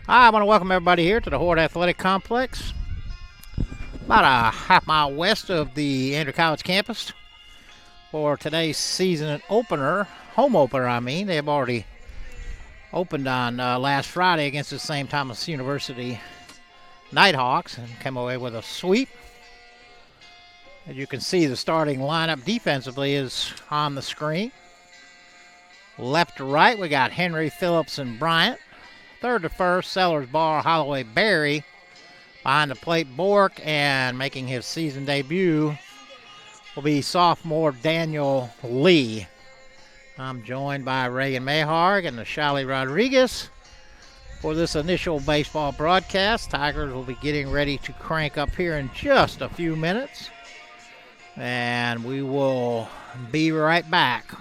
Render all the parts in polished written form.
Hi, I want to welcome everybody here to the Horde Athletic Complex, about a half-mile west of the Andrew College campus, for today's season opener, home opener. They have already opened on last Friday against the St. Thomas University Nighthawks and came away with a sweep. As you can see, the starting lineup defensively is on the screen. Left to right, we got Henry, Phillips, and Bryant. Third to first, Sellers, Barr, Holloway, Berry. Behind the plate, Bork, and making his season debut will be sophomore Daniel Lee. I'm joined by Reagan Mayharg and Nashali Rodriguez for this initial baseball broadcast. Tigers will be getting ready to crank up here in just a few minutes, and we will be right back.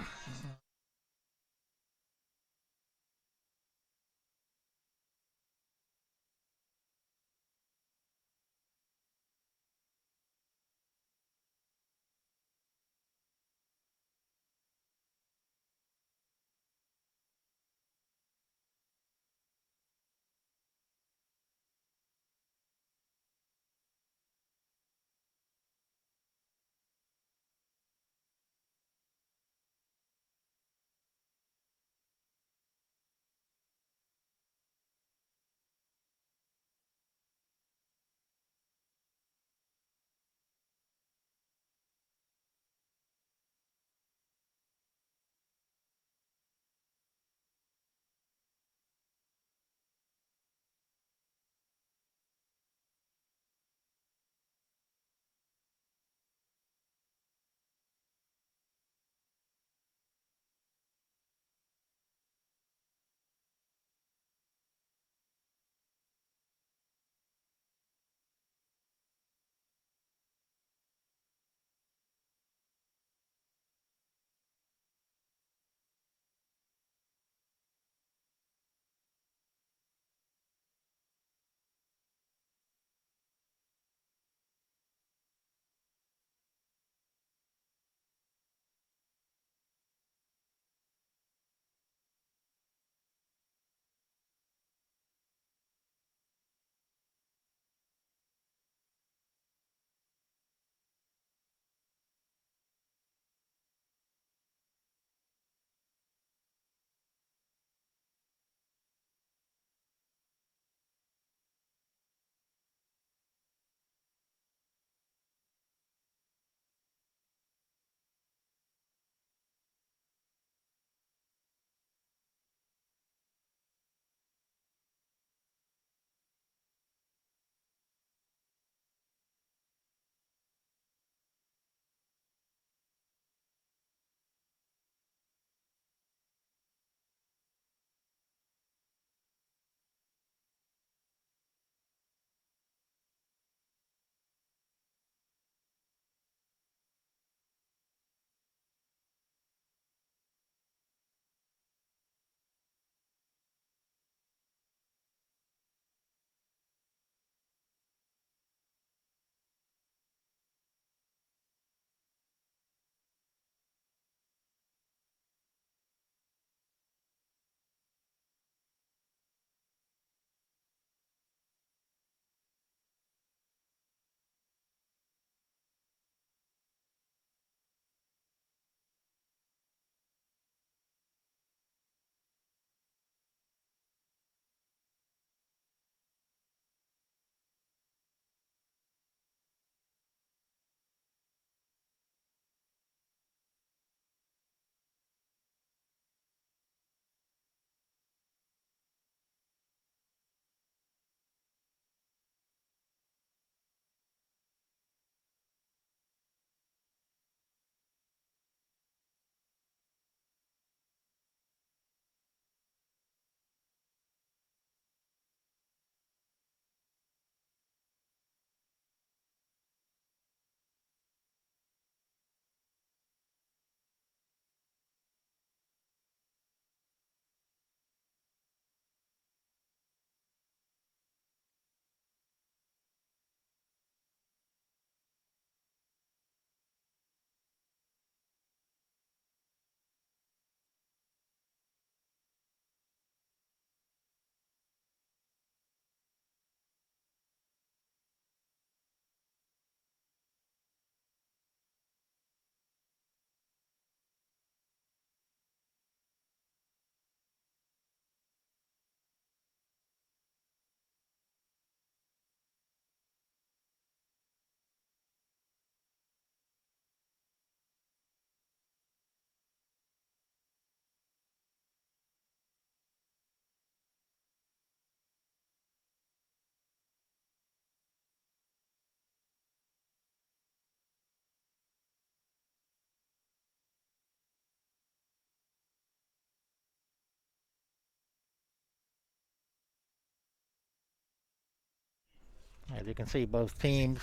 As you can see, both teams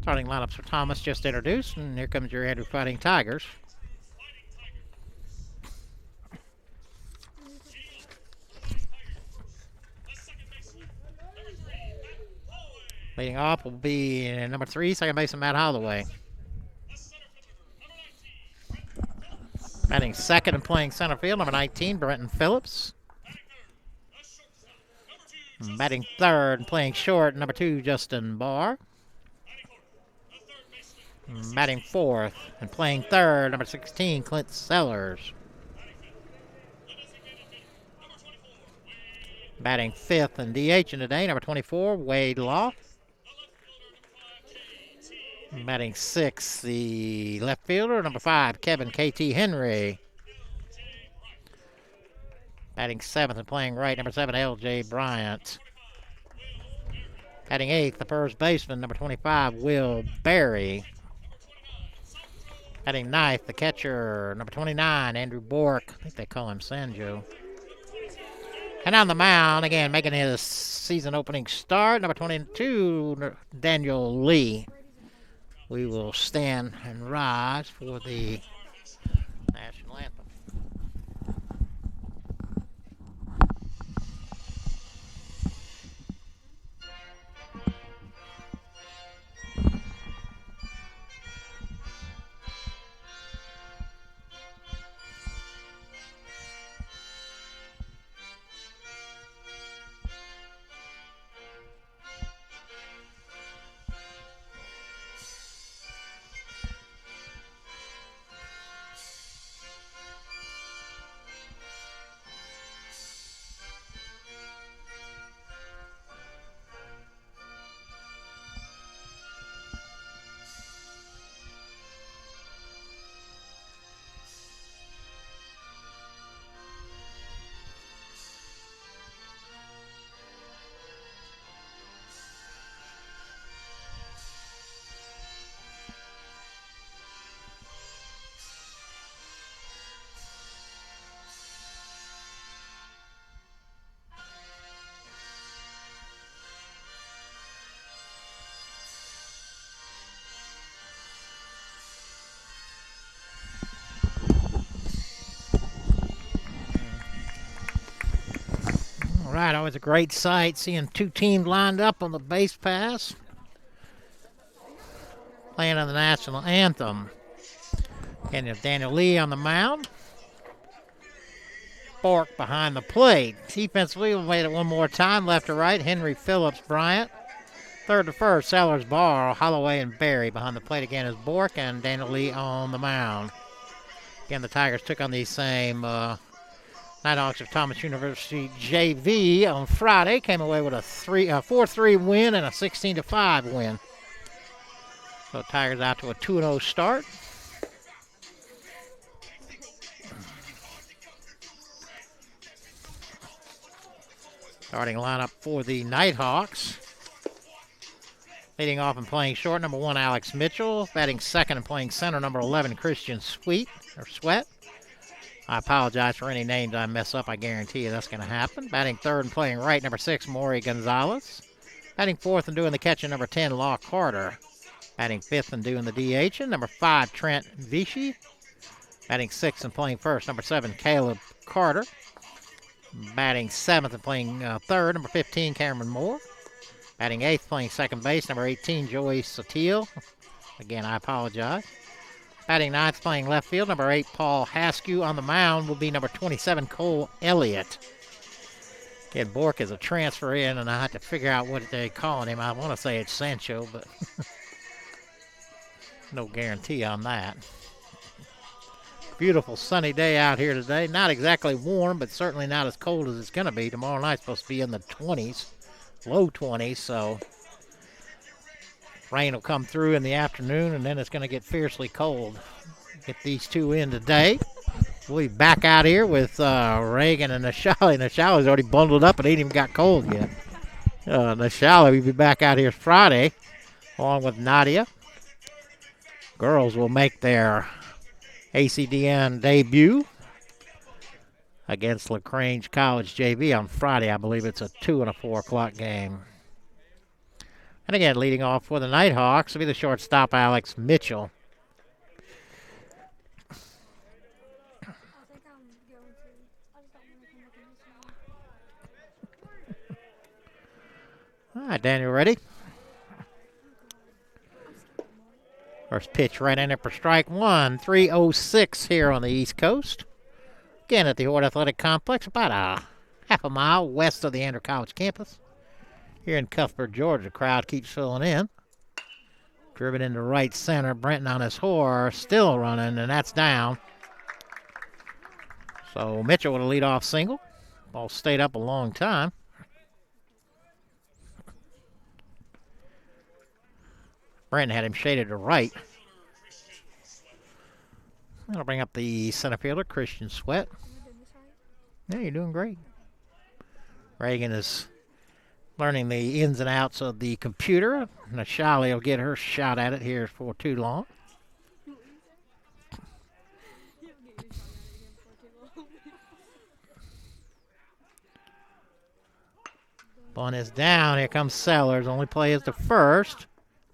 starting lineups for Thomas just introduced, and here comes your Andrew Fighting Tigers. Leading off will be number 3, second baseman Matt Holloway. Batting second and playing center field, number 19, Brenton Phillips. Batting third and playing short, number 2, Justin Barr. Batting fourth and playing third, number 16, Clint Sellers. Batting fifth and DH in today, number 24, Wade Law. Batting sixth, the left fielder, number 5, Kevin KT Henry. Batting seventh and playing right, number 7, LJ Bryant. Batting eighth, the first baseman, number 25, Will Berry. Batting ninth, the catcher, number 29, Andrew Bork. I think they call him Sanjo. And on the mound, again, making his season opening start, number 22, Daniel Lee. We will stand and rise for the national anthem. All right, always a great sight seeing two teams lined up on the base pass, playing on the national anthem. And there's Daniel Lee on the mound. Bork behind the plate. Defensively, we'll wait it one more time. Left to right, Henry, Phillips, Bryant. Third to first, Sellers, Barr, Holloway, and Berry. Behind the plate again is Bork and Daniel Lee on the mound. Again, the Tigers took on these same Nighthawks of Thomas University JV on Friday. Came away with a 4-3 win and a 16-5 win. So Tigers out to a 2-0 start. Starting lineup for the Nighthawks. Leading off and playing short, number 1, Alex Mitchell. Batting second and playing center, number 11, Christian Sweat. I apologize for any names I mess up. I guarantee you that's going to happen. Batting third and playing right, number 6, Maury Gonzalez. Batting fourth and doing the catching, number 10, Law Carter. Batting fifth and doing the DH, and number 5, Trent Vichy. Batting sixth and playing first, number 7, Caleb Carter. Batting seventh and playing third, number 15, Cameron Moore. Batting eighth, playing second base, number 18, Joey Sotil. Again, I apologize. Batting ninth, playing left field, number 8, Paul Haskew. On the mound will be number 27, Cole Elliott. Again, Bork is a transfer in, and I have to figure out what they're calling him. I want to say it's Sancho, but no guarantee on that. Beautiful sunny day out here today. Not exactly warm, but certainly not as cold as it's going to be. Tomorrow night's supposed to be in the 20s, low 20s, so rain will come through in the afternoon, and then it's going to get fiercely cold. Get these two in today. We'll be back out here with Reagan and Nashali. Nashali's already bundled up and ain't even got cold yet. Nashali will be back out here Friday, along with Nadia. Girls will make their ACDN debut against LaGrange College JV on Friday. I believe it's a 2 and a 4 o'clock game. And again, leading off for the Nighthawks will be the shortstop, Alex Mitchell. All right, Daniel, ready? First pitch right in there for strike one. 3:06 here on the East Coast. Again at the Horde Athletic Complex, about a half a mile west of the Andrew College campus. Here in Cuthbert, Georgia, the crowd keeps filling in. Driven into right center, Brenton on his horse, still running, and that's down. So Mitchell with a leadoff single. Ball stayed up a long time. Brenton had him shaded to right. That'll bring up the center fielder, Christian Sweat. Yeah, you're doing great. Reagan is learning the ins and outs of the computer. Nashali will get her shot at it here for too long. Bunt is down. Here comes Sellers. Only play is the first.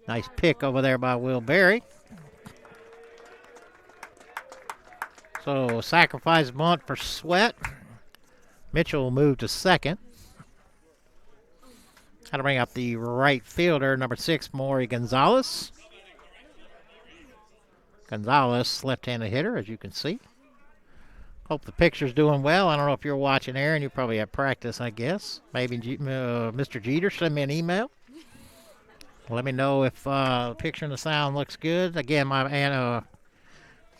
Nice pick over there by Will Berry. So sacrifice bunt for Sweat. Mitchell will move to second. That'll bring up the right fielder, number 6, Maury Gonzalez. Gonzalez, left-handed hitter, as you can see. Hope the picture's doing well. I don't know if you're watching, Aaron. You probably have practice, I guess. Maybe Mr. Jeter, send me an email. Let me know if the picture and the sound looks good. Again, my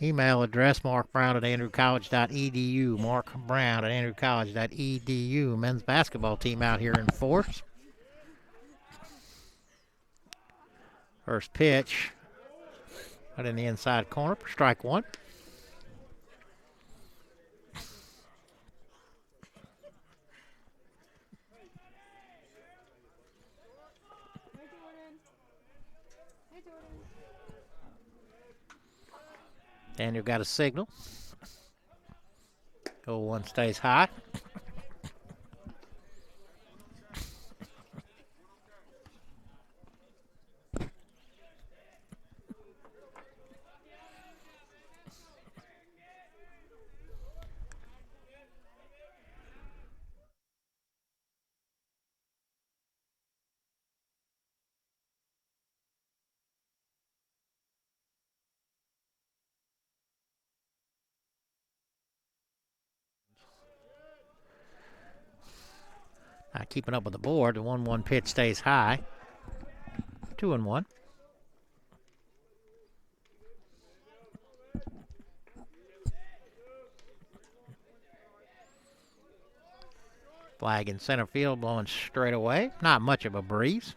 email address, markbrown@andrewcollege.edu. markbrown@andrewcollege.edu. Men's basketball team out here in force. First pitch, right in the inside corner for strike one. Daniel got a signal. 0-1 stays high. Not keeping up with the board. The 1-1 pitch stays high. 2-1. Flag in center field, blowing straight away. Not much of a breeze.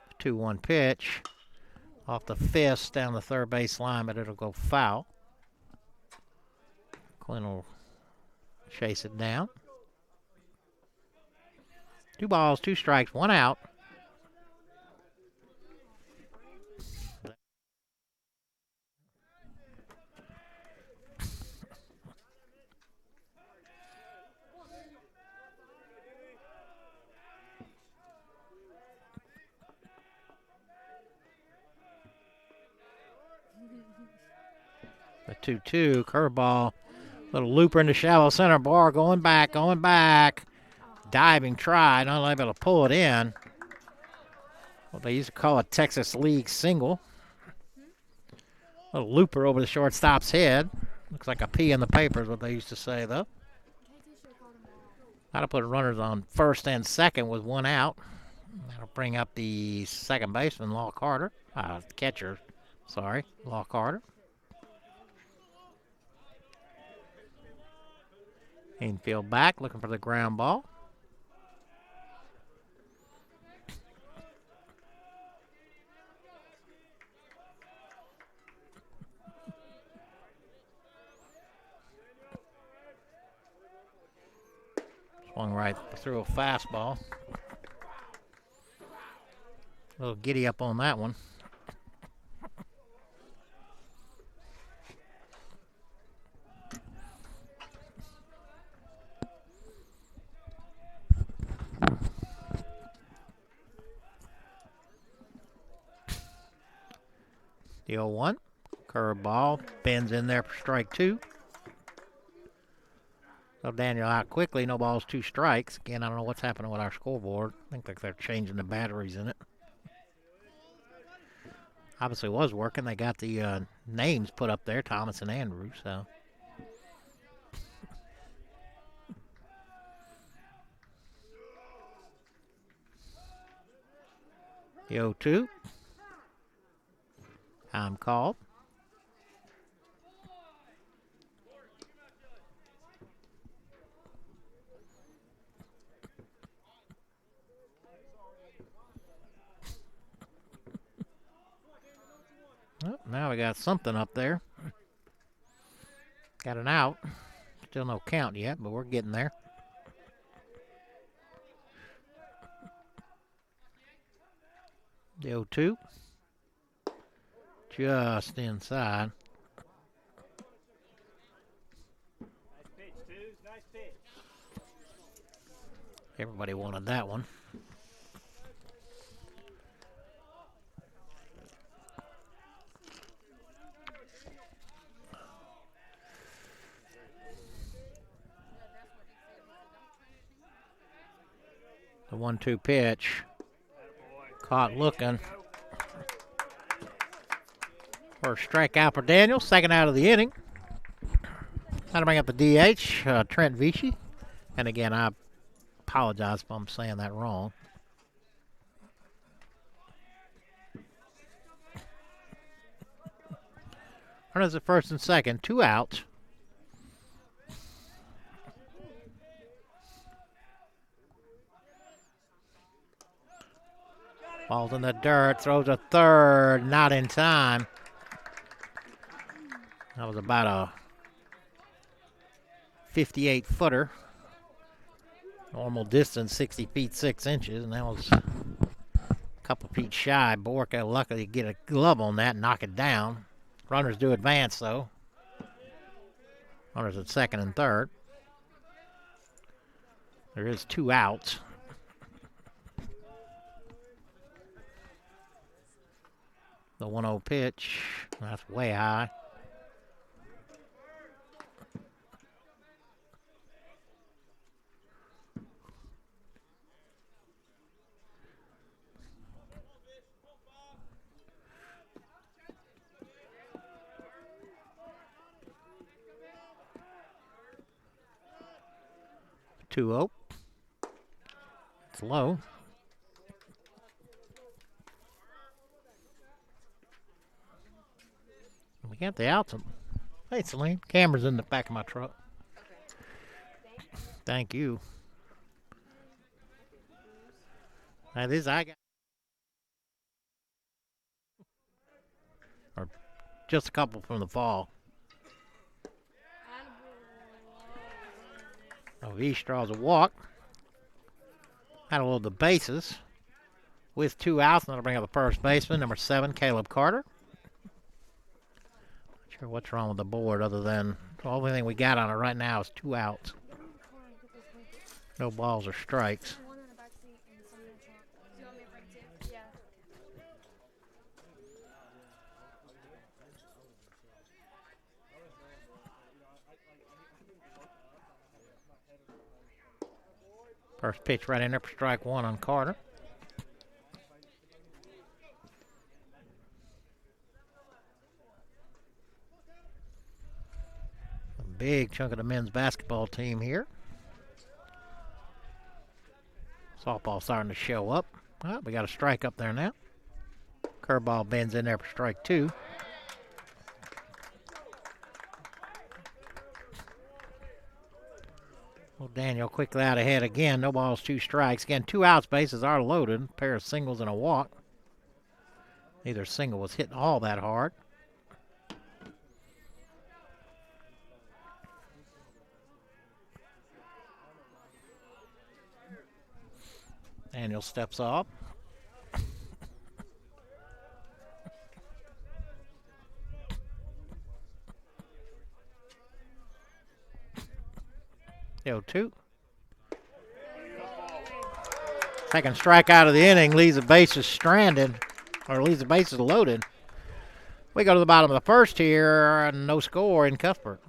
The 2-1 pitch. Off the fist down the third base line, but it'll go foul. Quinn will chase it down. 2 balls, 2 strikes, 1 out. The 2-2 curveball. Little looper into shallow center bar, going back. Diving try, not able to pull it in. What they used to call a Texas League single. Little looper over the shortstop's head. Looks like a P in the paper is what they used to say, though. That'll put runners on first and second with 1 out. That'll bring up the second baseman, Law Carter. Catcher, Law Carter. Infield back, looking for the ground ball. Swung right through a fastball. A little giddy up on that one. The 0-1. Curveball. Bends in there for strike 2. So Daniel out quickly. No balls, 2 strikes. Again, I don't know what's happening with our scoreboard. I think they're changing the batteries in it. Obviously was working. They got the names put up there, Thomas and Andrew, so. The 0-2. Time called. Well, now we got something up there. Got an out. Still no count yet, but we're getting there. The 0-2. Just inside. Nice pitch, Twos. Nice pitch. Everybody wanted that one. The 1-2 pitch. Caught looking. First strikeout for Daniel. Second out of the inning. That'll bring up the DH, Trent Vichy. And again, I apologize if I'm saying that wrong. Runners at first and second. 2 outs. Ball's in the dirt, throws a third, not in time. That was about a 58-footer. Normal distance, 60 feet 6 inches, and that was a couple feet shy. Borka luckily get a glove on that and knock it down. Runners do advance, though. Runners at second and third. There is 2 outs. The 1-0 pitch, that's way high. Two 0. It's low. We got the outs. Hey, Celine. Camera's in the back of my truck. Okay. Thank you. Now this I got. Or just a couple from the fall. Oh, East draws a walk. Had a little the bases. With 2 outs, and that'll bring up the first baseman, number 7, Caleb Carter. Not sure what's wrong with the board other than the only thing we got on it right now is 2 outs. No balls or strikes. First pitch right in there for strike 1 on Carter. A big chunk of the men's basketball team here. Softball starting to show up. Well, we got a strike up there now. Curveball bends in there for strike 2. Well, Daniel quickly out ahead again. No balls, 2 strikes. Again, 2 outs, bases are loaded. A pair of singles and a walk. Neither single was hitting all that hard. Daniel steps off. The 0-2. Second strikeout of the inning leaves the bases stranded, or leaves the bases loaded. We go to the bottom of the first here, no score in Cuthbert.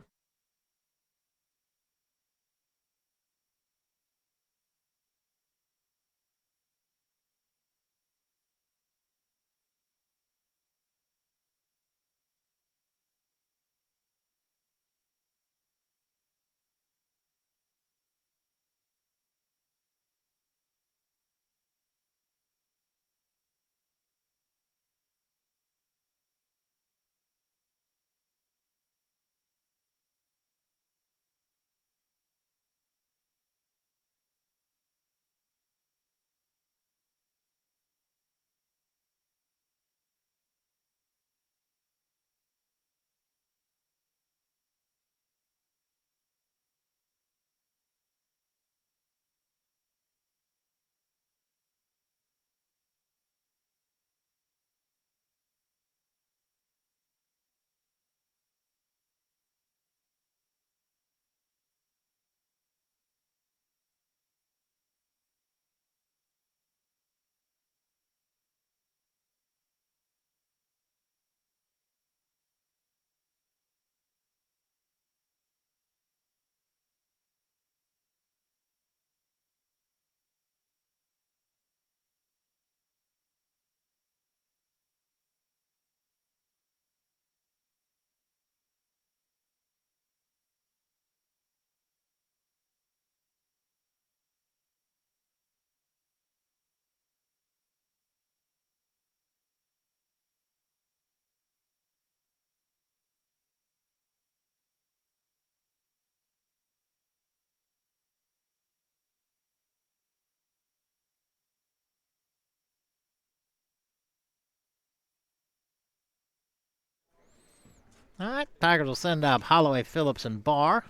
All right, Tigers will send up Holloway, Phillips, and Barr.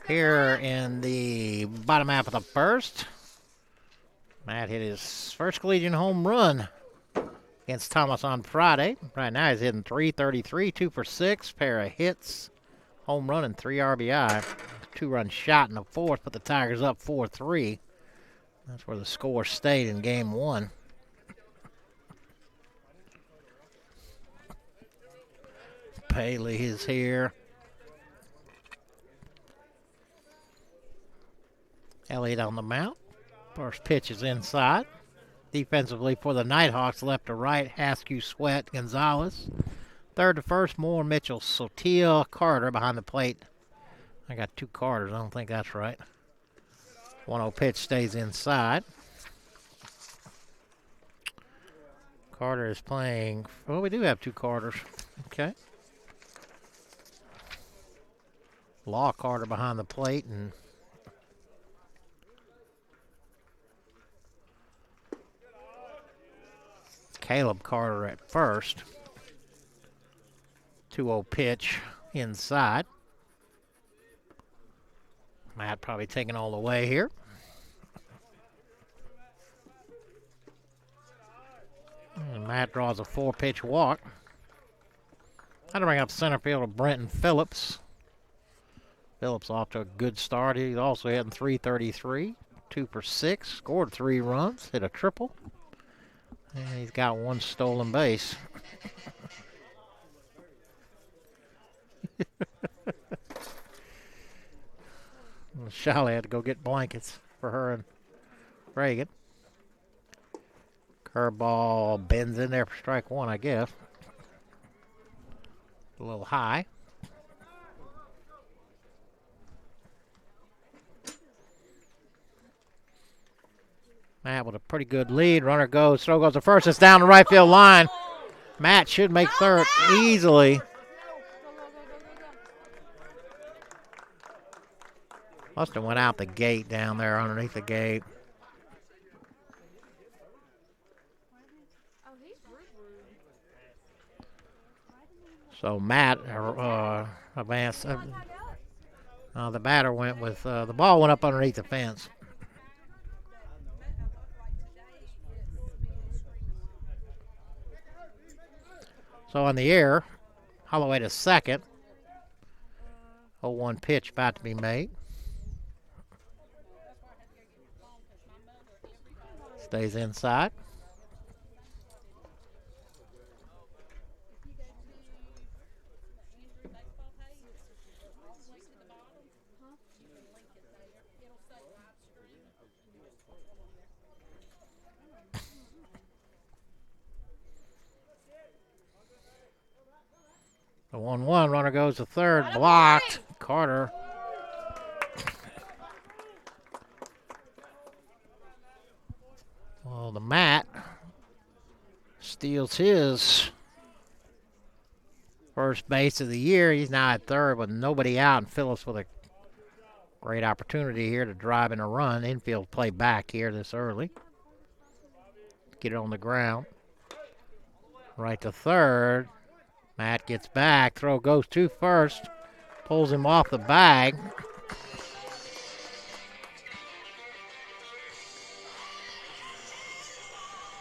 Here in the bottom half of the first, Matt hit his first collegiate home run against Thomas on Friday. Right now he's hitting .333, 2 for 6, pair of hits, home run, and 3 RBI. 2-run shot in the fourth, put the Tigers up 4-3. That's where the score stayed in game one. Paley is here. Elliott on the mount. First pitch is inside. Defensively for the Nighthawks, left to right, Askew, Sweat, Gonzalez. Third to first, Moore, Mitchell, Sotia, Carter behind the plate. I got 2 Carters. I don't think that's right. 1-0 pitch stays inside. Carter is playing. Well, we do have 2 Carters. Okay. Law Carter behind the plate, and Caleb Carter at first. 2-0 pitch inside. Matt probably taking all the way here. And Matt draws a 4-pitch walk. That'll bring up center fielder Brenton Phillips. Phillips off to a good start. He's also hitting .333, 2 for 6, scored 3 runs, hit a triple. And he's got 1 stolen base. Shally had to go get blankets for her and Reagan. Curveball bends in there for strike 1, I guess. A little high. Matt with a pretty good lead. Runner goes. Throw goes to first. It's down the right field line. Matt should make third easily. Must have went out the gate down there underneath the gate. So Matt advanced. The batter went with the ball went up underneath the fence. So on the air, Holloway to second. 0-1 pitch about to be made. Stays inside. The 1-1 runner goes to third, blocked. Carter. Well, the Matt steals his first base of the year. He's now at third with nobody out, and Phillips with a great opportunity here to drive in a run. Infield play back here this early. Get it on the ground. Right to third. Matt gets back. Throw goes to first. Pulls him off the bag.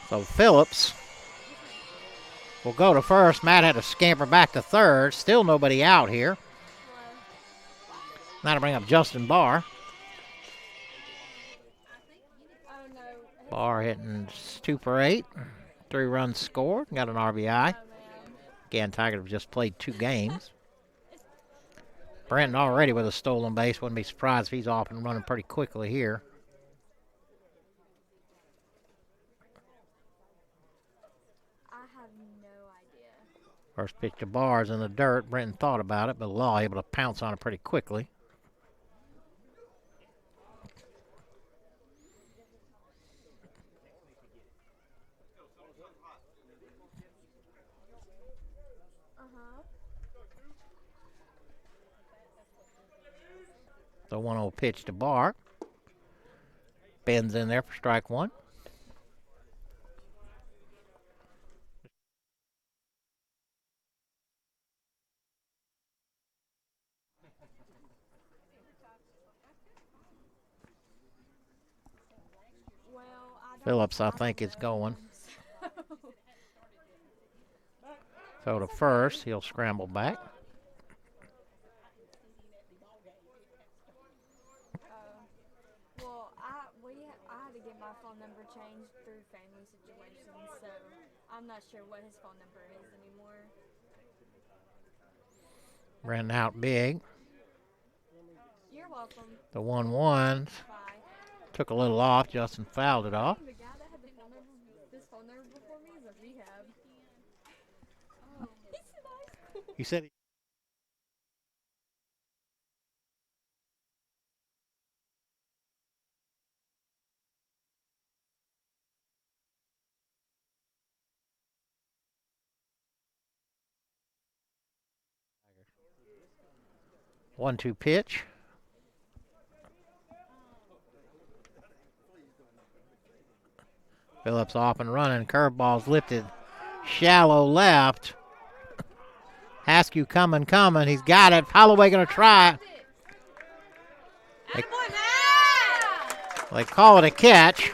So Phillips will go to first. Matt had to scamper back to third. Still nobody out here. Now to bring up Justin Barr. Barr hitting 2 for 8. 3 runs scored. Got an RBI. Again, Tigers have just played 2 games. Brenton already with a stolen base. Wouldn't be surprised if he's off and running pretty quickly here. I have no idea. First pitch to Barr's in the dirt. Brenton thought about it, but Law able to pounce on it pretty quickly. The 1-0 pitch to Barr. Bends in there for strike 1. Phillips, I think, is going. Throw to first. He'll scramble back. I had to get my phone number changed through family situations, so I'm not sure what his phone number is anymore. Ran out big. You're welcome. The 1-1 took a little off. Justin fouled it off. The guy that had this phone number before me is a rehab. He's in high school. You said. One-two pitch. Phillips off and running. Curveball's lifted. Shallow left. Haskew coming. He's got it. Holloway going to try it. They call it a catch.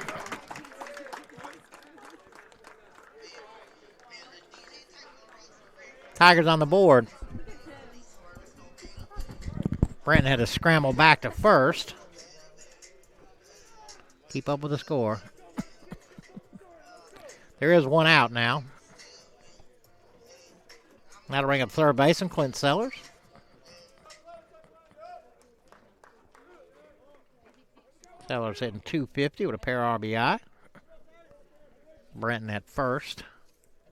Tigers on the board. Brenton had to scramble back to first. Keep up with the score. There is 1 out now. Now to bring up third baseman, Clint Sellers. Sellers hitting .250 with a pair of RBI. Brenton at first.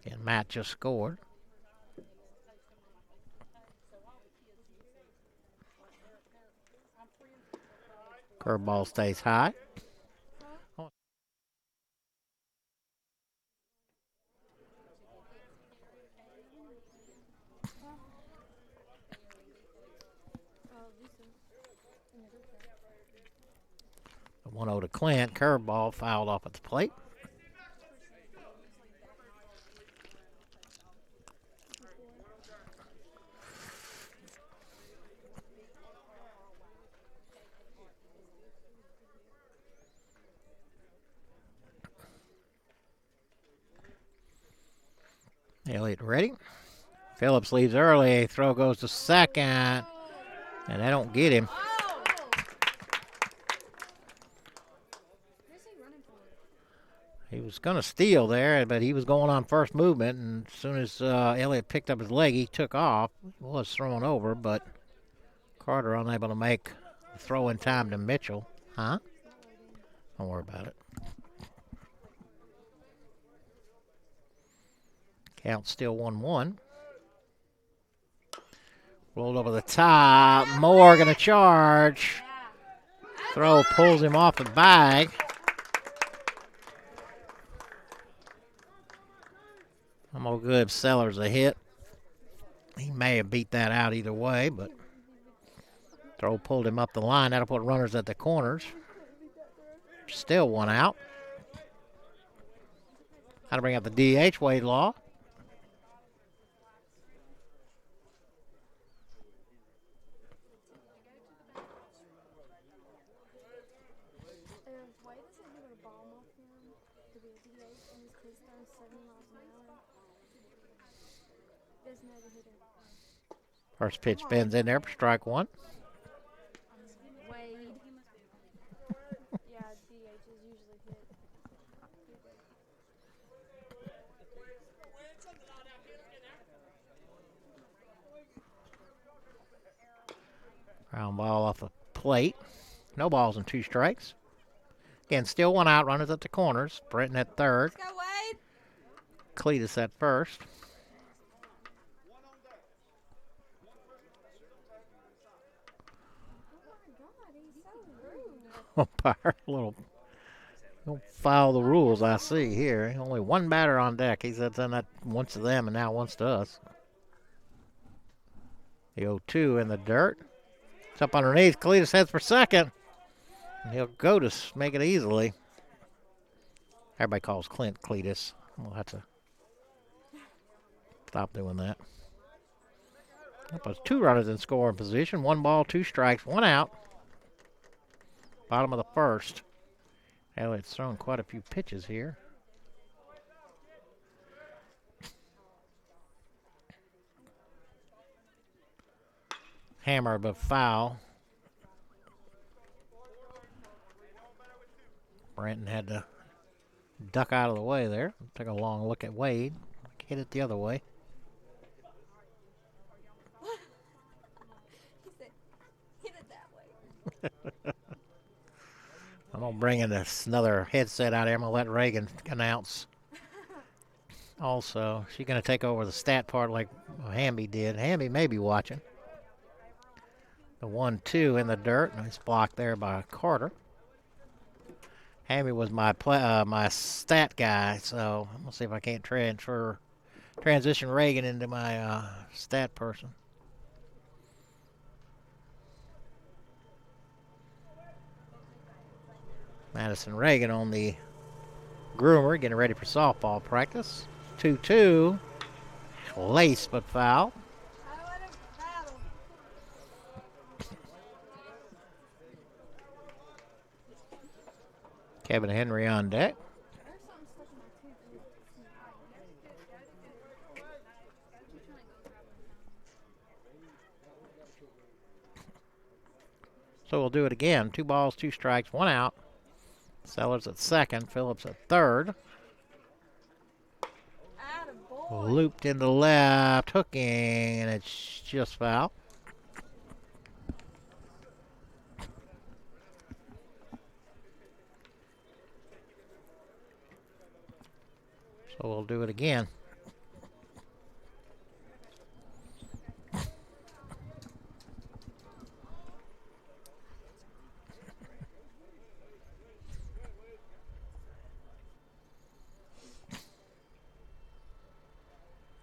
And Matt just scored. Curveball stays high. The 1-0 to Clint. Curveball fouled off at the plate. Elliott ready. Phillips leaves early. Throw goes to second. And they don't get him. He was going to steal there, but he was going on first movement. And as soon as Elliott picked up his leg, he took off. He was thrown over, but Carter unable to make the throw in time to Mitchell. Huh? Don't worry about it. Count still 1-1. Rolled over the top. Moore going to charge. Throw pulls him off the bag. I'm all good. Sellers a hit. He may have beat that out either way, but throw pulled him up the line. That'll put runners at the corners. Still one out. Got to bring up the DH, Wade Law. Why doesn't he get a ball off him to be a DH and his cleats throwing 70 miles an hour? Doesn't have a hitter. First pitch bends in there for strike one. Wade. Yeah, DHs usually hit. Ground ball off the plate. No balls and 2 strikes. Again, still one out. Runners at the corners. Brenton at third. Let's go, Wade. Cletus at first. Umpire, little don't follow the rules. I see here. Only one batter on deck. He said that once to them and now once to us. The 0-2 in the dirt. It's up underneath. Cletus heads for second. And he'll go to make it easily. Everybody calls Clint Cletus. We'll have to stop doing that. That was 2 runners in scoring position. 1 ball, 2 strikes, 1 out. Bottom of the first. Elliott's thrown quite a few pitches here. Hammer but foul. Brenton had to duck out of the way there. Took a long look at Wade. Hit it the other way. He said, hit it that way. I'm going to bring in another headset out here. I'm going to let Reagan announce. Also, she's going to take over the stat part like Hamby did. Hamby may be watching. The 1-2 in the dirt. Nice block there by Carter. Hamby was my my stat guy, so I'm going to see if I can't transition Reagan into my stat person. Madison Reagan on the groomer, getting ready for softball practice. 2-2. Lace but foul. Kevin Henry on deck. So we'll do it again. 2 balls, 2 strikes, 1 out. Sellers at second, Phillips at third. Looped into left, hooking, and it's just foul. So we'll do it again.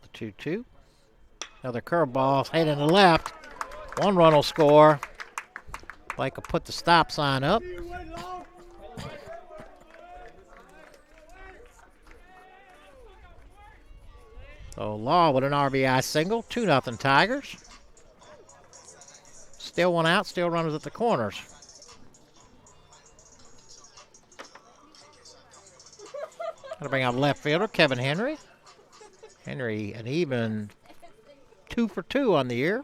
The 2-2. Another curveball, heading to left. 1 run will score. Blake will put the stop sign up. So Law with an RBI single, 2-0 Tigers. Still 1 out, still runners at the corners. Got to bring out left fielder Kevin Henry. Henry an even 2 for 2 on the year.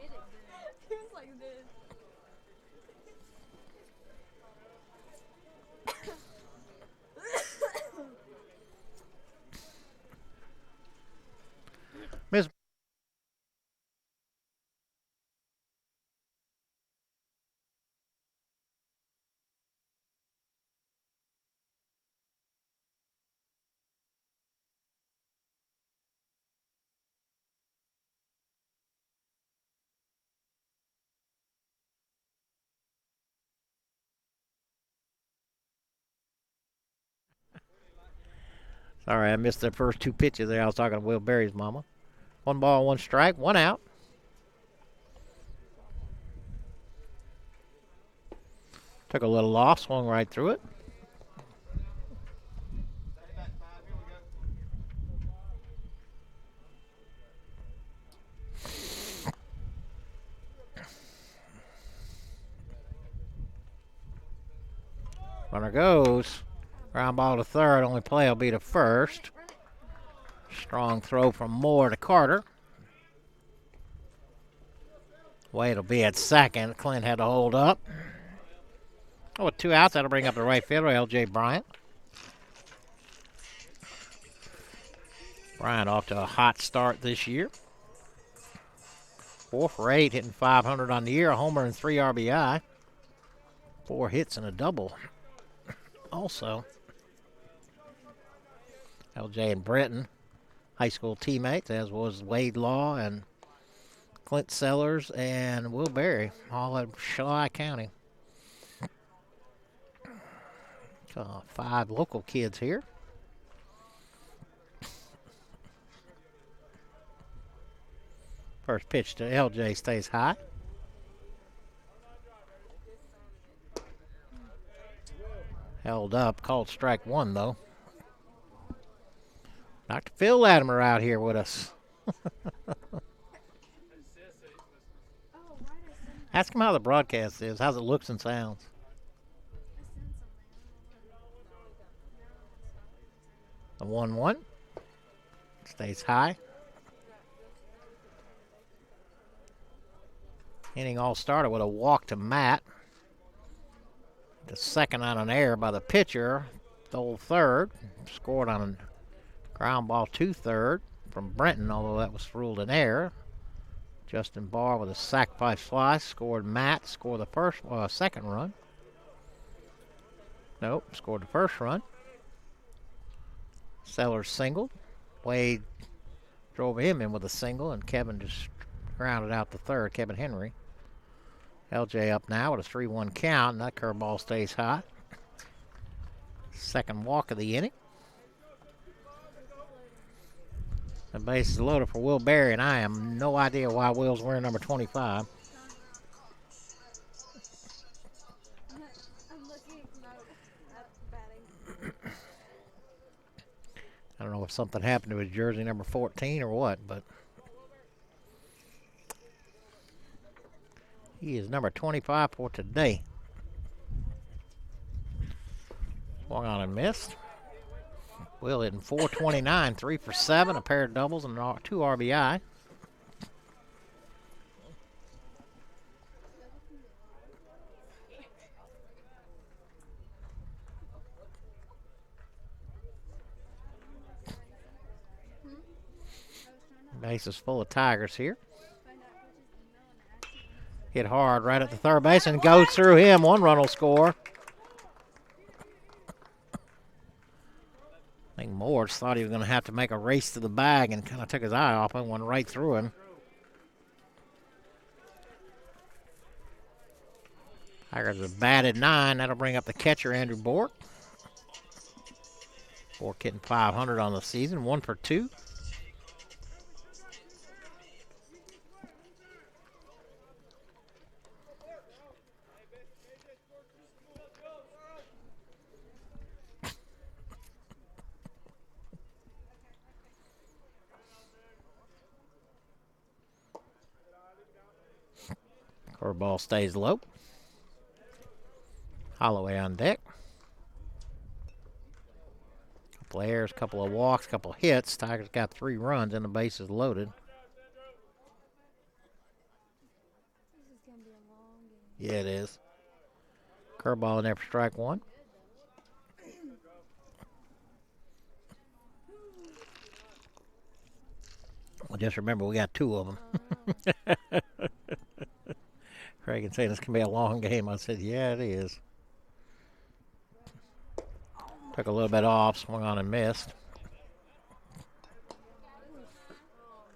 Miss Sorry, I missed the first two pitches there. I was talking to Will Berry's mama. 1 ball, 1 strike, 1 out. Took a little off, swung right through it. Runner goes. Ground ball to third. Only play will be to first. Strong throw from Moore to Carter. Wade will be at second. Clint had to hold up. Oh, with 2 outs, that'll bring up the right fielder, L.J. Bryant. Bryant off to a hot start this year. 4 for 8, hitting .500 on the year, a homer and 3 RBI. 4 hits and a double. Also, L.J. and Brenton, high school teammates, as was Wade Law and Clint Sellers and Will Berry, all at Schley County. 5 local kids here. First pitch to L.J. stays high. Held up, called strike 1 though. Dr. Phil Latimer out here with us. Ask him how the broadcast is. How's it looks and sounds? The 1-1 stays high. Inning all started with a walk to Matt. The second on an error by the pitcher. Stole third. Scored on a ground ball to third from Brenton, although that was ruled an error. Justin Barr with a sacrifice fly. Scored Matt. Scored the second run. Nope, scored the first run. Sellers singled. Wade drove him in with a single, and Kevin just grounded out the third, Kevin Henry. LJ up now with a 3-1 count, and that curveball stays high. Second walk of the inning. The base is loaded for Will Berry, and I have no idea why Will's wearing number 25. I don't know if something happened to his jersey number 14 or what, but he is number 25 for today. Swung on and missed. Will hitting .429, 3 for 7, a pair of doubles and 2 RBI. Base is full of Tigers here. Hit hard right at the third base and goes through him. 1 run will score. I think Moore thought he was going to have to make a race to the bag and kind of took his eye off him, went right through him. Tigers have batted 9. That'll bring up the catcher, Andrew Bork. Bork hitting .500 on the season, 1 for 2. Curveball stays low. Holloway on deck. Couple errors, couple of walks, couple of hits. Tigers got 3 runs and the base is loaded. This is going to be a long game. Yeah, it is. Curveball in there for strike 1. Well, just remember we got 2 of them. Craig saying this can be a long game. I said, yeah, it is. Took a little bit off, swung on and missed.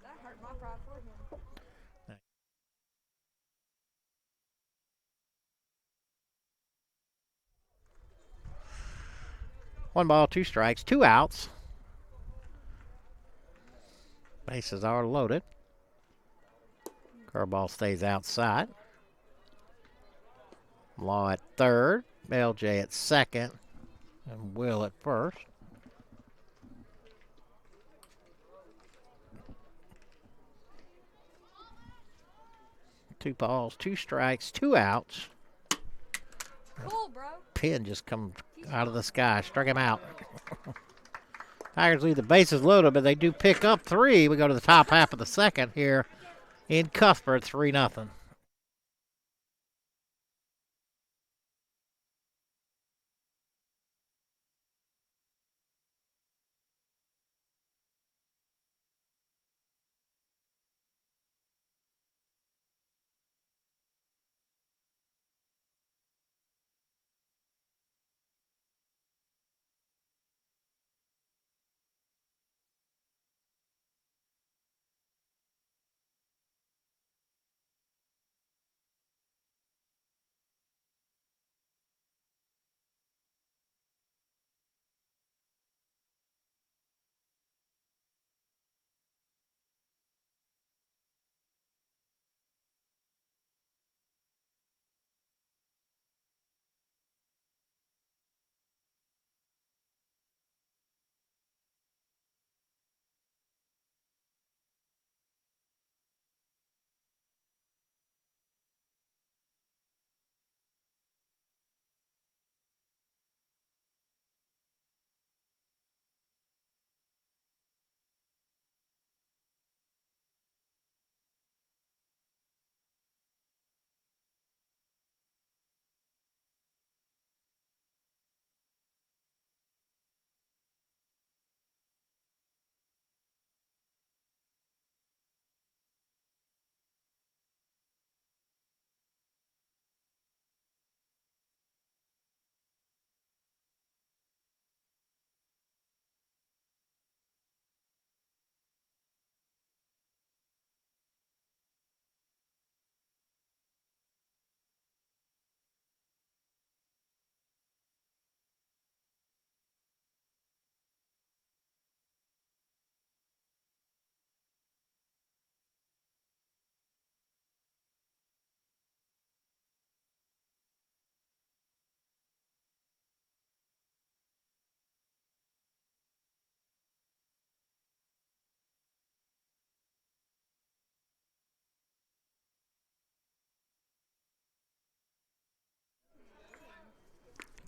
That hurt my pride for him. 1 ball, 2 strikes, 2 outs. Bases are loaded. Curveball stays outside. Law at third. LJ at second. And Will at first. Two balls, two strikes, two outs. Cool, bro. Pin just come out of the sky. Struck him out. Tigers leave the bases loaded, but they do pick up three. We go to the top half of the second here in Cuthbert, 3-0.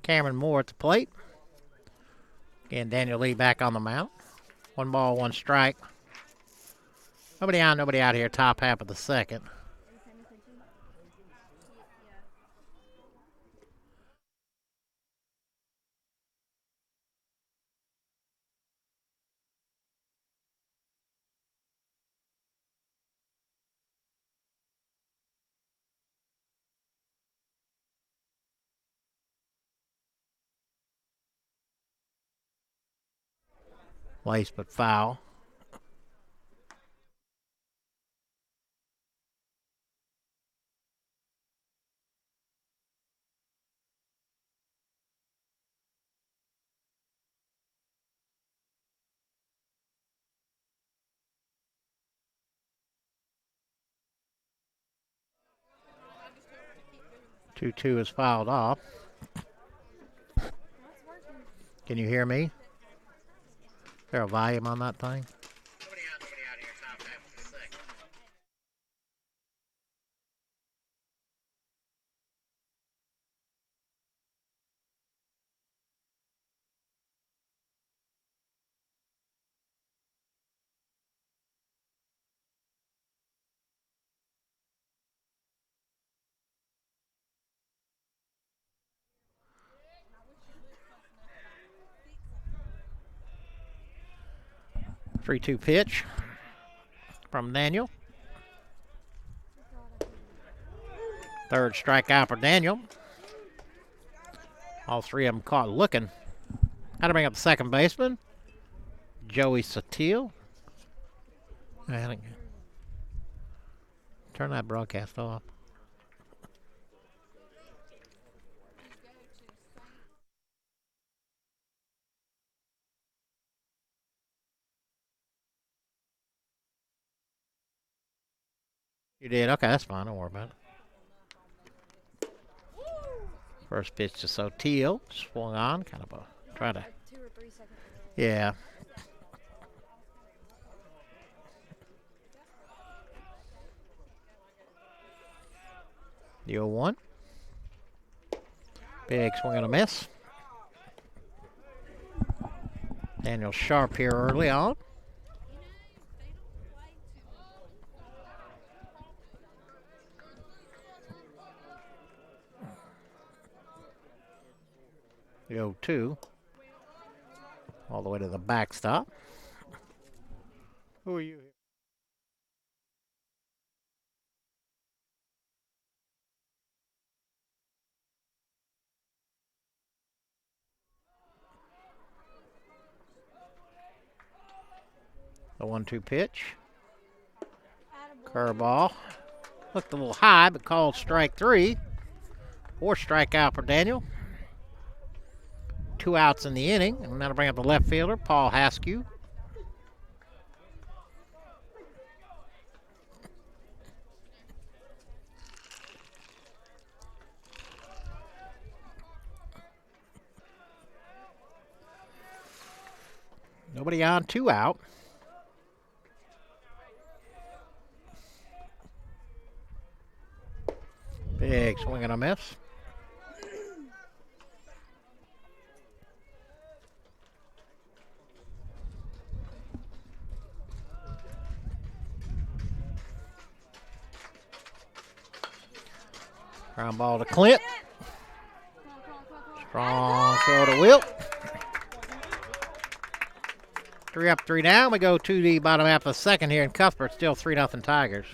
Cameron Moore at the plate. Again, Daniel Lee back on the mound. 1 ball, 1 strike. Nobody on, nobody out here, top half of the second. 'Lace but foul. Two is fouled off. Can you hear me? Is there a volume on that thing? 3-2 pitch from Daniel. Third strikeout for Daniel. All three of them caught looking. Got to bring up the second baseman, Joey Satil. Turn that broadcast off. You did? Okay, that's fine. Don't worry about it. First pitch to Sotil. Swung on. Kind of a try to. 2 or 3 seconds. Yeah. The 0-1. Big swing and a miss. Daniel Sharp here early on. The 0-2. All the way to the backstop. Who are you? The 1-2 pitch. Curveball. Looked a little high, but called strike 3. 4th strikeout for Daniel. 2 outs in the inning. And that'll bring up the left fielder, Paul Haskew. Nobody on, 2 out. Big swing and a miss. Ground ball to Clint. Strong throw to Wilt. 3 up, 3 down. We go to the bottom half of the second here in Cuthbert. Still 3-0 Tigers.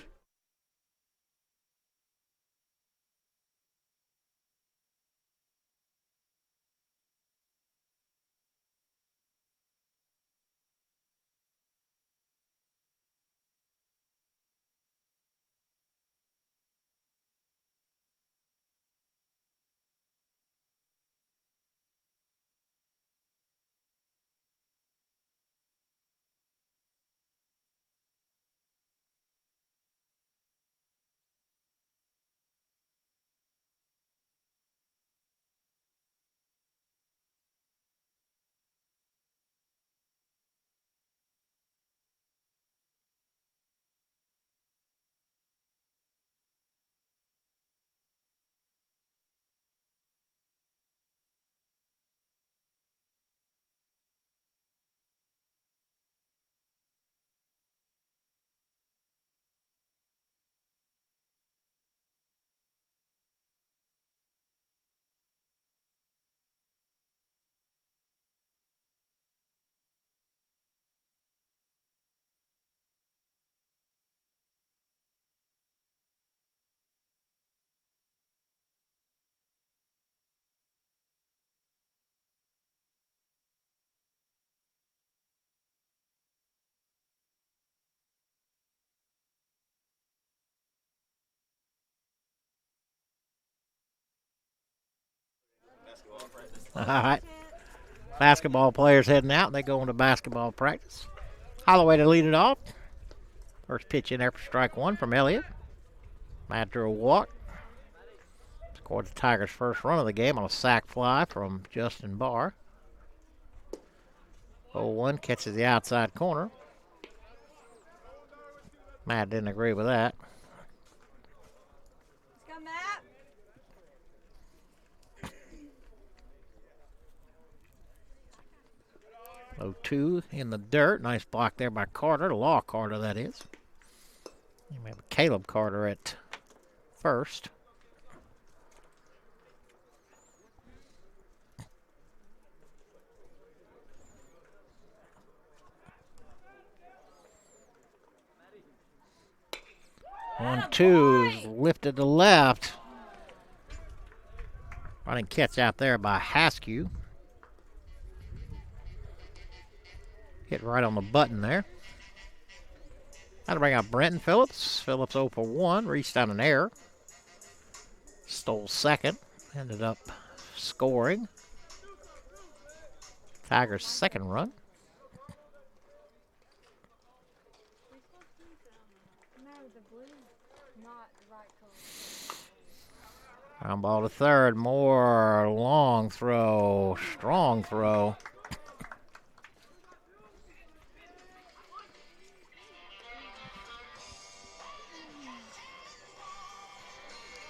All right. Basketball players heading out. They go into basketball practice. Holloway to lead it off. First pitch in there for strike 1 from Elliott. Matt drew a walk. Scored the Tigers' first run of the game on a sac fly from Justin Barr. 0-1 catches the outside corner. Matt didn't agree with that. Let's go, Matt. 0-2 in the dirt. Nice block there by Carter, the Law Carter, that is. You have Caleb Carter at first. One, two, lifted to left. Running catch out there by Haskew. Hit right on the button there. That'll bring out Brenton Phillips. Phillips 0 for 1, reached on an error. Stole second, ended up scoring. Tigers' second run. No, the blue. not the right color. Ground ball to third. More long throw. Strong throw.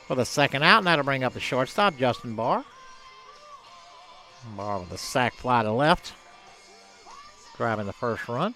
For the second out, and that'll bring up the shortstop, Justin Barr. Barr with a sac fly to left. Grabbing the first run.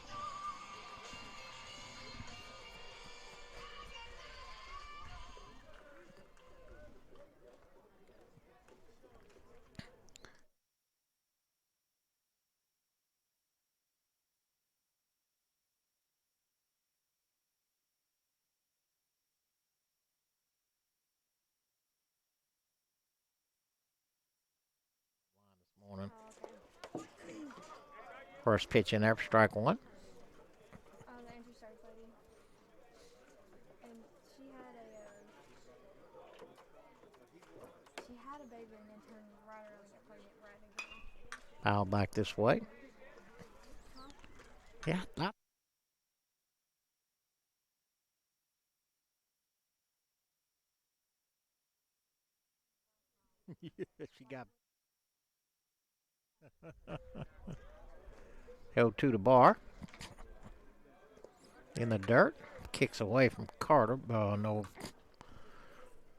Morning. Oh, okay. First pitch in there for strike one. The entry starts lady. And she had a baby and then turned right around and got pregnant right again. Foul back this way. Huh? Yeah, not. She got 0-2 to Barr. In the dirt. Kicks away from Carter. No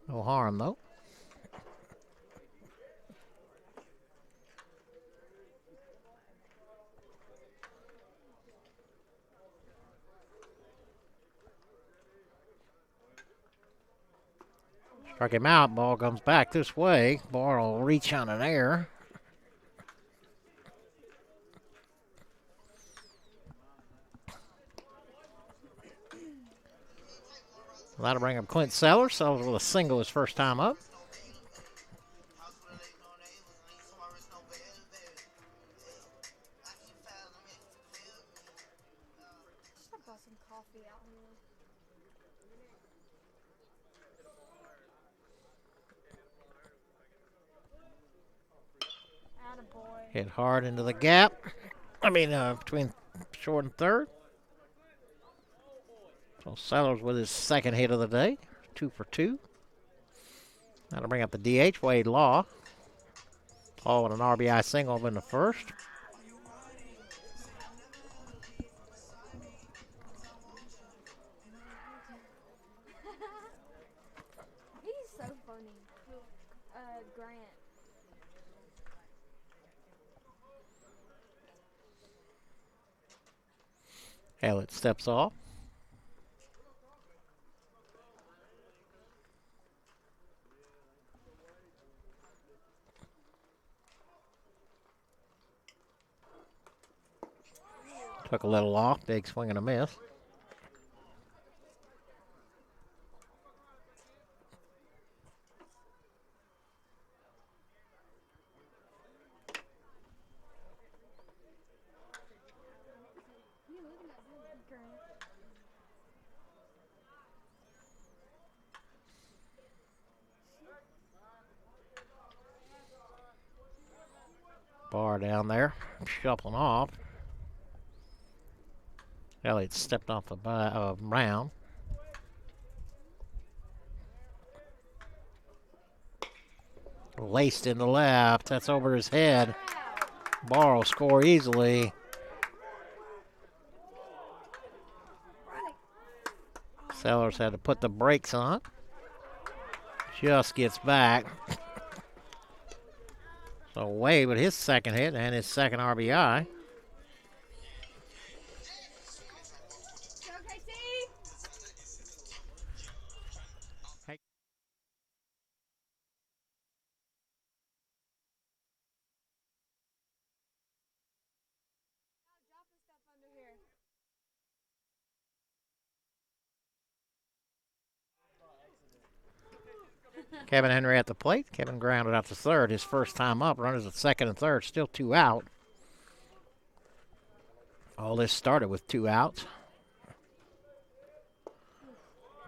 harm, though. Struck him out. Ball comes back this way. Barr will reach on an air. That'll bring up Clint Sellers. Sellers with a single his first time up. Should have brought some coffee out here. Attaboy. Hit hard into the gap. Between short and third. So Sellers with his second hit of the day. 2 for 2. That'll bring up the DH, Wade Law. Law with an RBI single in the first. He's so funny. Grant. Elliott steps off. Took a little off. Big swing and a miss. Grant. Barr down there, shuffling off. Elliott stepped off the round. Laced in the left. That's over his head. Barr will score easily. Sellers had to put the brakes on. Just gets back. So Wade with his second hit and his second RBI. Kevin Henry at the plate. Kevin grounded out to third. His first time up. Runners at second and third. Still 2 out. All this started with 2 outs.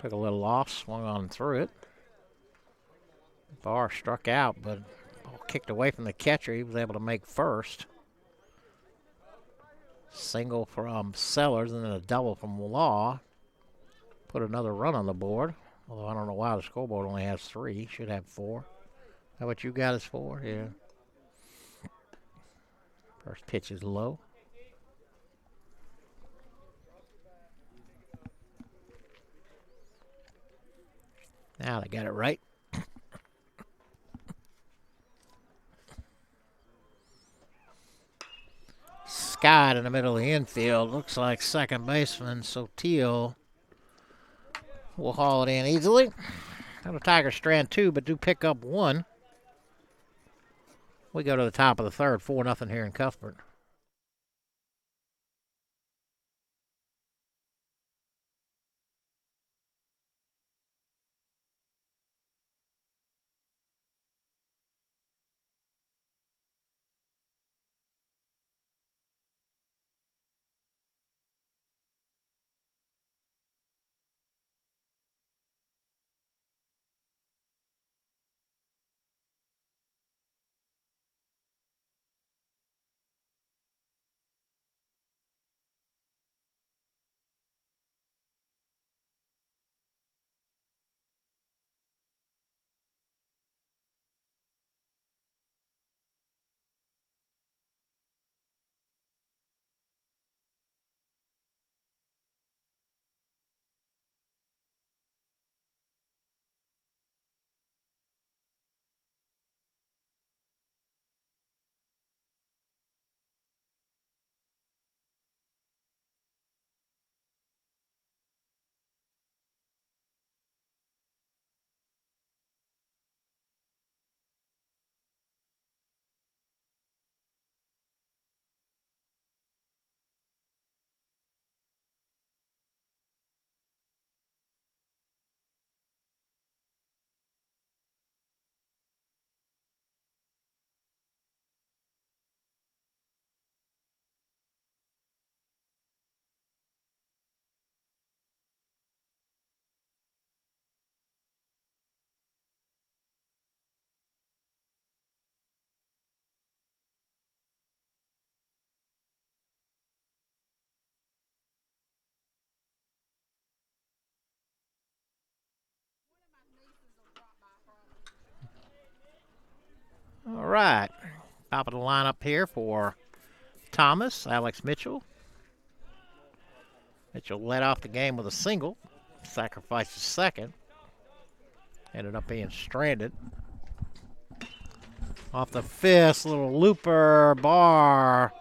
Took a little off. Swung on through it. Barr struck out, but ball kicked away from the catcher. He was able to make first. Single from Sellers and then a double from Law. Put another run on the board. Although I don't know why the scoreboard only has 3. Should have 4. How what you got is 4? Yeah. First pitch is low. Now they got it right. Scott in the middle of the infield. Looks like second baseman Sotil will haul it in easily. And the Tigers strand 2, but do pick up 1. We go to the top of the third, 4-0 here in Cuthbert. All right. Top of the lineup here for Thomas, Alex Mitchell. Mitchell led off the game with a single, sacrificed the second. Ended up being stranded. Off the fifth, little looper bar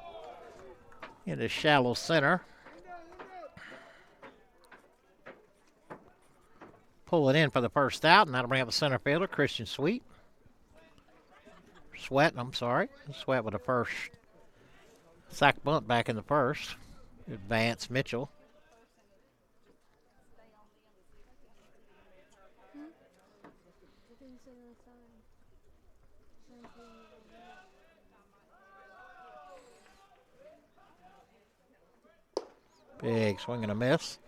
into shallow center. Pull it in for the first out, and that'll bring up the center fielder, Christian Sweat. Sweat with the first sack bunt back in the first. Advance Mitchell. Big swing and a miss.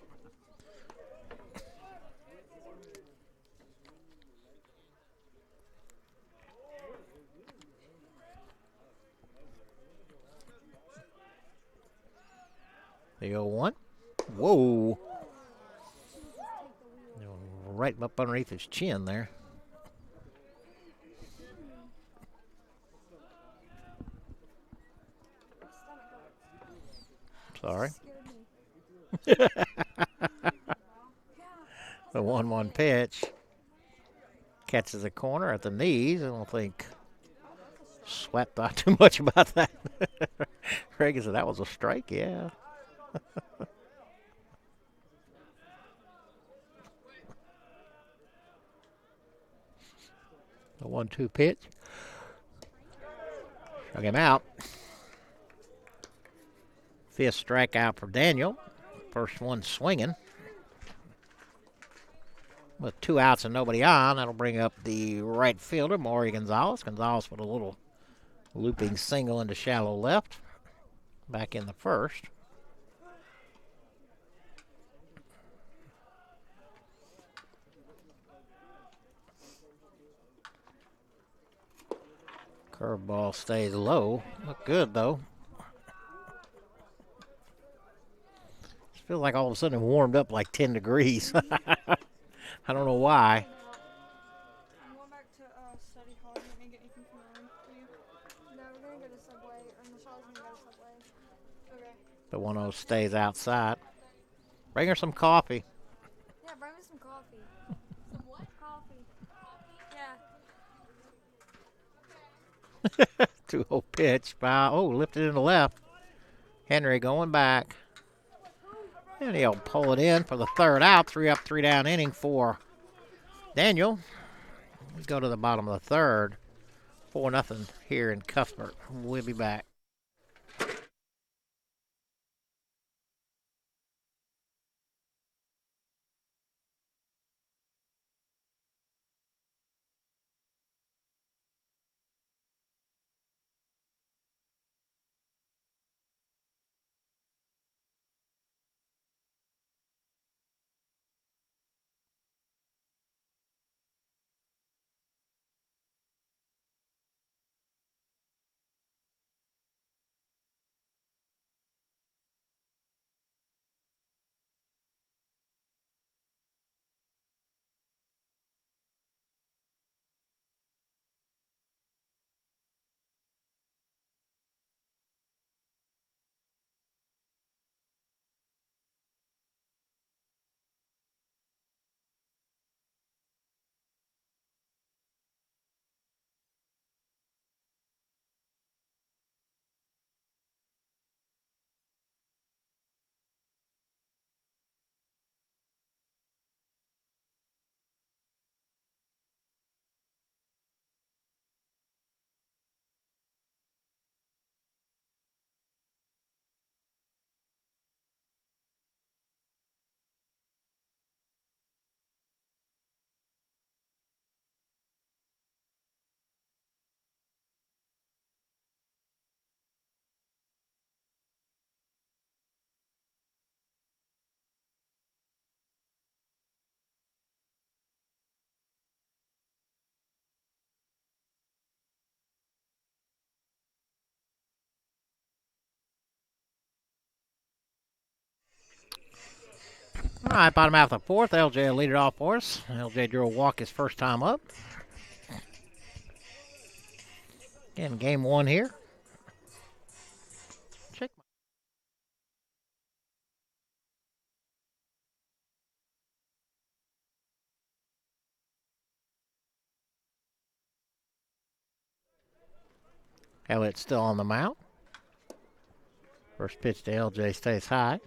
The 0-1. Whoa. Right up underneath his chin there. Sorry. The 1-1 pitch. Catches the corner at the knees. I don't think Sweat thought too much about that. Craig said that was a strike, yeah. The 1-2 pitch. Struck him out. Fifth strikeout for Daniel. First one swinging. With 2 outs and nobody on, that'll bring up the right fielder, Maury Gonzalez. Gonzalez with a little looping single into shallow left. Back in the first. Curveball stays low. Look good, though. Feels like all of a sudden it warmed up like 10 degrees. I don't know why. I'm going back to study hall. You want me to get anything from the room for you? No, we're gonna go to Subway, or Michelle's gonna go to Subway. Okay. But one of those stays outside. Bring her some coffee. Yeah, bring me some coffee. Some what? Coffee. Yeah. 2-0 pitch. Oh, lifted in the left. Henry going back. And he'll pull it in for the third out. 3 up, 3 down inning for Daniel. We go to the bottom of the third. 4-0 here in Cuthbert. We'll be back. All right, bottom half of the fourth. LJ will lead it off for us. LJ drew a walk his first time up. Again, game one here. Check. Elliott's still on the mound. First pitch to LJ stays high.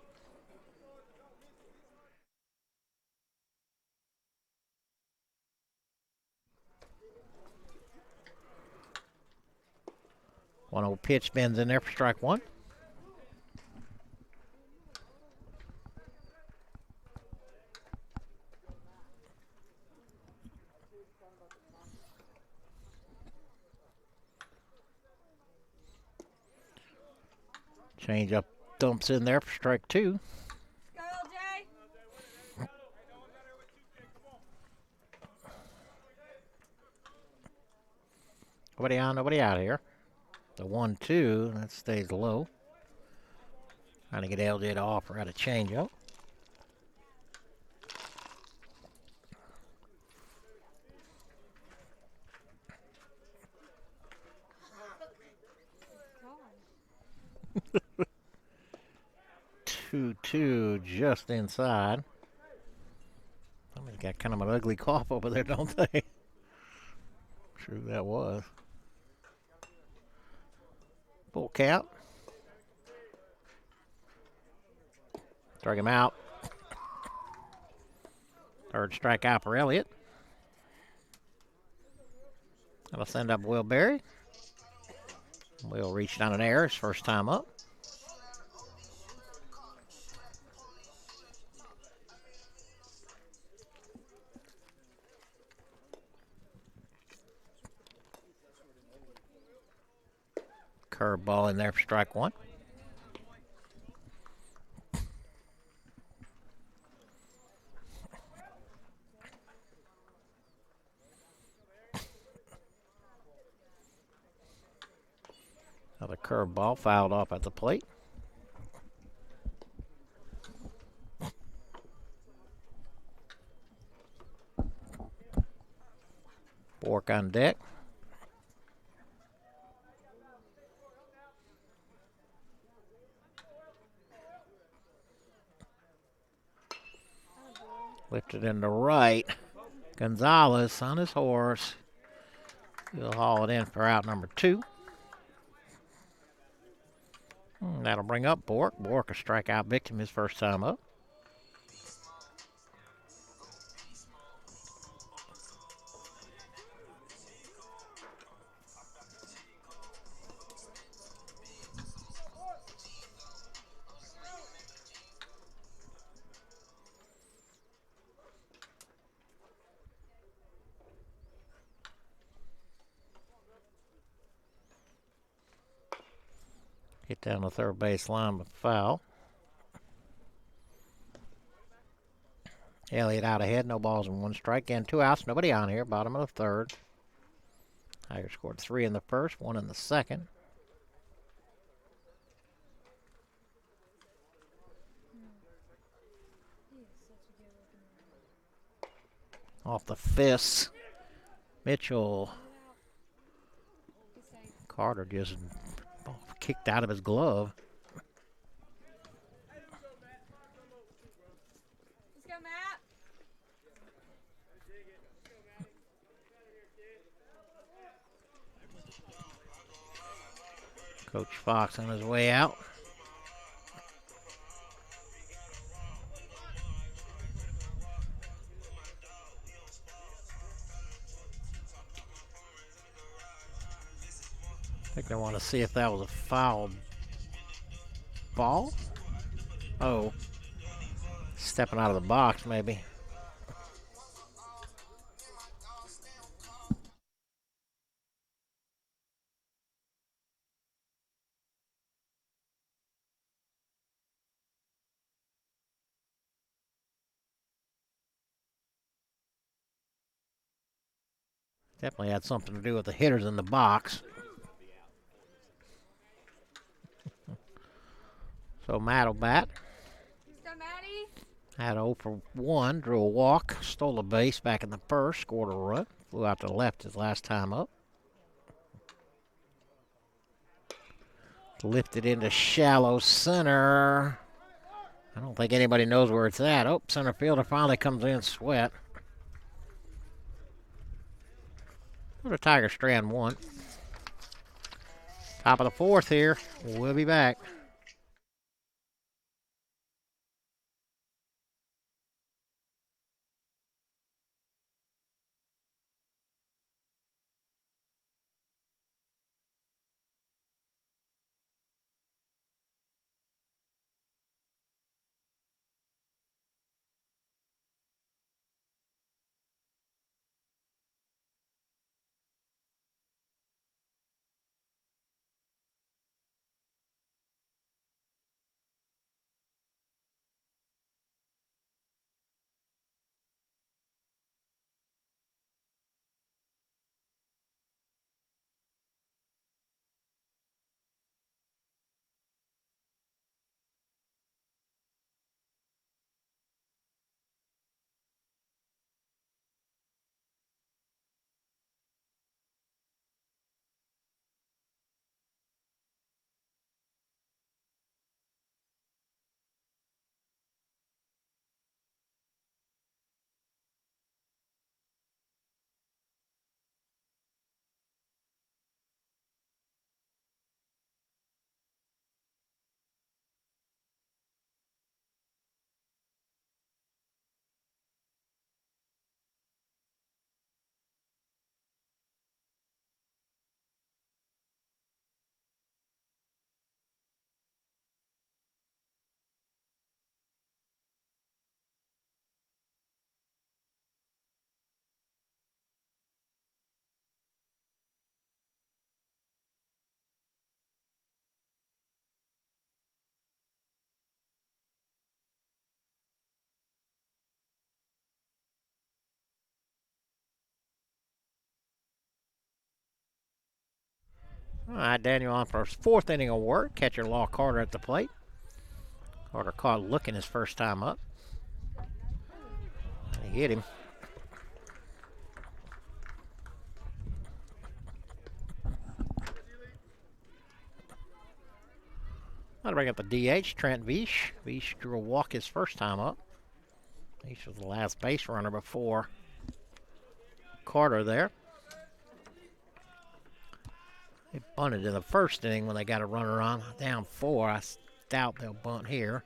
One old pitch bends in there for strike one. Change up dumps in there for strike two. Go, LJ. Nobody on, nobody out here. The 1-2, that stays low. Trying to get LJ to offer out a changeup. God. 2-2 just inside. Somebody's got kind of an ugly cough over there, don't they? True that was. Full count. Strike him out. Third strikeout for Elliott. That'll send up Will Berry. Will reach down an error his first time up. Curveball in there for strike one. Another curveball fouled off at the plate. Bork on deck. Lifted into right. Gonzalez on his horse. He'll haul it in for out number 2. That'll bring up Bork. Bork a strikeout victim his first time up. Hit down the third base line, but foul. Elliott out ahead, no balls and 1 strike, and 2 outs, nobody on here, bottom of the third. Tigers scored 3 in the first, 1 in the second. Off the fists, Mitchell. Carter just kicked out of his glove. Let's go, Matt. Coach Fox on his way out. I think they want to see if that was a foul ball. Oh, stepping out of the box maybe. Definitely had something to do with the hitters in the box. So Matt will bat. Let's go, Matty. Had 0 for 1, drew a walk, stole a base back in the first, scored a run, flew out to the left his last time up. Lifted into shallow center. I don't think anybody knows where it's at. Oh, center fielder finally comes in, Sweat. Go to Tiger Strand 1. Top of the 4th here. We'll be back. All right, Daniel on for his 4th inning of work. Catcher Law Carter at the plate. Carter caught looking his first time up. He hit him. That'll bring up the DH, Trent Vish. Vish drew a walk his first time up. Vish was the last base runner before Carter there. They bunted in the first inning when they got a runner on. Down 4. I doubt they'll bunt here.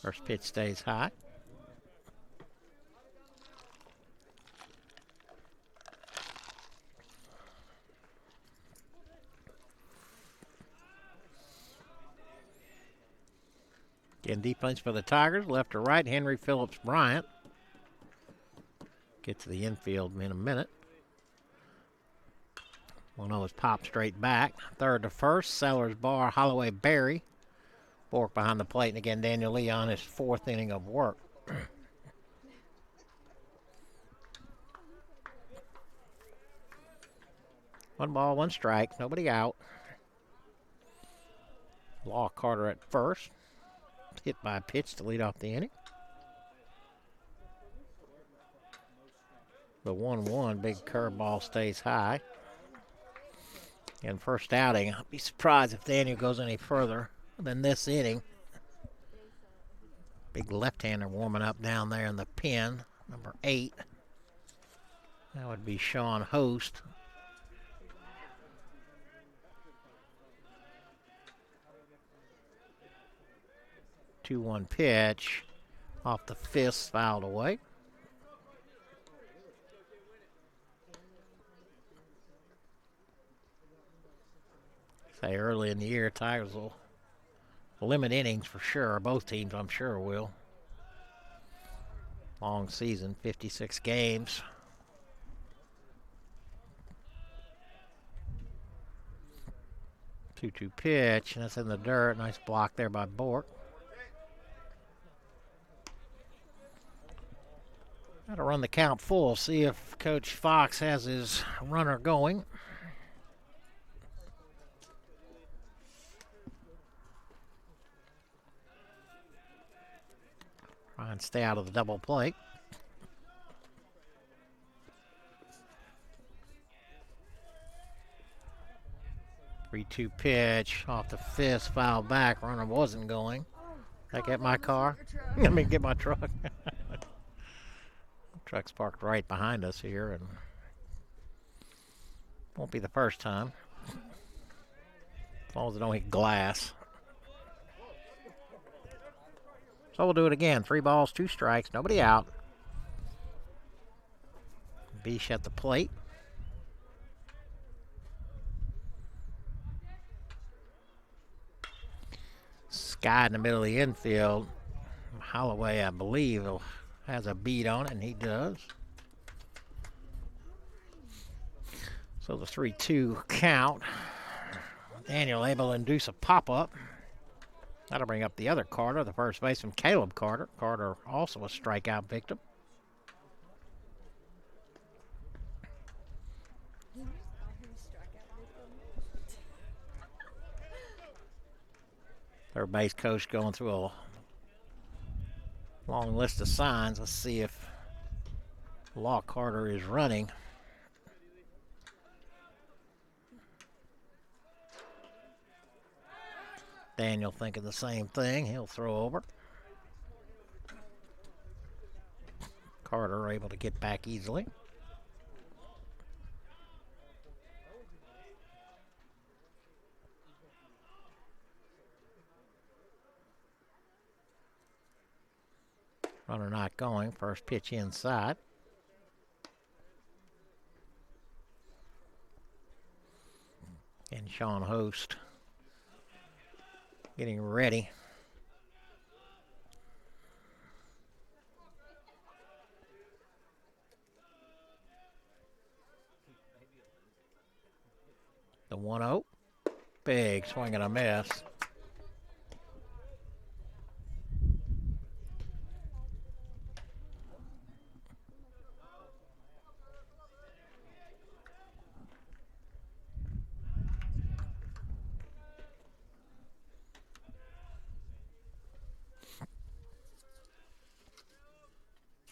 First pitch stays high. Again, defense for the Tigers, left to right, Henry Phillips Bryant. Get to the infield in a minute. 1-0 is popped straight back. Third to first, Sellers, Barr, Holloway, Berry. Bork behind the plate, and again, Daniel Lee on his 4th inning of work. 1 ball, 1 strike, nobody out. Law Carter at first. Hit by a pitch to lead off the inning. The 1-1, big curveball stays high. And first outing, I'll be surprised if Daniel goes any further than this inning. Big left-hander warming up down there in the pen, number 8. That would be Sean Host. Two-one pitch off the fist, fouled away. Say early in the year, Tigers will limit innings for sure. Both teams, I'm sure, will. Long season, 56 games. Two-two pitch, and that's in the dirt. Nice block there by Bork. Got to run the count full, see if Coach Fox has his runner going. Try and stay out of the double play. Three-two pitch off the fist, foul back. Runner wasn't going. Did I get my car? Let me get my truck. Truck's parked right behind us here, and won't be the first time. As long as it don't hit glass. So we'll do it again. 3 balls, 2 strikes, nobody out. Bish at the plate. Sky in the middle of the infield. Holloway, I believe, has a beat on it, and he does. So the 3-2 count. Daniel able to induce a pop-up. That'll bring up the other Carter, the first baseman, Caleb Carter. Carter also a strikeout victim. Third base coach going through a long list of signs. Let's see if Law Carter is running. Daniel thinking the same thing. He'll throw over. Carter able to get back easily. Runner not going. First pitch inside. And Sean Host getting ready. The 1-0. Big swing and a miss.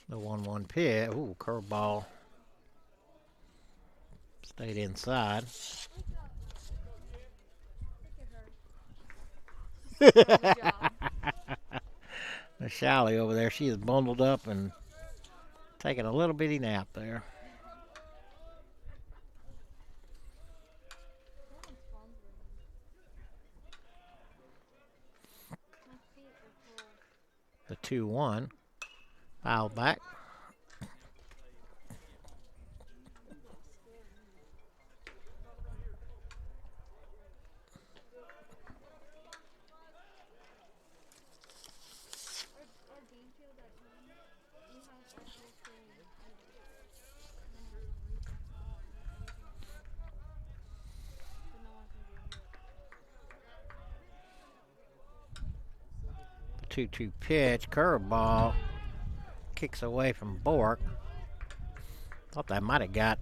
The 1-1 pitch. Ooh, curveball. Stayed inside. Look at her. Good job. The Shally over there, she is bundled up and taking a little bitty nap there. The 2-1. Foul back. The 2-2 pitch, curveball. Kicks away from Bork. Thought that might have got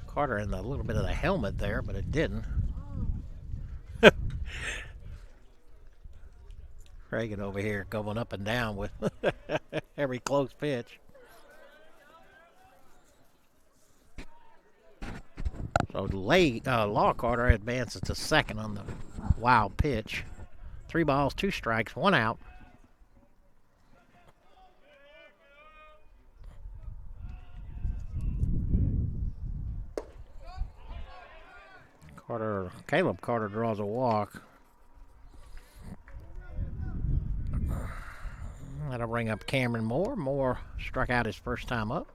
Carter in a little bit of the helmet there, but it didn't. Reagan over here going up and down with every close pitch. So Law Carter advances to second on the wild pitch. 3 balls, 2 strikes, 1 out. Caleb Carter draws a walk. That'll bring up Cameron Moore. Moore struck out his first time up.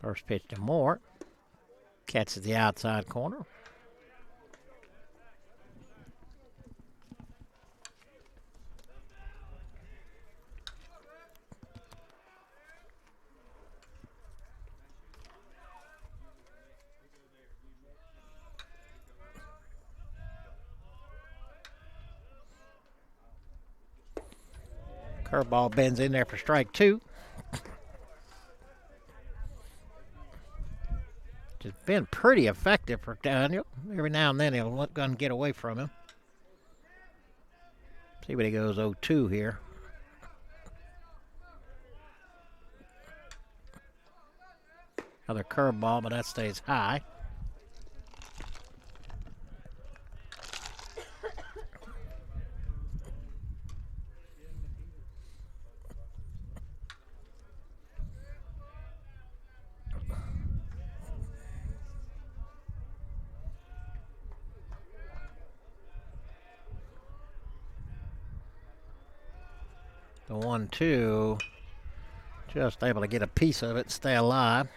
First pitch to Moore. Catches the outside corner. Curveball bends in there for strike 2. It's been pretty effective for Daniel. Every now and then he'll let gun get away from him. See what he goes 0-2 here. Another curveball, but that stays high. The 1-2, just able to get a piece of it, stay alive.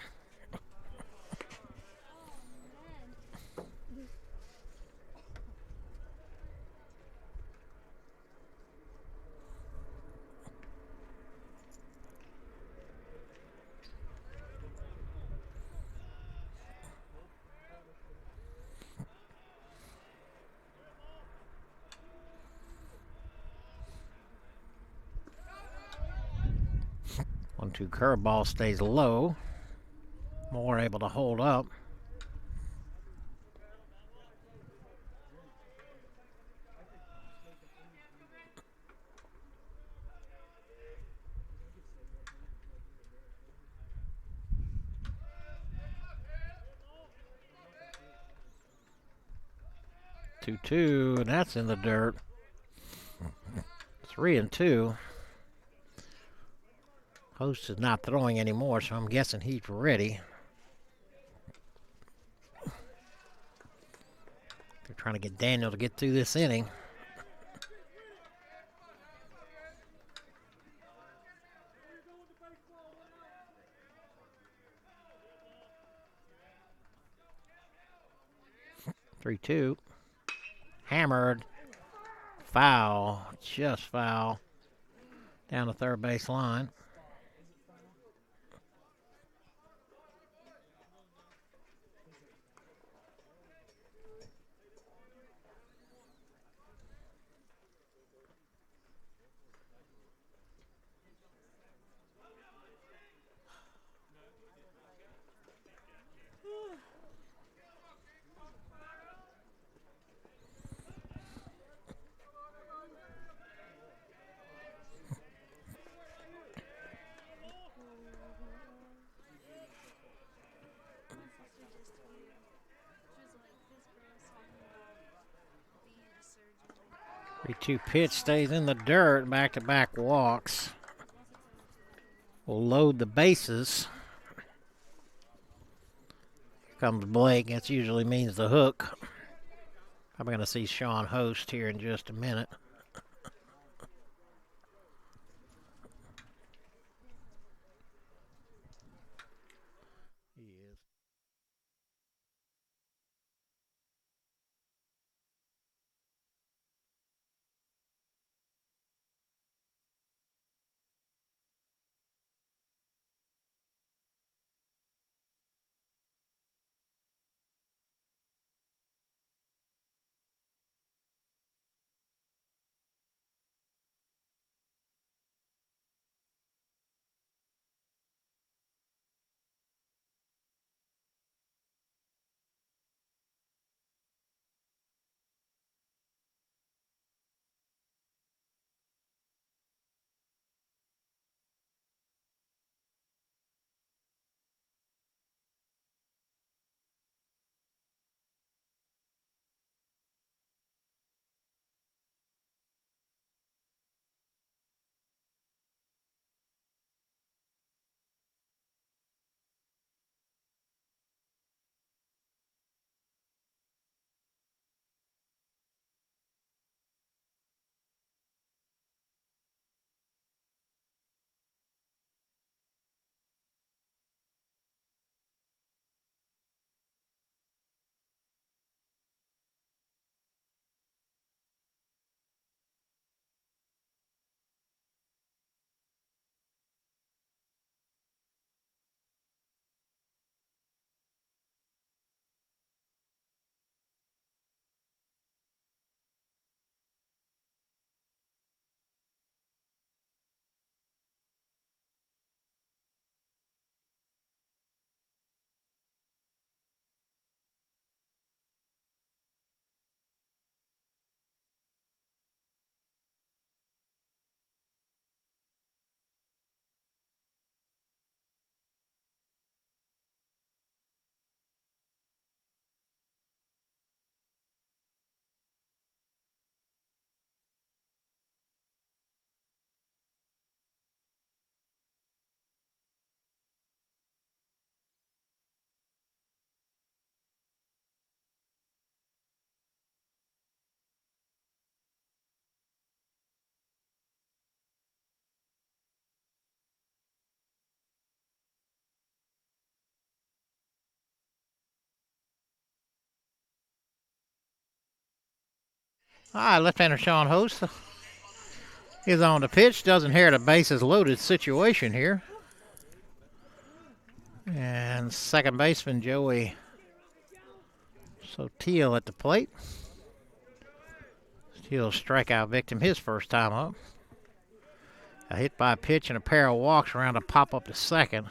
One-two curveball stays low. Moore able to hold up. Two-two, and that's in the dirt. 3-2. Host is not throwing anymore, so I'm guessing he's ready. They're trying to get Daniel to get through this inning. Three-two. Hammered. Foul. Just foul. Down the third base line. 3-2 pitch stays in the dirt. Back-to-back walks. Will load the bases. Here comes Blake. That usually means the hook. I'm going to see Sean Host here in just a minute. He is. All right, left-hander Sean Host is on the pitch. Doesn't inherit a bases loaded situation here. And second baseman Joey Sotil at the plate. Steele strikeout victim his first time up. A hit by a pitch and a pair of walks around to pop up to second.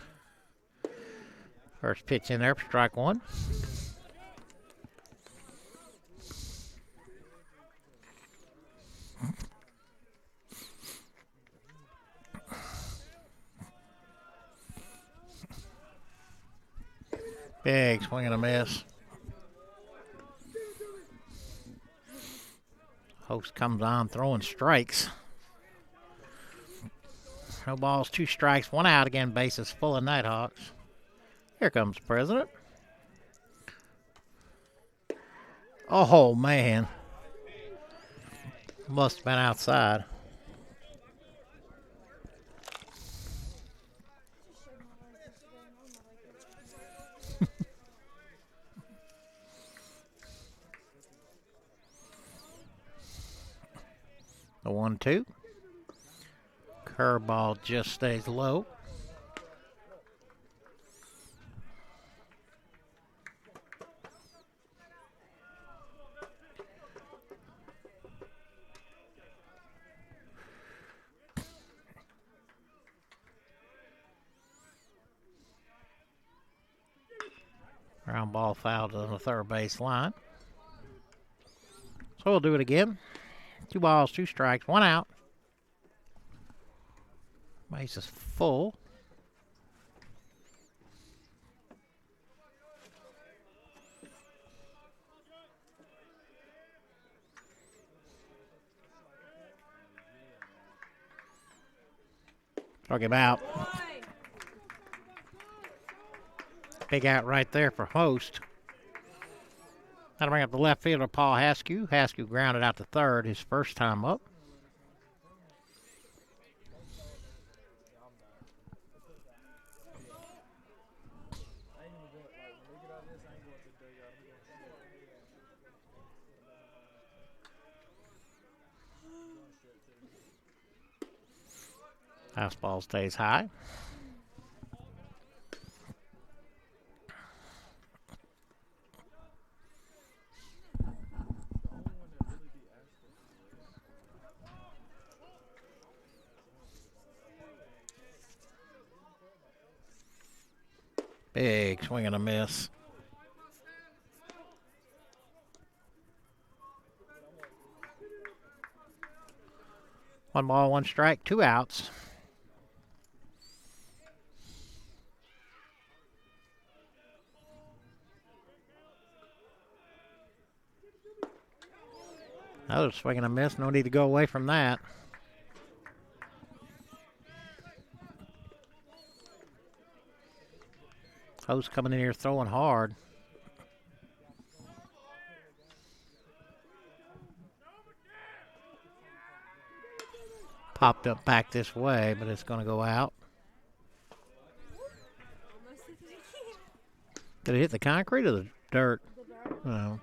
First pitch in there for strike one. Big swing and a miss. Host comes on throwing strikes. No balls, 2 strikes, 1 out again. Bases full of Nighthawks. Here comes the president. Oh, man. Must have been outside. The 1-2. Curveball just stays low. Ground ball fouled on the third base line. So we'll do it again. 2 balls, 2 strikes, 1 out. Base is full. Struck him out. Big out right there for Host. That'll bring up the left fielder, Paul Haskew. Haskew grounded out to third his first time up. Fastball stays high. Big swing and a miss. One ball, one strike, 2 outs. Another swing and a miss. No need to go away from that. Host coming in here throwing hard. Popped up back this way, but it's going to go out. Did it hit the concrete or the dirt? No.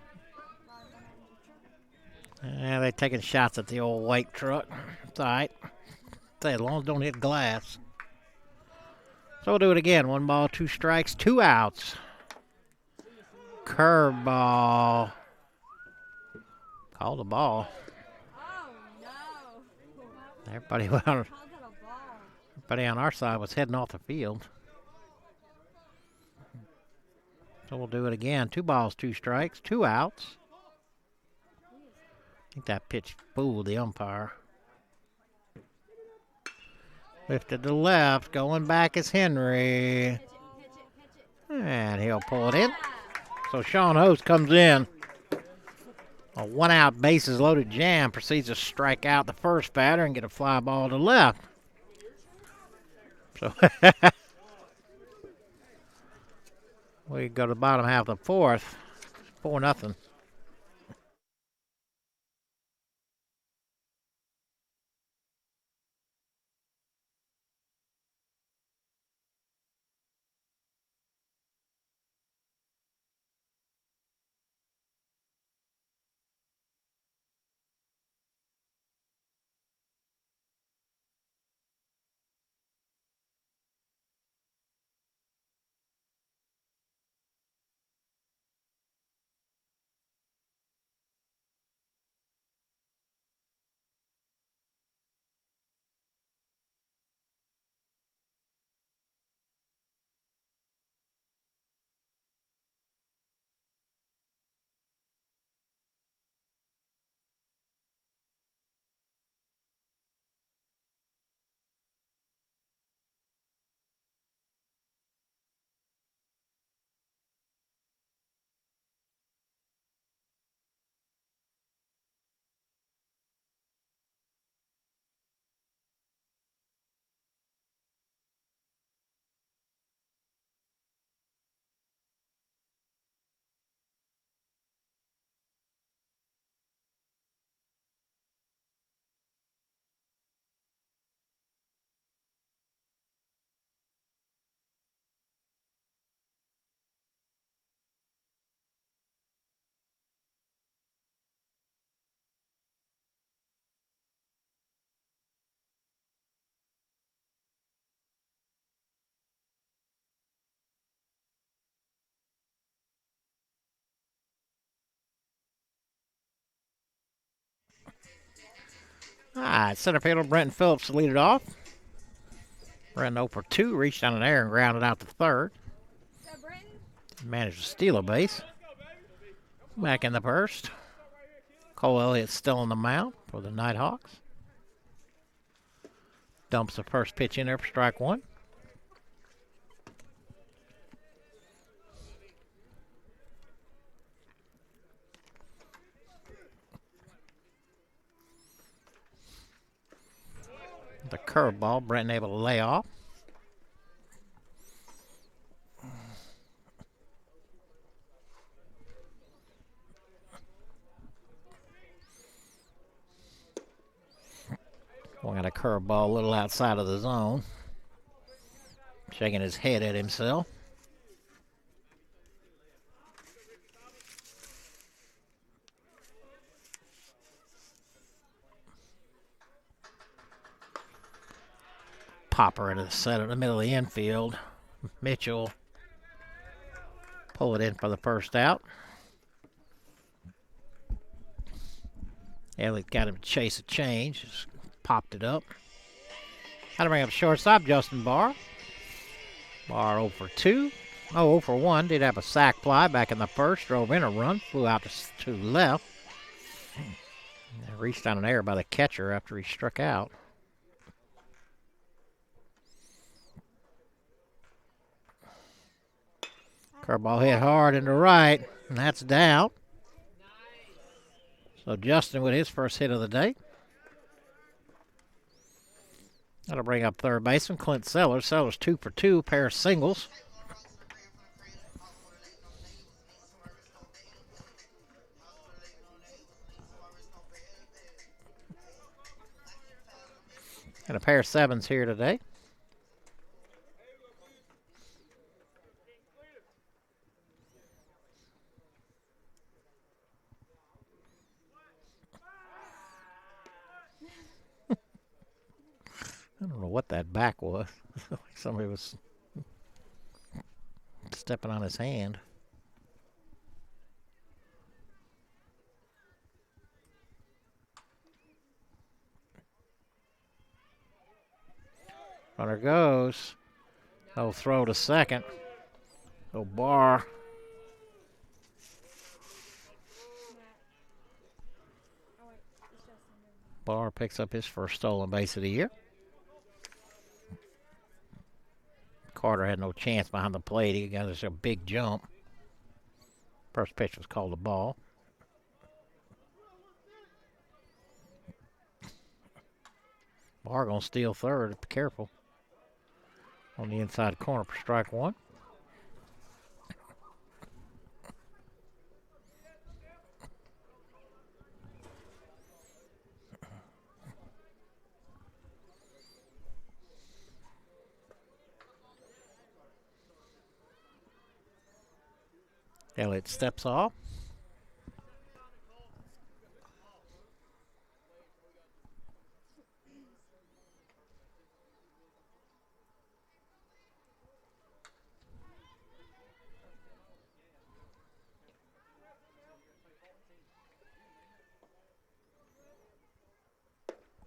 Yeah, they're taking shots at the old white truck. It's all right. Say, as long as it don't hit glass. So we'll do it again. 1 ball, 2 strikes, 2 outs. Curveball. Call the ball. Oh no! Everybody on our side was heading off the field. So we'll do it again. 2 balls, 2 strikes, 2 outs. I think that pitch fooled the umpire. Lifted to left, going back is Henry. And he'll pull it in. So Sean Host comes in. A 1-out bases loaded jam, proceeds to strike out the first batter and get a fly ball to left. So we go to the bottom half of the 4th. 4-0. All right, center fielder Brenton Phillips to lead it off. Brenton 0 for 2, reached down in there and grounded out to third. Managed to steal a base. Back in the first. Cole Elliott's still on the mound for the Nighthawks. Dumps the first pitch in there for strike 1. The curveball. Brenton able to lay off. Swung at a curveball a little outside of the zone. Shaking his head at himself. Popper into the center, the middle of the infield. Mitchell pull it in for the first out. Elliott got him to chase a change. Just popped it up. How to bring up shortstop, Justin Barr. Barr 0 for 2. Oh, 0 for 1. Did have a sac fly back in the first. Drove in a run. Flew out to left. Reached on an error by the catcher after he struck out. Curveball hit hard into right, and that's down. So Justin with his first hit of the day. That'll bring up third baseman Clint Sellers. Sellers 2 for 2, pair of singles. And a pair of sevens here today. I don't know what that back was. Like somebody was stepping on his hand. Runner goes. No throw to second. No Barr. Barr picks up his first stolen base of the year. Carter had no chance behind the plate. He got us a big jump. First pitch was called a ball. Barr gonna steal third. Be careful. On the inside corner for strike one. Elliott steps off.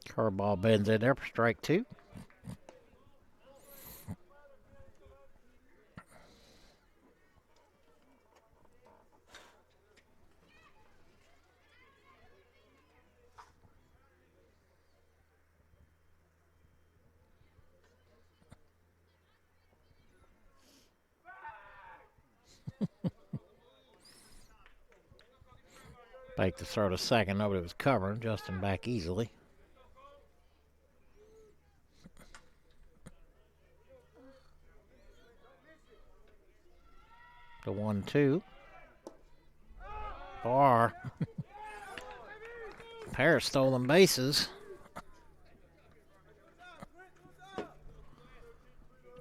Curveball bends in there for strike two. Back to throw to second. Nobody was covering. Justin back easily. The 1-2. Barr. Pair of stolen bases.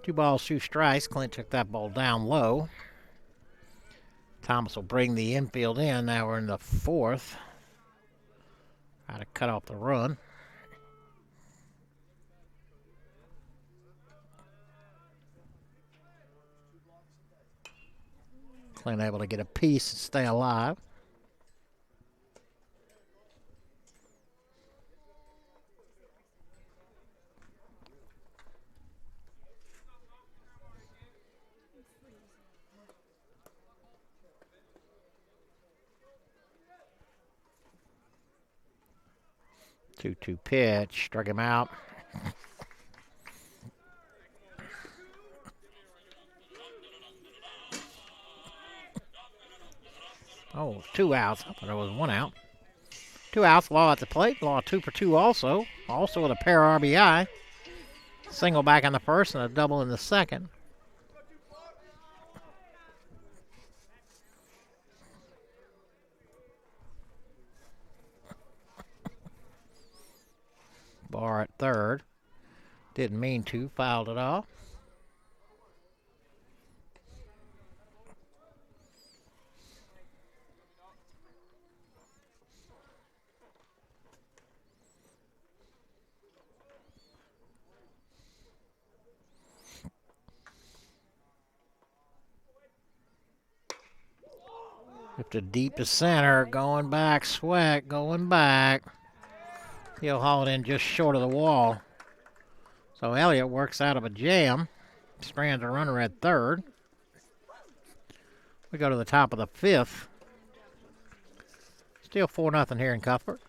2 balls, 2 strikes. Clint took that ball down low. Thomas will bring the infield in. Now we're in the fourth. Try to cut off the run. Clint able to get a piece and stay alive. Two pitch, struck him out. Oh, 2 outs. I thought there was 1 out. 2 outs. Law at the plate. Law 2 for 2 also. Also with a pair of RBI. Single back in the first and a double in the second. Bar at third. Didn't mean to. Fouled it off. Lifted deep to center. Going back. Sweat. Going back. He'll haul it in just short of the wall. So Elliott works out of a jam. Strands a runner at third. We go to the top of the fifth. Still 4-0 here in Cuthbert.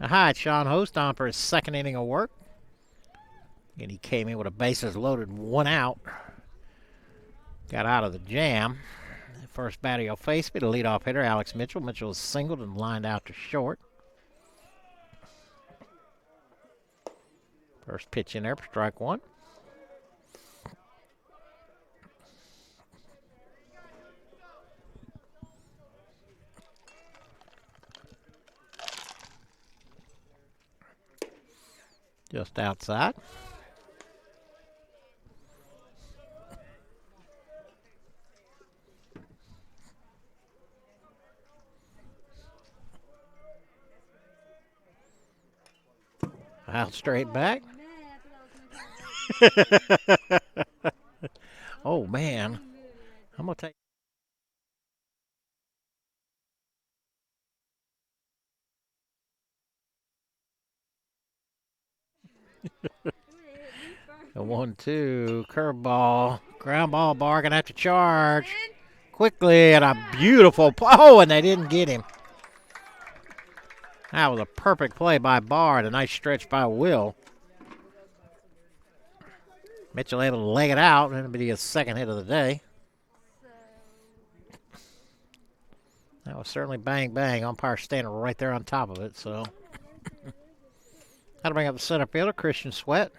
Hi, it's Sean Host on for his second inning of work. And he came in with a bases loaded, 1 out. Got out of the jam. First batter you'll face me, the leadoff hitter, Alex Mitchell. Mitchell is singled and lined out to short. First pitch in there for strike one. Just outside. Out straight back. Oh, man. I'm going to take. A 1-2. Curveball. Ground ball. Bar going to have to charge. Quickly and a beautiful. Oh, and they didn't get him. That was a perfect play by Barr and a nice stretch by Will. Mitchell able to leg it out, and it'll be his second hit of the day. That was certainly bang, bang. Umpire standing right there on top of it, so. That'll bring up the center fielder, Christian Sweat.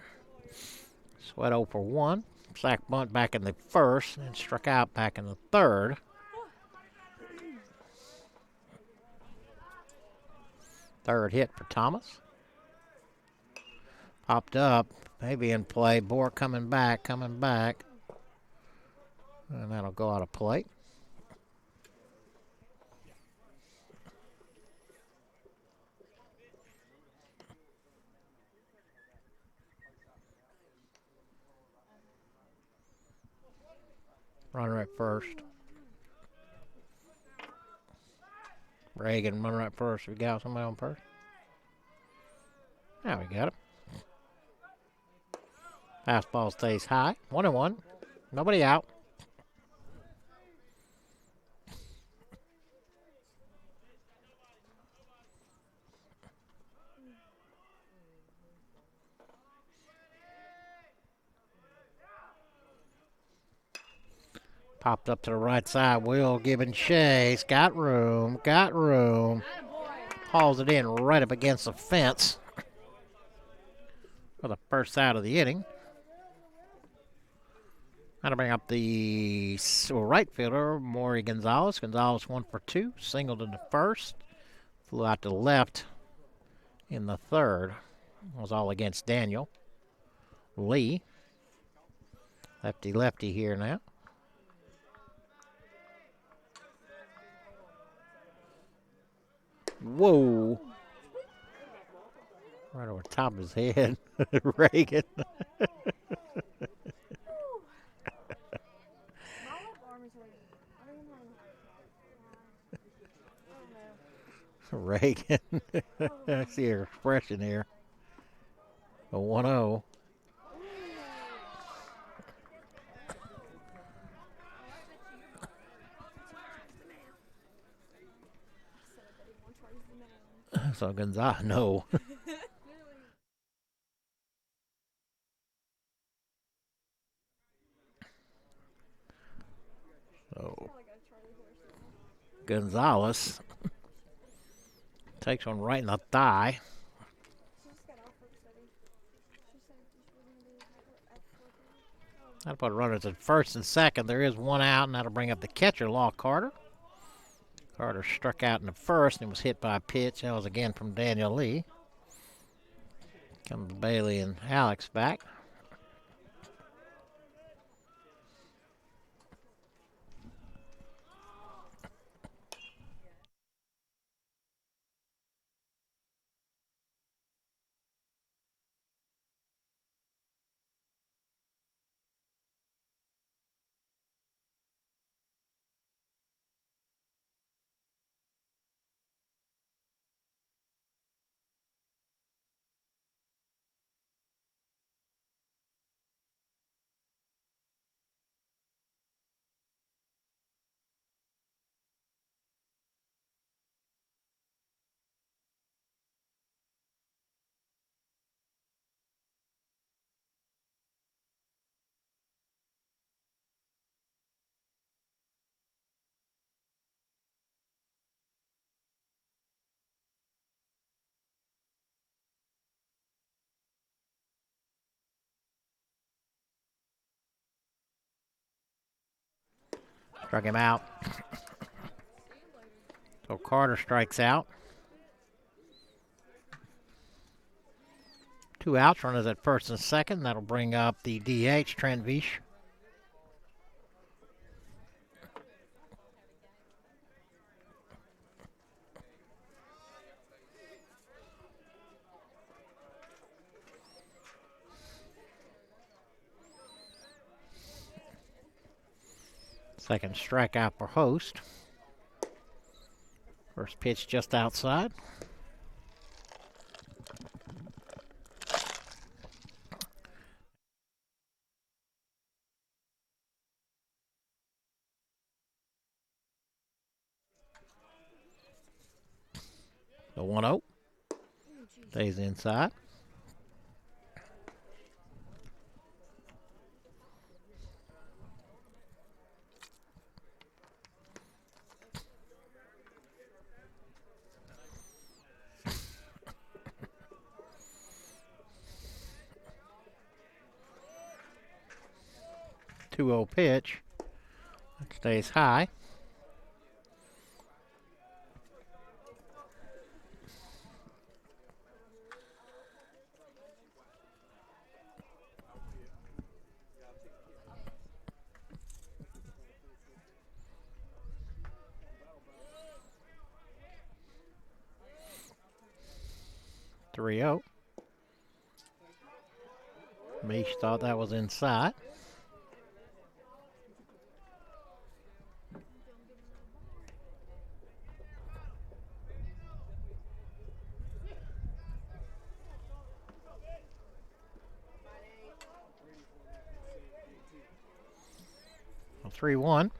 Sweat 0 for 1. Sack bunt back in the first, and struck out back in the third. Third hit for Thomas. Popped up, maybe in play. Bohr coming back. And that'll go out of play. Runner at first. Reagan, runner at first. We got somebody on first. Now we got it. Fastball stays high. 1-1. Nobody out. Popped up to the right side. Will giving chase. Got room. Got room. Hauls it in right up against the fence for the first out of the inning. That'll bring up the right fielder, Maury Gonzalez. Gonzalez 1 for 2. Singled in the first. Flew out to left in the third. Was all against Daniel Lee. Lefty here now. Whoa. Right over top of his head. Reagan. Reagan. I see her expression here. A 1-0. So Gonzalez, no. So Gonzalez takes one right in the thigh. That'll put runners at first and second. There is one out, and that'll bring up the catcher, Law Carter. Carter struck out in the first and was hit by a pitch. That was again from Daniel Lee. Comes Bailey and Alex back. Struck him out. So Carter strikes out. 2 outs, runners at first and second. That'll bring up the DH, Trent Vish. Second strikeout for Host. First pitch just outside. The 1-0. Stays inside. Two-0 pitch. It stays high. Three-0. Mish thought that was inside. Well, 3-1.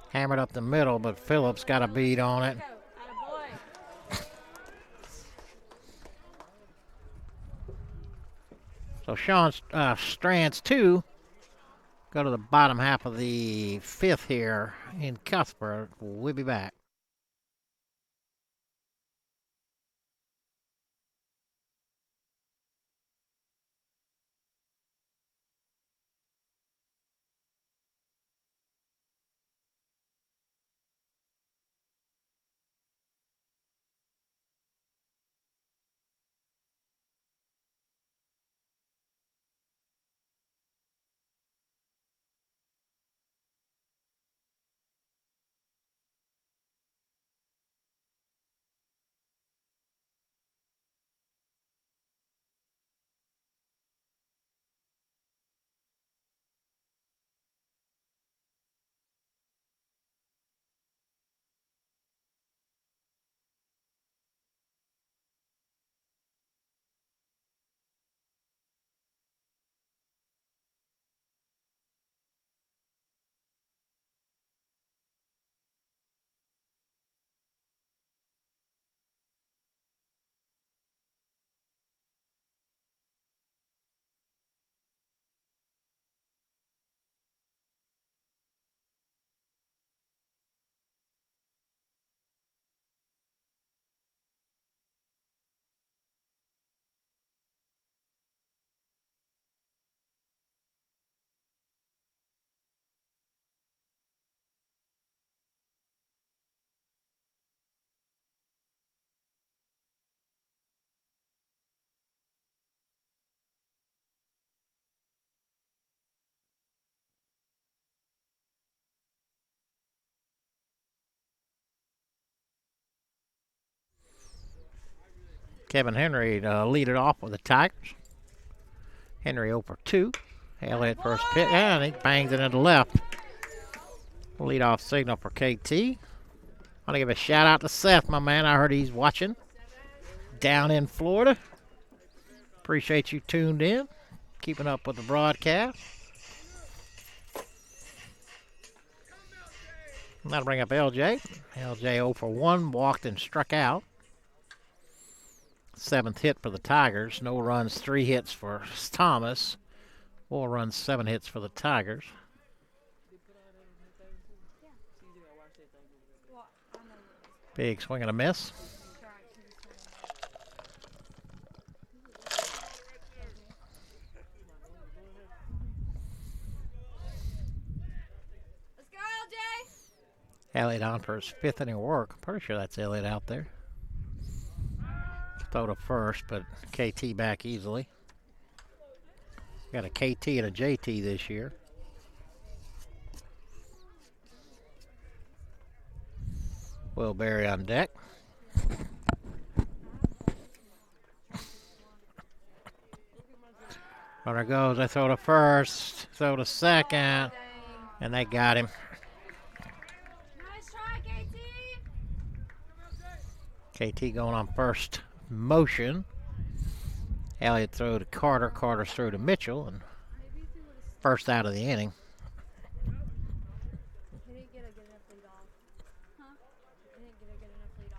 Hammered up the middle, but Phillips got a beat on it. So Sean Strands 2 go to the bottom half of the 5th here in Cuthbert. We'll be back. Kevin Henry to lead it off with the Tigers. Henry over 2. Elliott first pitch, and he bangs it into left. Lead-off signal for KT. I want to give a shout out to Seth, my man. I heard he's watching down in Florida. Appreciate you tuned in, keeping up with the broadcast. That'll bring up LJ. LJ 0 for 1, walked and struck out. 7th hit for the Tigers. No runs, 3 hits for Thomas. 4 runs, 7 hits for the Tigers. Big swing and a miss. Let's go, LJ! Elliott on for his 5th inning work. I'm pretty sure that's Elliott out there. Throw to first, but KT back easily. Got a KT and a JT this year. Will Berry on deck. Runner goes, they throw to first, throw to second, and they got him. Nice try, KT! KT going on first motion. Elliott throw to Carter, Carter's throw to Mitchell, and first out of the inning. He didn't get a good enough lead off. Huh? He didn't get a good enough lead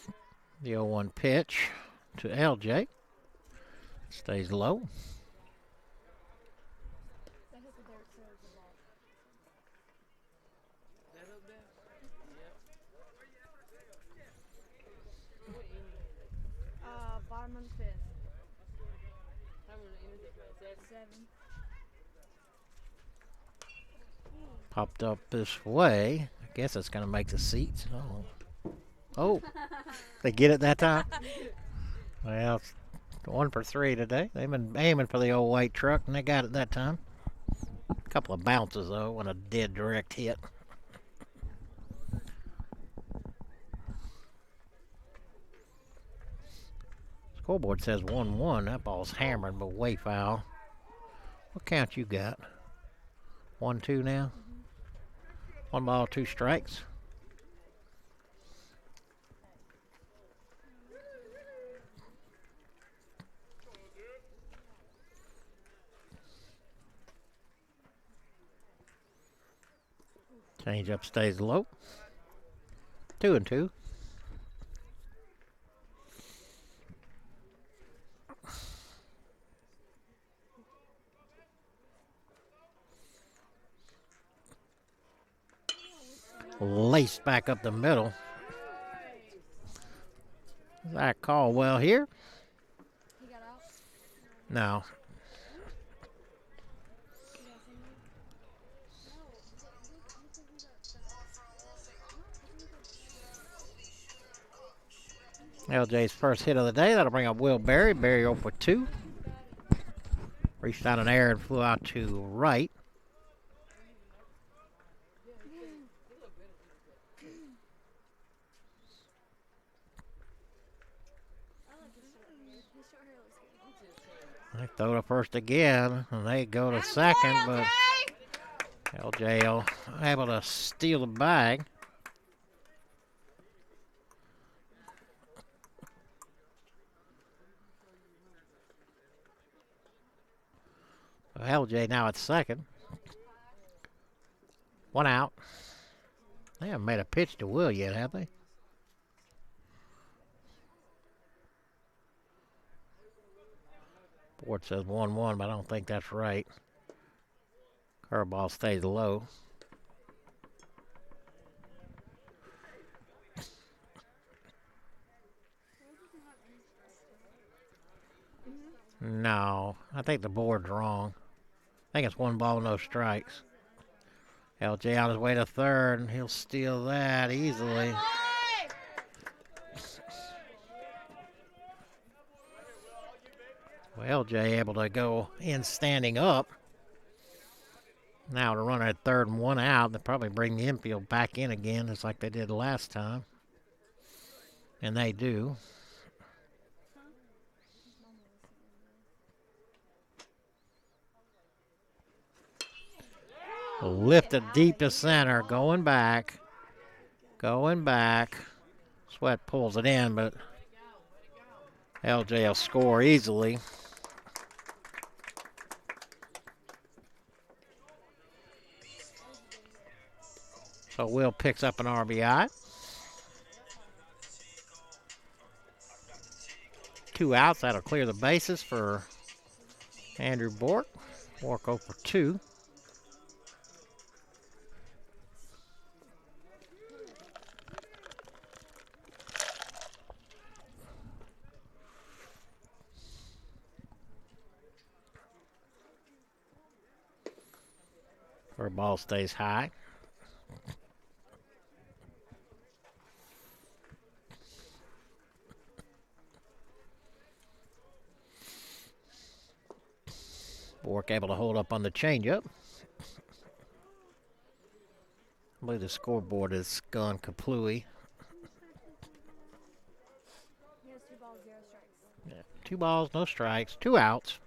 off. The 0-1 pitch to LJ. Stays low. That hit the dirt so it's a ball. Bottom of the 5th. 7. Popped up this way. I guess it's going to make the seats. Oh, they get it that time? Well, it's 1 for 3 today. They've been aiming for the old white truck, and they got it that time. A couple of bounces, though, and a dead direct hit. Scoreboard says 1-1. That ball's hammered, but way foul. What count you got? 1-2 now? 1 ball, 2 strikes. Change up stays low. 2-2. laced back up the middle. Zach Caldwell here. He got out. No. LJ's first hit of the day. That'll bring up Will Berry. Berry 0 for 2. Reached out an air and flew out to right. They throw to first again, and they go to second, but LJ able to steal the bag. LJ now at second. 1 out. They haven't made a pitch to Will yet, have they? Board says 1-1, but I don't think that's right. Curveball stays low. No, I think the board's wrong. I think it's 1 ball, no strikes. LJ on his way to third, and he'll steal that easily. Well, LJ able to go in standing up. Now to run at third and 1 out, they'll probably bring the infield back in again, just like they did last time. And they do. Lifted deep to center, going back. Sweat pulls it in, but LJ will score easily. So Will picks up an RBI. 2 outs, that'll clear the bases for Andrew Bork. Bork 0 for 2. Our ball stays high. Bork able to hold up on the changeup. I believe the scoreboard has gone kaplooey. He has 2 balls, 0 strikes. Yeah, 2 balls, no strikes, 2 outs.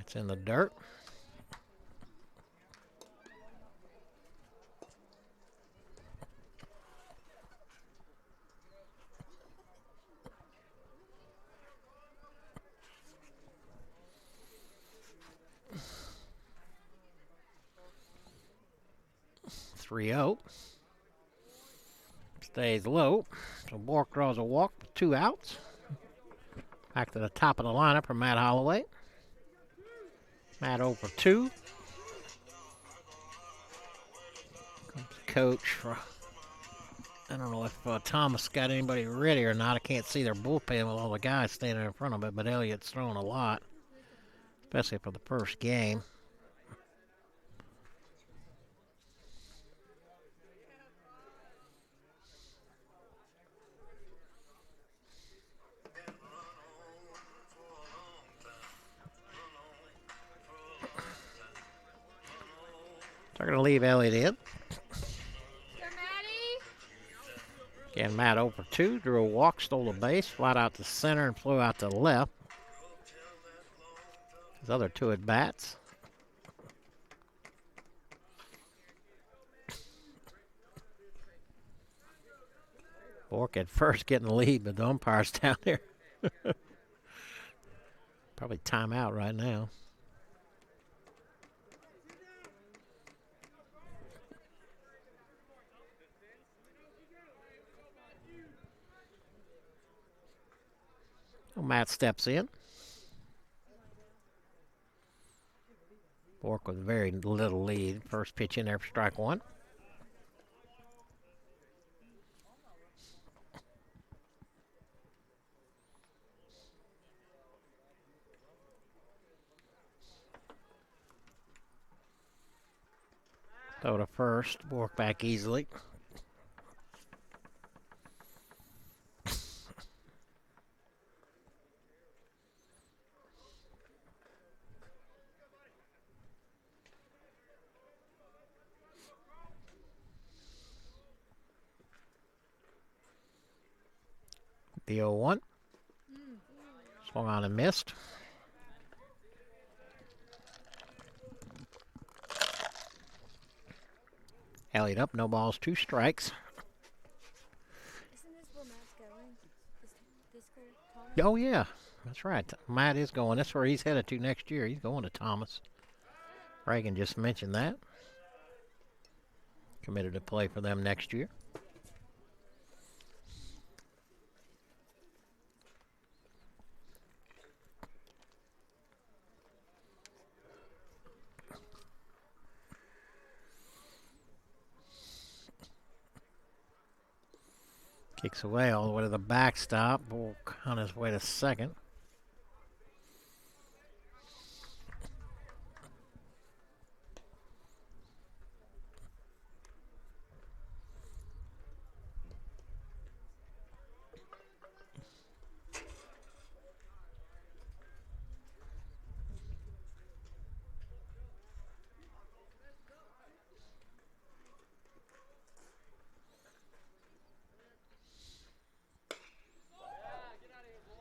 It's in the dirt. (3-0). Stays low. So Bork draws a walk with 2 outs. Back to the top of the lineup for Matt Holloway. Matt 0 for 2. Coach, I don't know if Thomas got anybody ready or not. I can't see their bullpen with all the guys standing in front of it, but Elliott's thrown a lot, especially for the first game. They're going to leave Elliott in. Again, Matt 0 for 2. Drew a walk, stole a base, flat out to center, and flew out to left. His other 2 at bats. Bork at first getting the lead, but the umpire's down there. Probably timeout right now. Well, Matt steps in. Bork with very little lead. First pitch in there for strike one. Throw to first. Bork back easily. The 0-1. Swung on and missed. Alleyed up, no balls, 2 strikes. Isn't this where Matt's going? This where Thomas? Oh, yeah, that's right. Matt is going. That's where he's headed to next year. He's going to Thomas. Reagan just mentioned that. Committed to play for them next year. Kicks away all the way to the backstop. Bork on his way to second.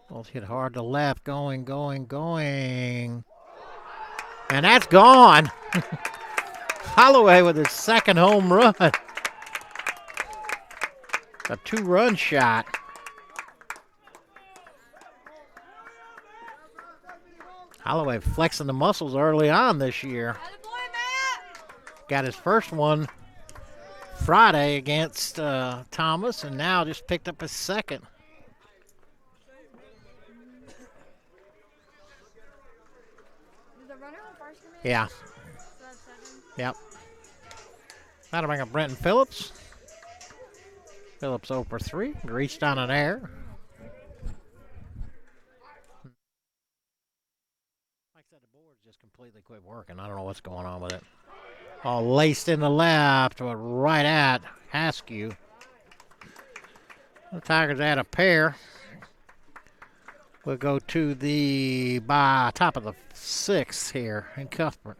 Ball's hit hard to left. Going. And that's gone. Holloway with his second home run. A 2-run shot. Holloway flexing the muscles early on this year. Got his first one Friday against Thomas, and now just picked up his second. Did the runner on first come in? Yeah. So that's second. Yep. That'll bring up Brenton Phillips. Phillips 0 for 3. Reached on an error. Like I said, the board's just completely quit working. I don't know what's going on with it. All laced in the left, but right at Haskew. The Tigers add a pair. We'll go to the top of the 6th here in Cuthbert.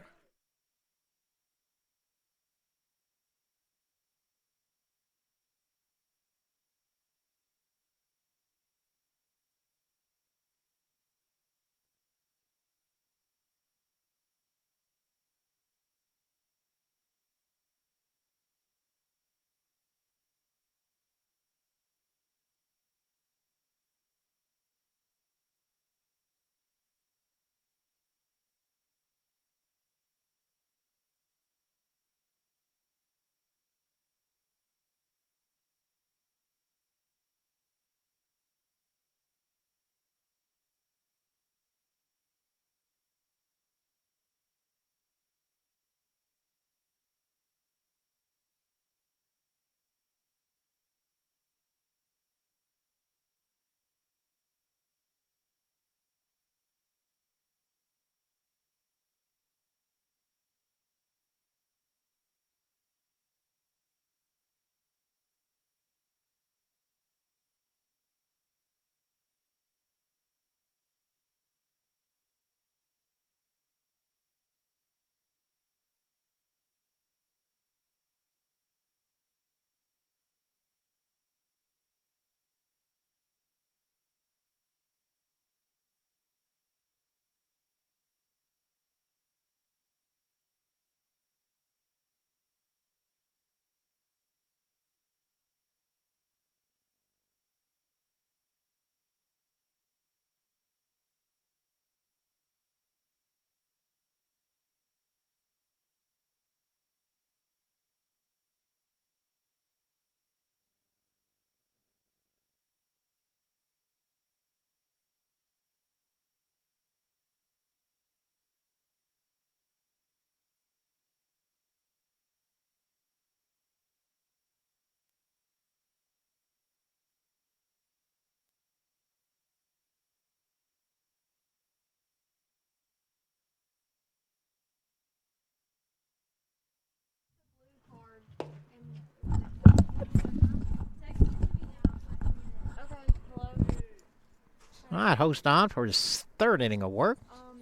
All right, host on for his third inning of work.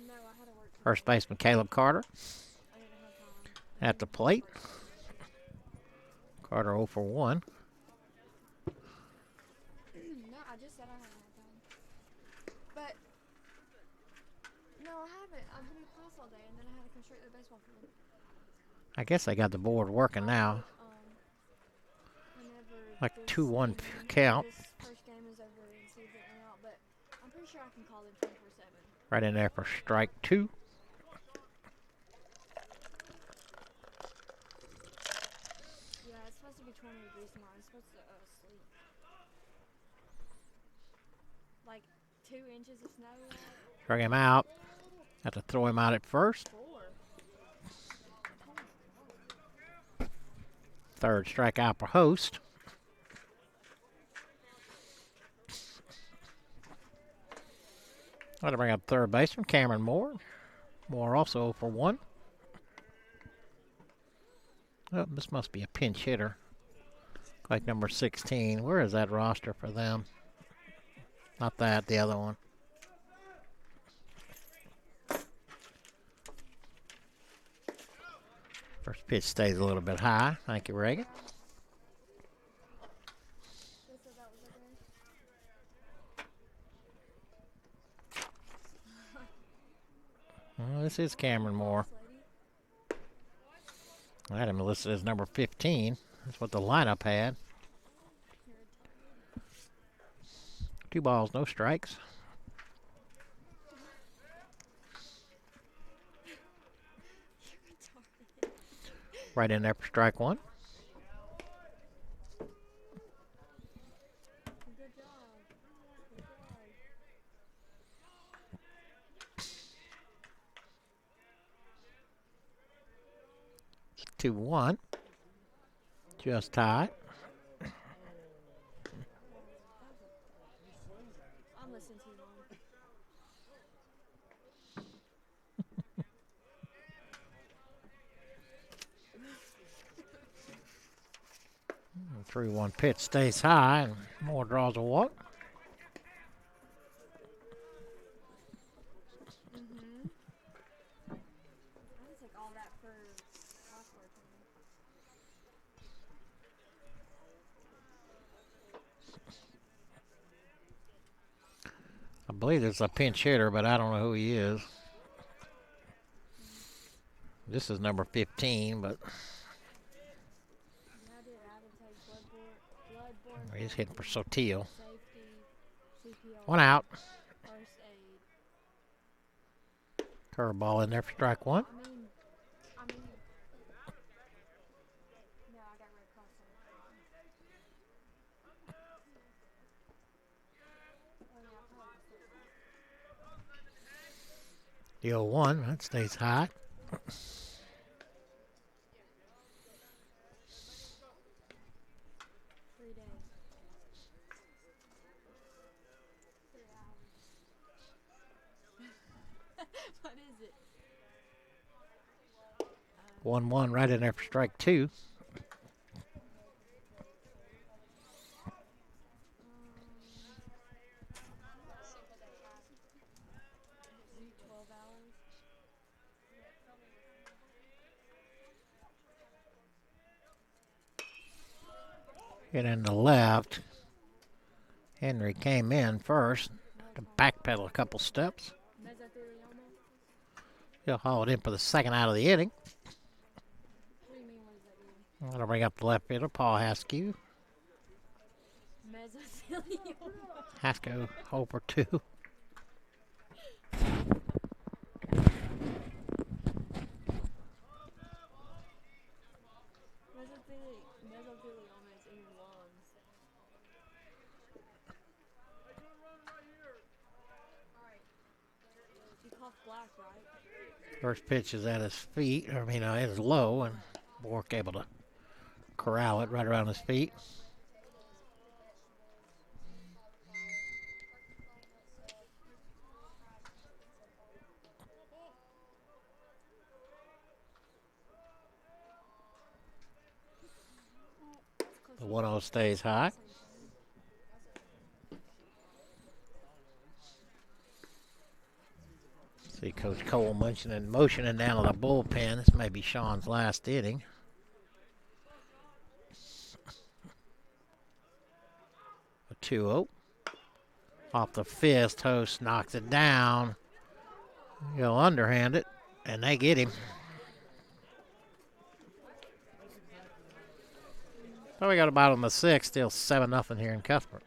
No, I had to work. First baseman Caleb Carter I didn't have time. at the plate. Carter 0 for 1. No, I just said I hadn't had time. But no, I haven't. I've been in class all day, and then I had to come straight to the baseball field. I guess they got the board working now. Whenever Like this 2-1 season- count. This first game is over and see if it went out, but I'm pretty sure I can call it 24/7. Right in there for strike 2. Yeah, it's supposed to be 20 degrees tomorrow. I'm supposed to sleep. Like 2 inches of snow. Struck him out. Have to throw him out at first. 4. Third strikeout for host. Got to bring up third baseman Cameron Moore. Moore also 0 for 1. Oh, this must be a pinch hitter. Like number 16. Where is that roster for them? Not that, the other one. First pitch stays a little bit high. Thank you, Reagan. They said that was okay. Well, this is Cameron Moore. Lady. I had him listed as number 15. That's what the lineup had. 2 balls, no strikes. Right in there for strike 1. Good job. Good job. 2-1. Just tied. I'm listening to you, Mom. 3-1 pitch stays high, and Moore draws a walk. Mm-hmm. I can take all that for password. I believe it's a pinch hitter, but I don't know who he is. This is number 15, but he's hitting for Sotil. Safety, CPR, 1 out. first aid. Curveball in there for strike 1. I mean, no, I got red cross on it. The 0-1, that stays high. 3 days. 3 hours. What is it? 1-1 right in there for strike 2. Is it 12 hours? Hit in the left. Henry came in first to backpedal a couple steps. Mesothelioma? He'll haul it in for the second out of the inning. What do you mean, what does that mean? I'm going to bring up the left fielder, Paul Haskew. Mesothelioma. Haskew 0 for 2. Mesothelioma is in your lungs. You cough black, right? First pitch is at his feet. It is low, and Bork able to corral it right around his feet. The 1-0 stays high. See Coach Cole motioning down to the bullpen. This may be Sean's last inning. A 2-0. Off the fist, Host knocks it down. He'll underhand it, and they get him. So we got a bottom of 6, still 7-0 here in Cuthbert.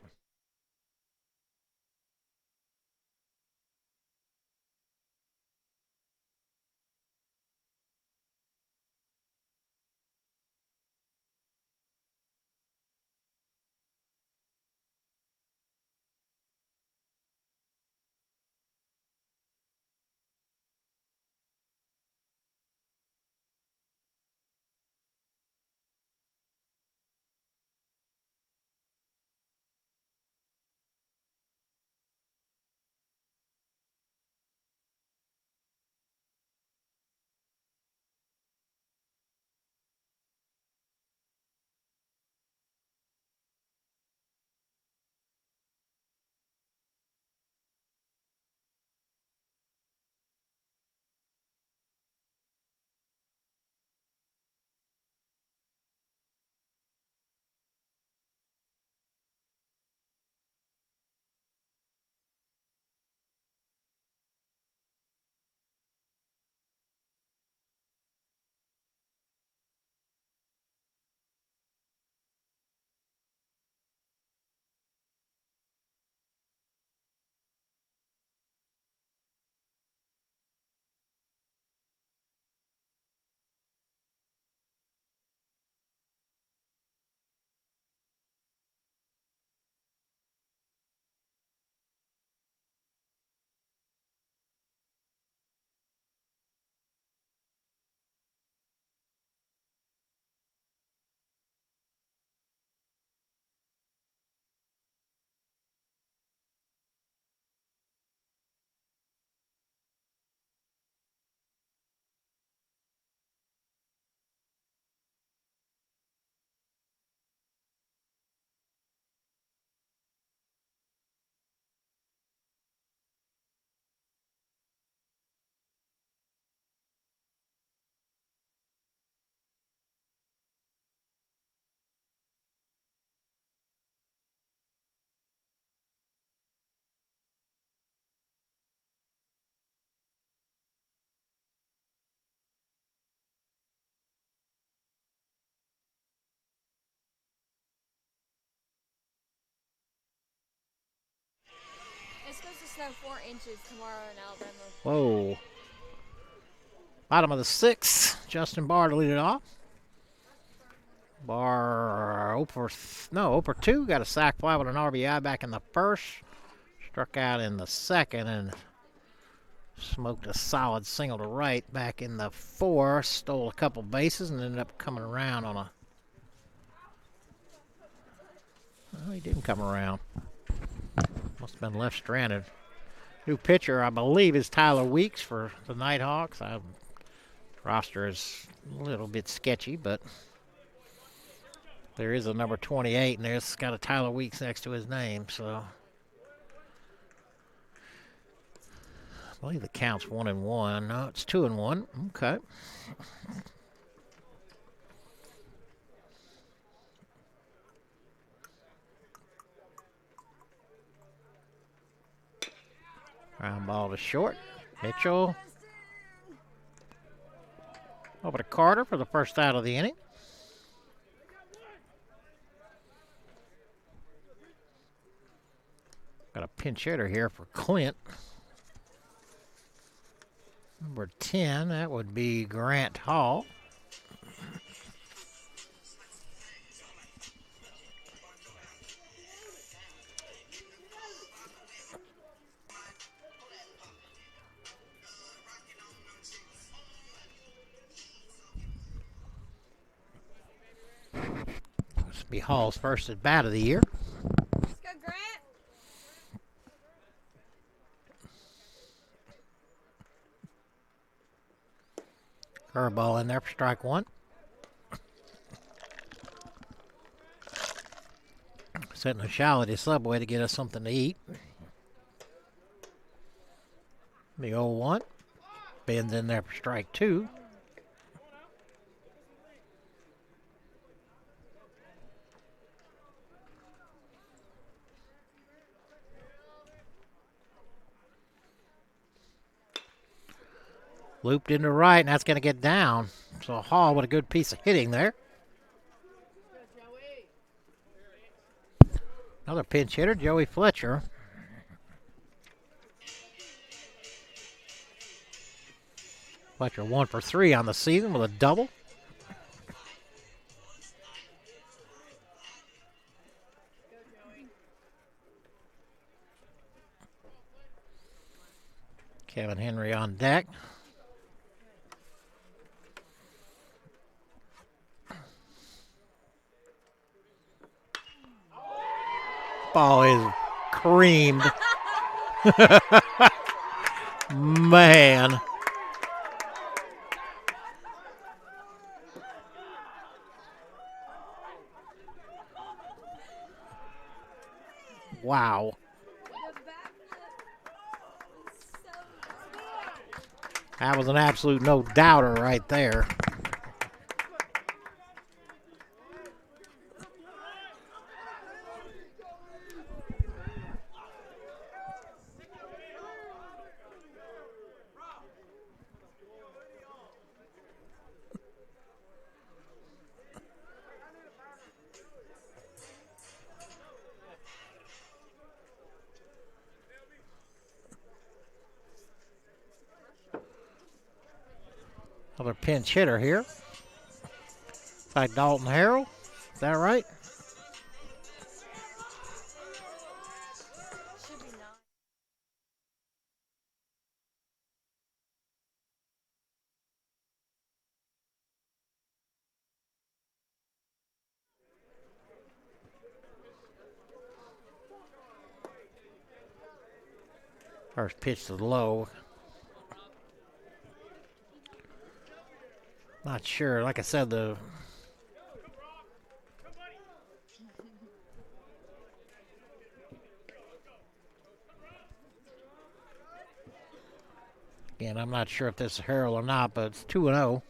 It's supposed to snow 4 inches tomorrow in Alabama. Whoa. Bottom of the 6th, Justin Barr to lead it off. Barr 0 for 2. Got a sac fly with an RBI back in the first. Struck out in the second and smoked a solid single to right back in the fourth. Stole a couple bases and ended up coming around on a... Well, he didn't come around. Must have been left stranded. New pitcher, I believe, is Tyler Weeks for the Nighthawks. Roster is a little bit sketchy, but there is a number 28, and there's got a Tyler Weeks next to his name, so I believe the count's 1-1. No, it's 2-1. Okay. Ground ball to short. Mitchell over to Carter for the first out of the inning. Got a pinch hitter here for Clint. Number 10, that would be Grant Hall. This will be Hall's first at bat of the year. Let's go, Grant. Curveball in there for strike one. Setting a shower at the Subway to get us something to eat. The 0-1. Bends in there for strike 2. Looped into right, and that's going to get down. So Hall with a good piece of hitting there. Another pinch hitter, Joey Fletcher. Fletcher 1 for 3 on the season with a double. Kevin Henry on deck. Ball is creamed. Man. Wow. That was an absolute no doubter right there. Another pinch hitter here. By Dalton Harrell. Is that right? Should be not. First pitch is low. Not sure. Like I said, again, I'm not sure if this is Harrell or not, but it's 2-0.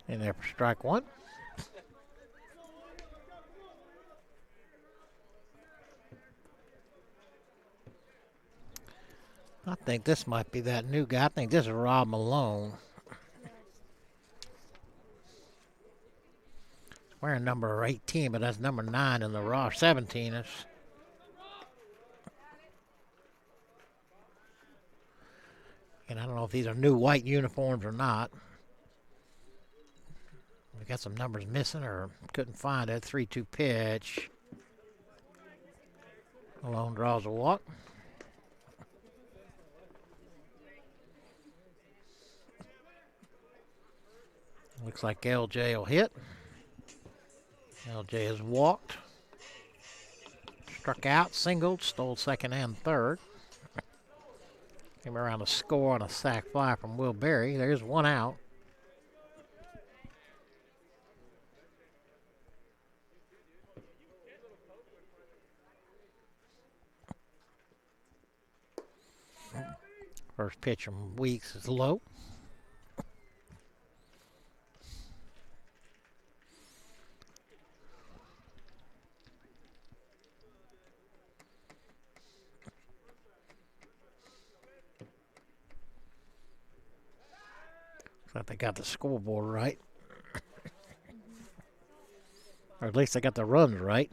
In there for strike 1. I think this might be that new guy. I think this is Rob Malone. He's wearing number 18, but that's number 9 in the raw. 17 is. And I don't know if these are new white uniforms or not. We got some numbers missing or couldn't find it. 3-2 pitch. Malone draws a walk. Looks like LJ will hit. LJ has walked. Struck out, singled, stole second and third. Came around a score on a sac fly from Will Berry. There's one out. First pitch from Weeks is low. Looks like they got the scoreboard right. Or at least they got the runs right.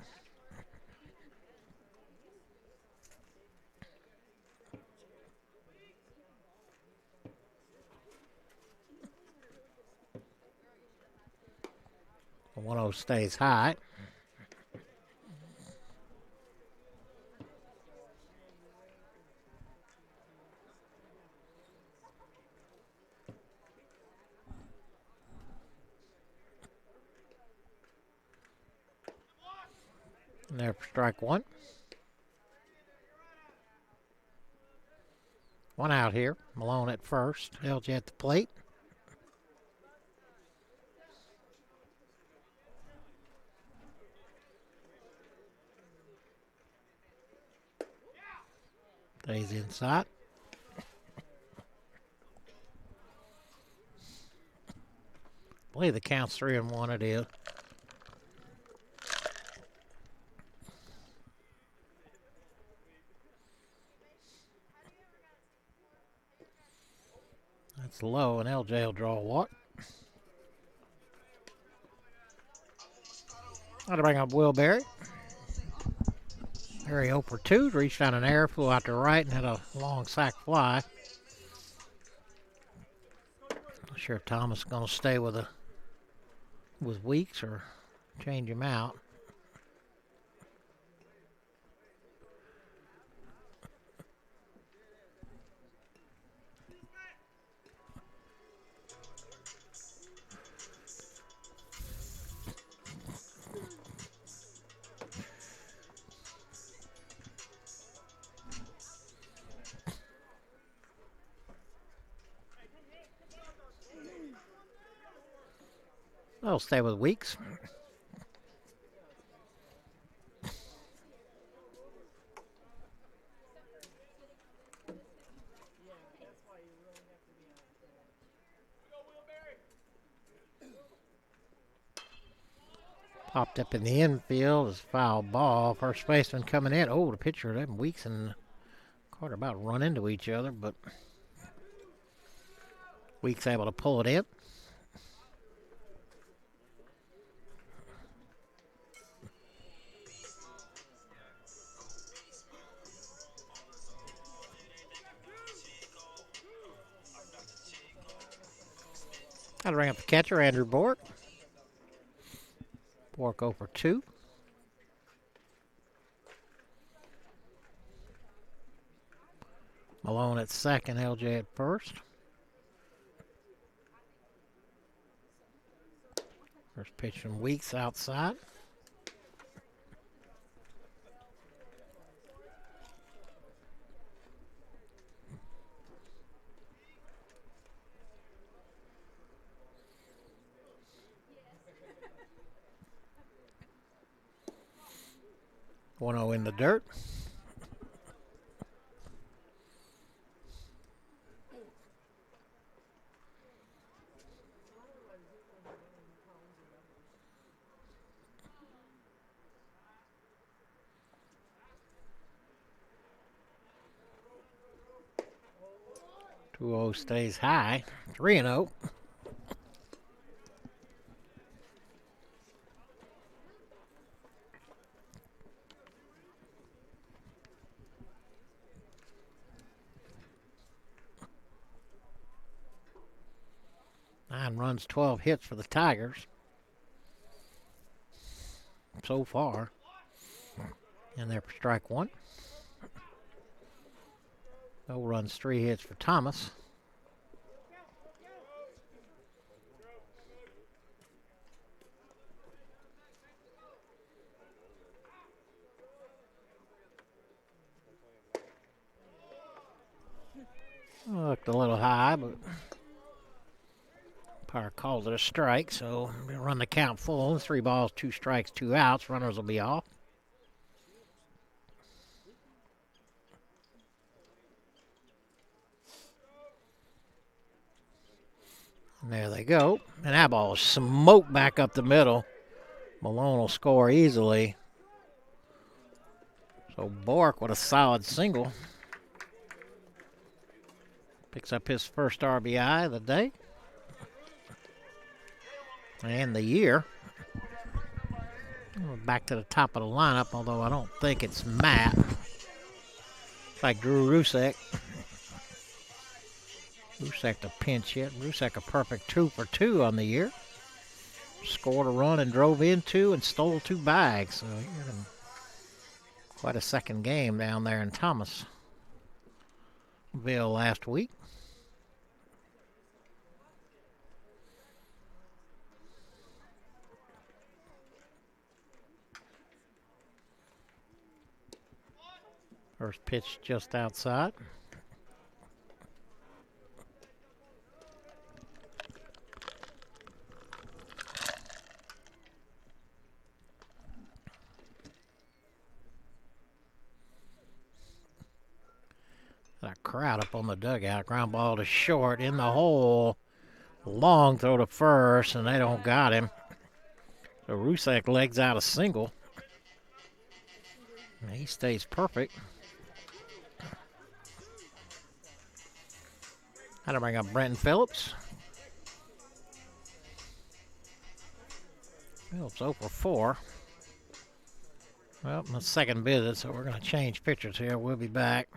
The 1-0 stays high. And there for strike 1. One out here. Malone at first. LJ at the plate. Stays inside. I believe the count's 3-1 it is. That's low, and LJ will draw a walk. I'll bring up Will Berry. Berry 0 for 2, reached down an air, flew out to right, and had a long sac fly. Not sure if Thomas is going to stay with Weeks or change him out. I'll stay with Weeks. Popped up in the infield is foul ball. First baseman coming in. Oh, the pitcher, them Weeks and Carter about run into each other, but Weeks able to pull it in. I'll bring up the catcher, Andrew Bork. Bork 0 for 2. Malone at second, LJ at first. First pitch from Weeks outside. One 0 in the dirt. Two 0 stays high. 3-0. Nine runs, 12 hits for the Tigers so far. And they're for strike one. No runs, 3 hits for Thomas. Looked a little high, but umpire called it a strike, so we'll run the count full. 3 balls, 2 strikes, 2 outs. Runners will be off. And there they go. And that ball is smoked back up the middle. Malone will score easily. So Bork with a solid single. Picks up his first RBI of the day. And the year. Back to the top of the lineup, although I don't think it's Matt. It's like Drew Rusek. Rusek the pinch hit. Rusek a perfect 2 for 2 on the year. Scored a run and drove in 2 and stole 2 bags. So he had quite a second game down there in Thomasville last week. First pitch just outside. crowd up on the dugout. Ground ball to short in the hole. Long throw to first, and they don't got him. So Rusak legs out a single. And he stays perfect. Had to bring up Brenton Phillips. Phillips 0 for 4. Well, the second visit, so we're going to change pitchers here. We'll be back.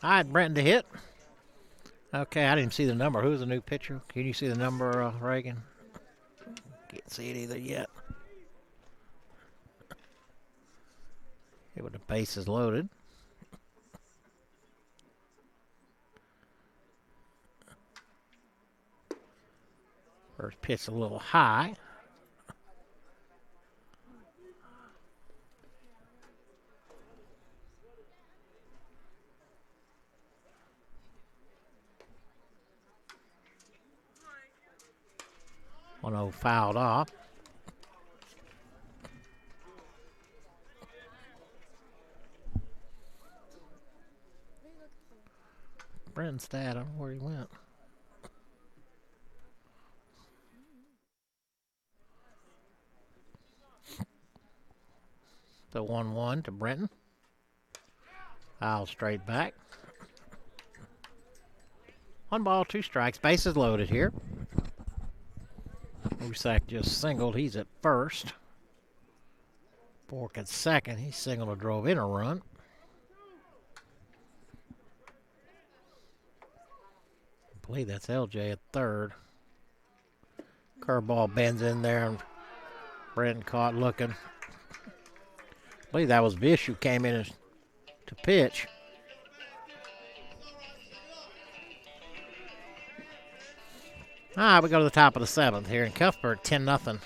All right, Brenton to hit. Okay, I didn't see the number. Who's the new pitcher? Can you see the number, Reagan? Can't see it either yet. Here with the bases loaded. First pitch a little high. One-0 fouled off. Brenton's dad, I don't know where he went. The 1-1 to Brenton. Foul straight back. 1 ball, 2 strikes. Bases loaded here. Rusak just singled. He's at first. Bork at second. He singled and drove in a run. I believe that's LJ at third. Curveball bends in there, and Brenton caught looking. I believe that was Vish who came in to pitch. All right, we go to the top of the 7th here in Cuthbert, 10-0.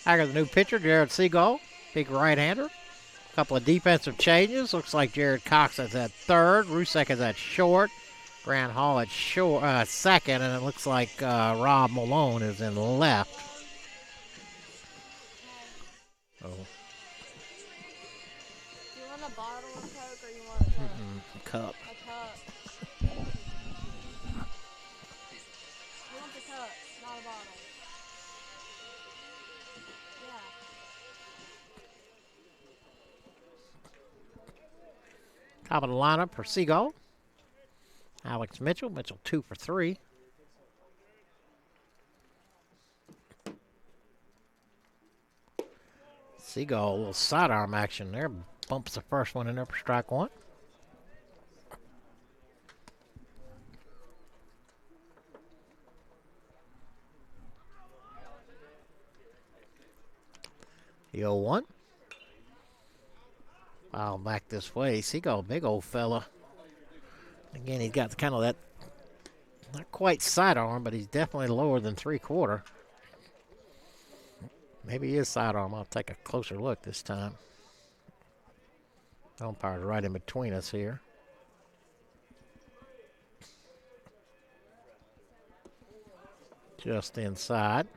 I got the new pitcher, Jared Seagull, big right-hander. Couple of defensive changes. Looks like Jared Cox is at third. Rusek is at short. Grant Hall at second. And it looks like Rob Malone is in left. Oh. Do you want a bottle of Coke or you want a cup? Cup. A cup. You want the cup, not a bottle. Yeah. Top of the lineup for Seagull. Alex Mitchell. Mitchell 2 for 3. Seagull, a little sidearm action there. Bumps the first one in there for strike one. The 0-1. Foul back this way. Seagull, big old fella. Again, he's got kind of that, not quite sidearm, but he's definitely lower than 3/4. Maybe he is sidearm. I'll take a closer look this time. Umpire's right in between us here. Just inside.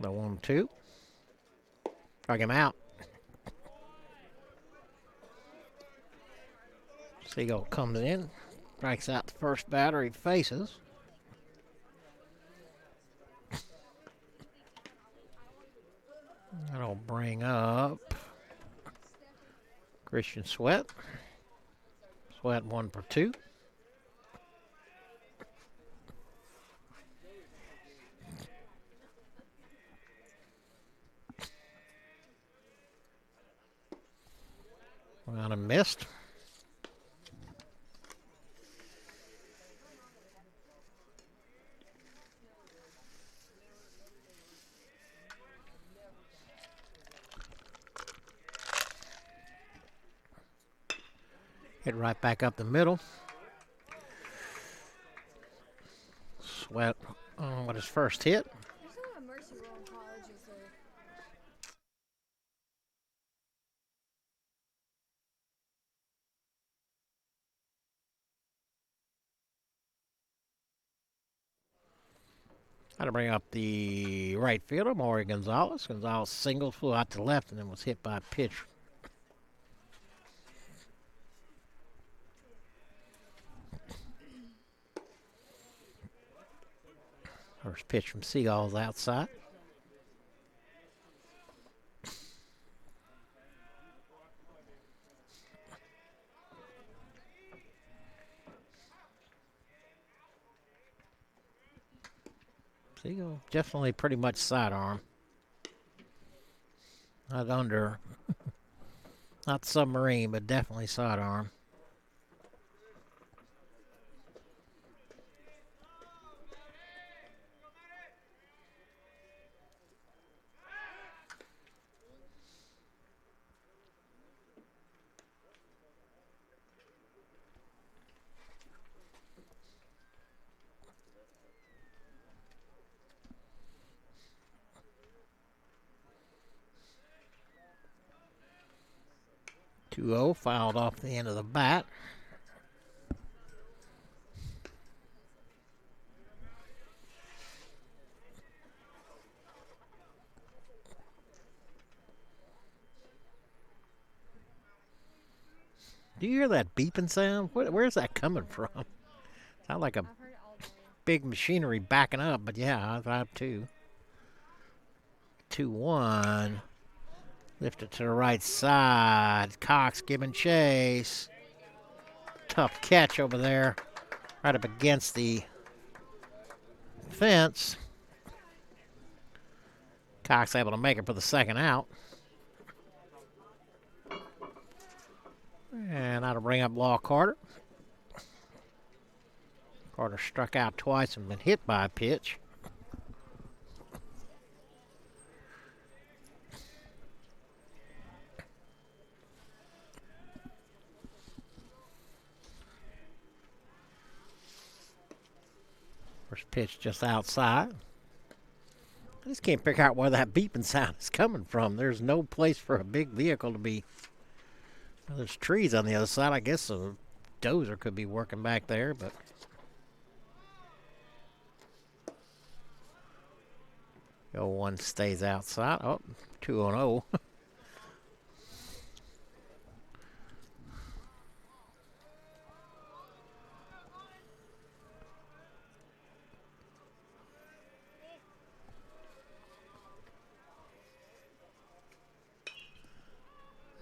The 1-2. Strike him out. Seagull comes in, strikes out the first batter he faces. That'll bring up Christian Sweat. Sweat 1 for 2. On a missed. Hit right back up the middle. Sweat on with his first hit. There's not a mercy rule in college, is there? Got to bring up the right fielder, Maury Gonzalez. Gonzalez singled, flew out to left, and then was hit by a pitch. First pitch from Seagull's outside. Seagull definitely pretty much sidearm. Not under, not submarine, but definitely sidearm. Fouled off the end of the bat. Do you hear that beeping sound? Where's that coming from? Sound like a I've heard it all day. big machinery backing up, but yeah, I have too. 2-1. Lifted to the right side. Cox giving chase. Tough catch over there. Right up against the fence. Cox able to make it for the second out. And that'll bring up Law Carter. Carter struck out twice and been hit by a pitch. First pitch just outside. I just can't figure out where that beeping sound is coming from. There's no place for a big vehicle to be. Well, there's trees on the other side. I guess a dozer could be working back there, but 0-1 stays outside. Oh, 2-0.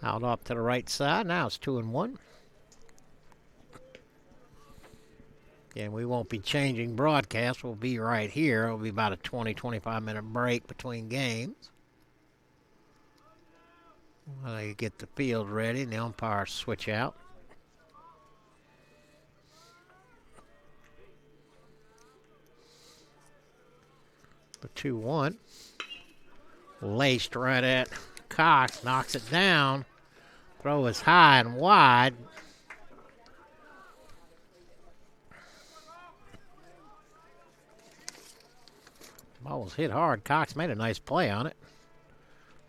Out off to the right side. Now it's 2-1. And we won't be changing broadcast. We'll be right here. It'll be about a 20-25 minute break between games. While they get the field ready and the umpires switch out. The 2-1. Laced right at Cox. Knocks it down. Throw is high and wide. Ball was hit hard. Cox made a nice play on it.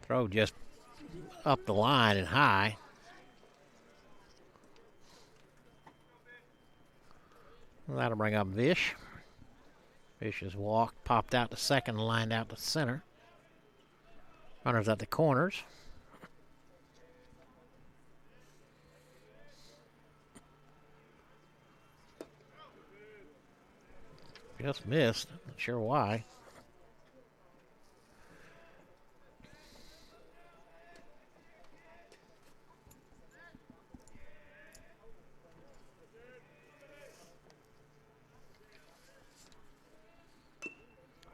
Throw just up the line and high. That'll bring up Vish. Vish's walk popped out to second and lined out to center. Runners at the corners. Just missed. Not sure why.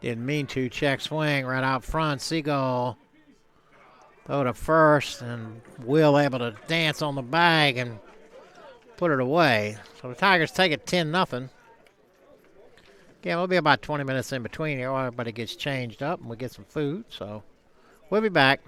Didn't mean to. Check swing right out front. Seagull throw to first, and Will able to dance on the bag and put it away. So the Tigers take it 10-0. Yeah, we'll be about 20 minutes in between here while everybody gets changed up and we get some food. So we'll be back.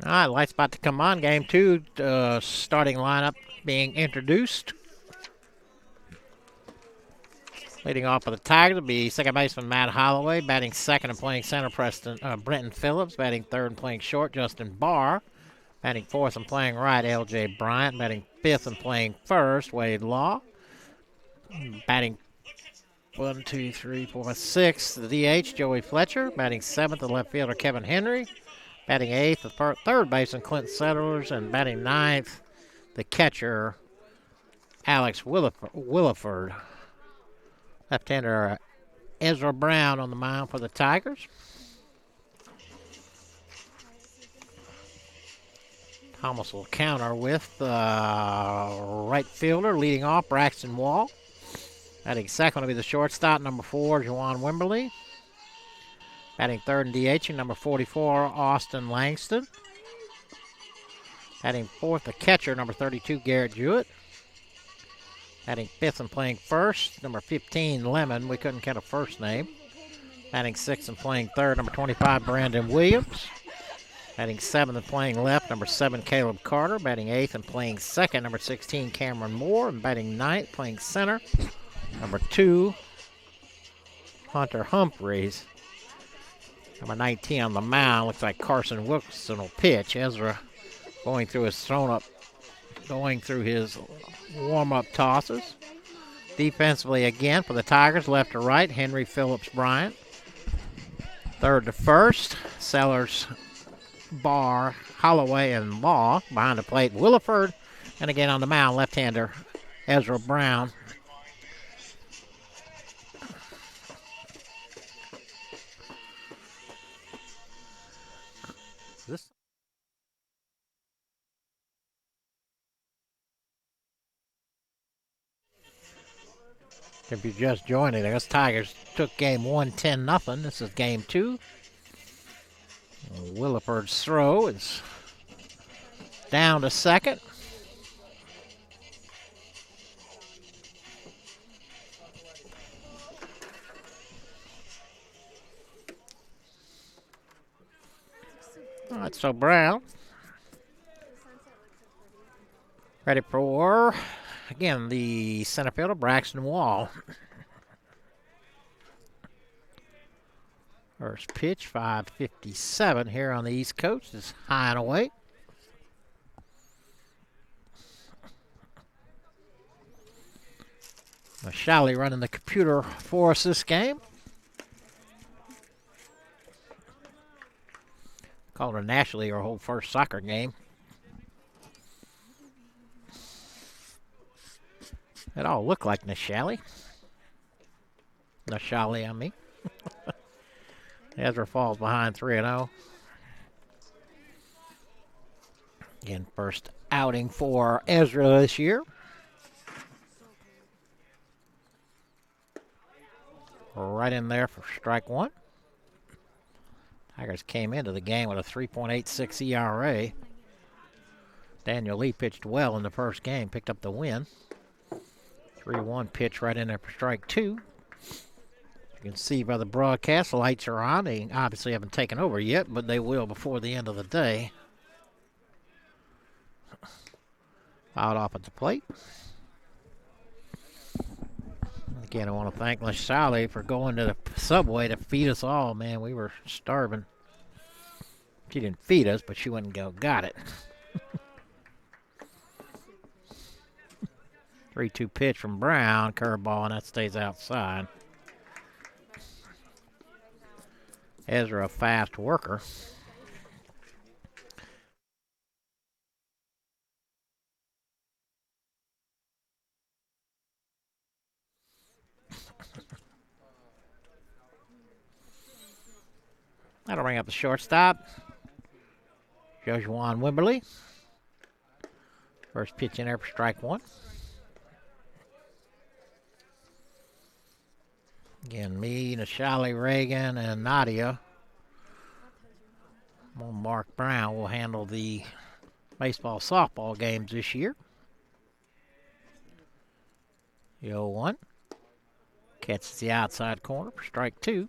All right, lights about to come on. Game 2, starting lineup being introduced. Leading off for the Tigers will be second baseman Matt Holloway. Batting second and playing center, Brenton Phillips. Batting third and playing short, Justin Barr. Batting fourth and playing right, L.J. Bryant. Batting fifth and playing first, Wade Law. Batting 1, 2, 3, 4, 6, the DH, Joey Fletcher. Batting seventh, the left fielder, Kevin Henry. Batting eighth, the third baseman, Clint Settlers. And batting ninth, the catcher, Alex Williford. Left-hander Ezra Brown on the mound for the Tigers. Thomas will counter with right fielder leading off, Braxton Wall. Batting second will be the shortstop, number 4, Juwan Wimberly. Batting third and DH, number 44, Austin Langston. Batting fourth, the catcher, number 32, Garrett Jewett. Batting fifth and playing first, number 15, Lemon. We couldn't get a first name. Batting sixth and playing third, number 25, Brandon Williams. Batting seventh and playing left, number 7, Caleb Carter. Batting eighth and playing second, number 16, Cameron Moore. And batting ninth, playing center, number 2, Hunter Humphreys. Number 19 on the mound. Looks like Carson Wilson will pitch. Ezra going through his warm-up tosses. Defensively again for the Tigers, left to right, Henry, Phillips, Bryant. Third to first, Sellers, Barr, Holloway, and Law. Behind the plate, Williford. And again on the mound, left-hander Ezra Brown. If you're just joining us, Tigers took game 1, 10-0. This is game 2. Williford's throw is down to second. All right, so Brown ready for, again, the center fielder, Braxton Wall. First pitch, 5:57 here on the East Coast, is high and away. Shalley running the computer for us this game. Called her nationally her whole first soccer game. It all looked like Nashali. Nashali, I mean. Ezra falls behind 3-0. Again, first outing for Ezra this year. Right in there for strike one. Tigers came into the game with a 3.86 ERA. Daniel Lee pitched well in the first game, picked up the win. 3-1 pitch right in there for strike two. You can see by the broadcast, the lights are on. They obviously haven't taken over yet, but they will before the end of the day. Out off at the plate. Again, I want to thank LaSalle for going to the Subway to feed us all. Man, we were starving. She didn't feed us, but she went and got it. 3-2 pitch from Brown, curveball, and that stays outside. Ezra, a fast worker. That'll bring up the shortstop, Juwan Wimberly. First pitch in there for strike one. Again, me, Nashali, Reagan, and Nadia. Mark Brown will handle the baseball, softball games this year. The 0-1. Catches the outside corner for strike two.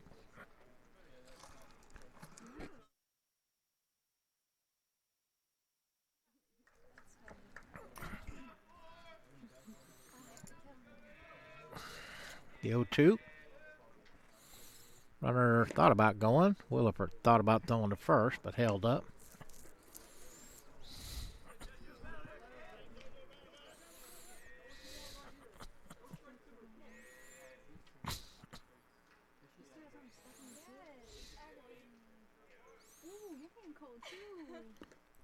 The 0-2. Runner thought about going. Williford thought about throwing to first, but held up. Ooh, you're getting cold too.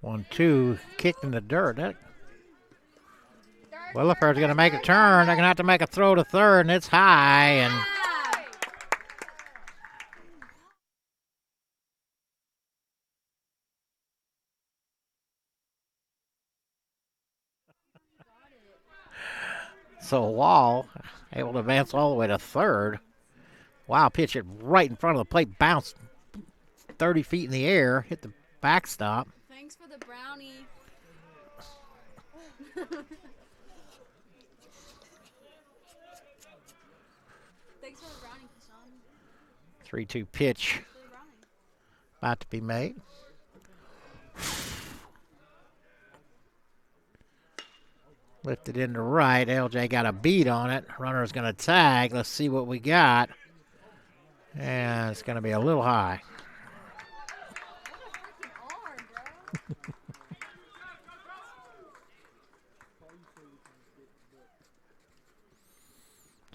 1-2, kicked in the dirt. Williford's going to make a turn. They're going to have to make a throw to third, and it's high. And so Wall able to advance all the way to third. Wow, pitch it right in front of the plate, bounced 30 feet in the air, hit the backstop. Thanks for the brownie. Thanks for the brownie, Kashan. 3-2 pitch For the brownie. about to be made. Lifted into right. LJ got a beat on it. Runner's going to tag. Let's see what we got. And it's going to be a little high.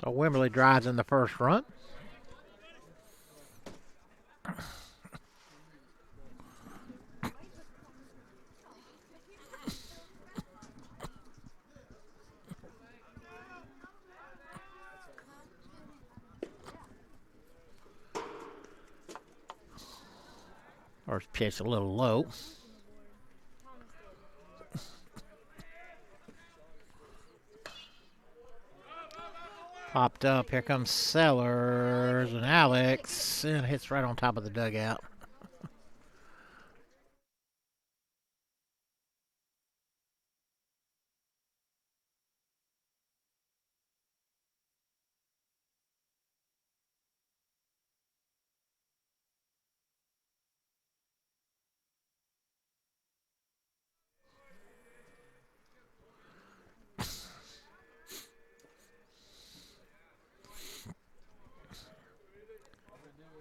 So Wimberley drives in the first run. First pitch a little low. Popped up. Here comes Sellers and Alex. And hits right on top of the dugout.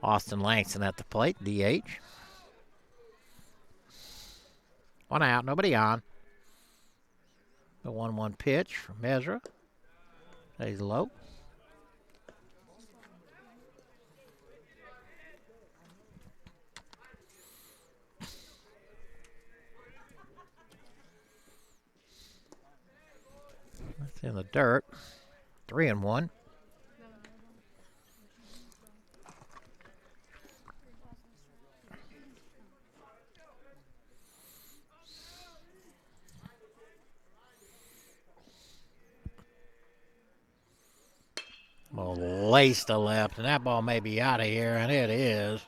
Austin Langston at the plate, DH. 1 out, nobody on. The 1-1 pitch from Ezra. Stays low. That's in the dirt. 3-1. Well, laced to left, and that ball may be out of here, and it is.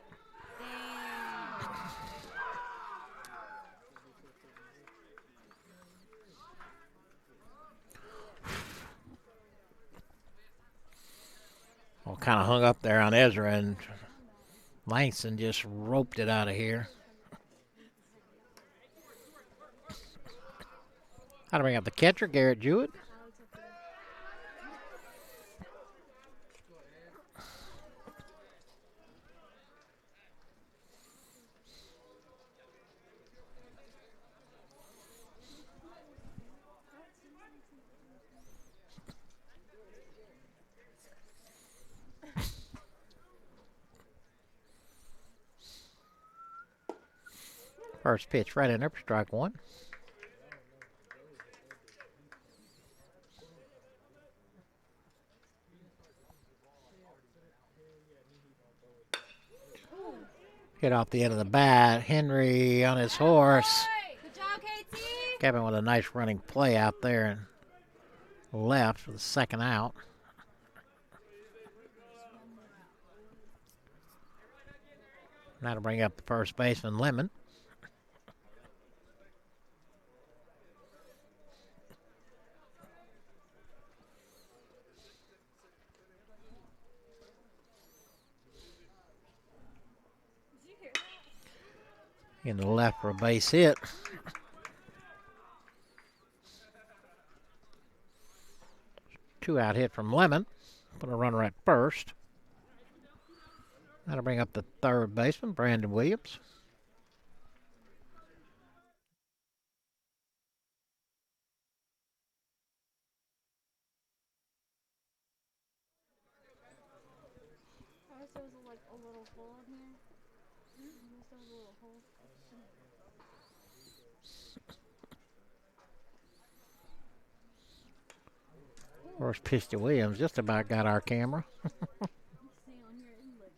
Well, kind of hung up there on Ezra, and Langston just roped it out of here. How to bring up the catcher, Garrett Jewett. First pitch right in there for strike one. Hit off the end of the bat. Henry on his horse. Good job, KT. Kevin with a nice running play out there and left for the second out. Now to bring up the first baseman, Lemon. In the left for a base hit. Two out hit from Lemon. Put a runner at first. That'll bring up the third baseman, Brandon Williams. I wish there was like a little hole in here. I wish there was a little hole. First pitch to Williams just about got our camera. See on your inlet.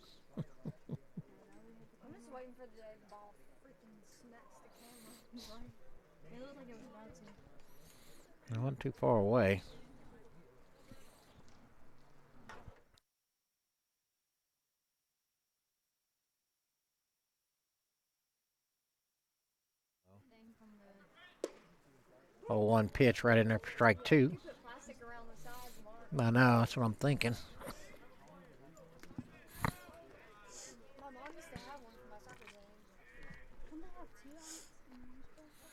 I'm just waiting for the ball freaking smacks the camera. Right? It looked like it was about to. It wasn't too far away. Oh, one pitch right in there for strike two. You put plastic around the sides, Mark. I know, that's what I'm thinking. My mom used to have one for my soccer game. Don't they have 2 outs in baseball?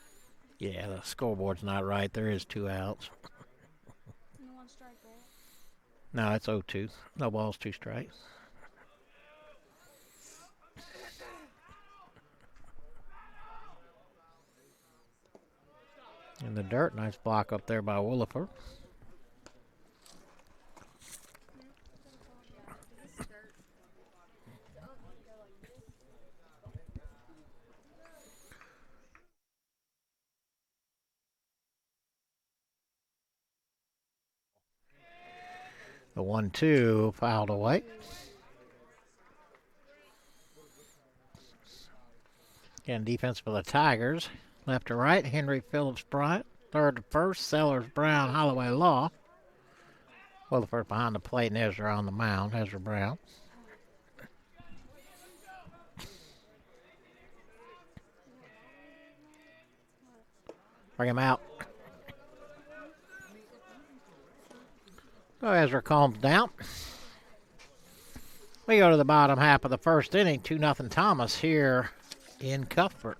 Yeah, the scoreboard's not right. There is 2 outs. And 1 strike, right? No, it's 0-2. No balls, 2 strikes. In the dirt, nice block up there by Williford. The 1-2 fouled away. Again, defense for the Tigers. Left to right, Henry Phillips Bryant. Third to first, Sellers Brown, Holloway Law. Williford behind the plate and Ezra on the mound. Ezra Brown. Bring him out. So Ezra calms down. We go to the bottom half of the first inning. 2-0 Thomas here in Cuthbert.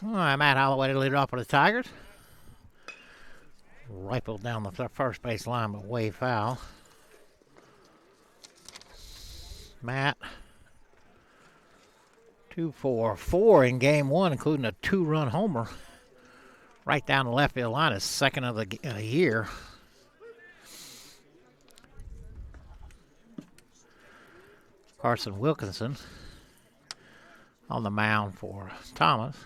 All right, Matt Holloway to lead it off for the Tigers. Rifled down the first base line, but way foul. Matt, 2 for 4 in game 1, including a 2-run homer. Right down the left field line, his second of the year. Carson Wilkinson on the mound for Thomas.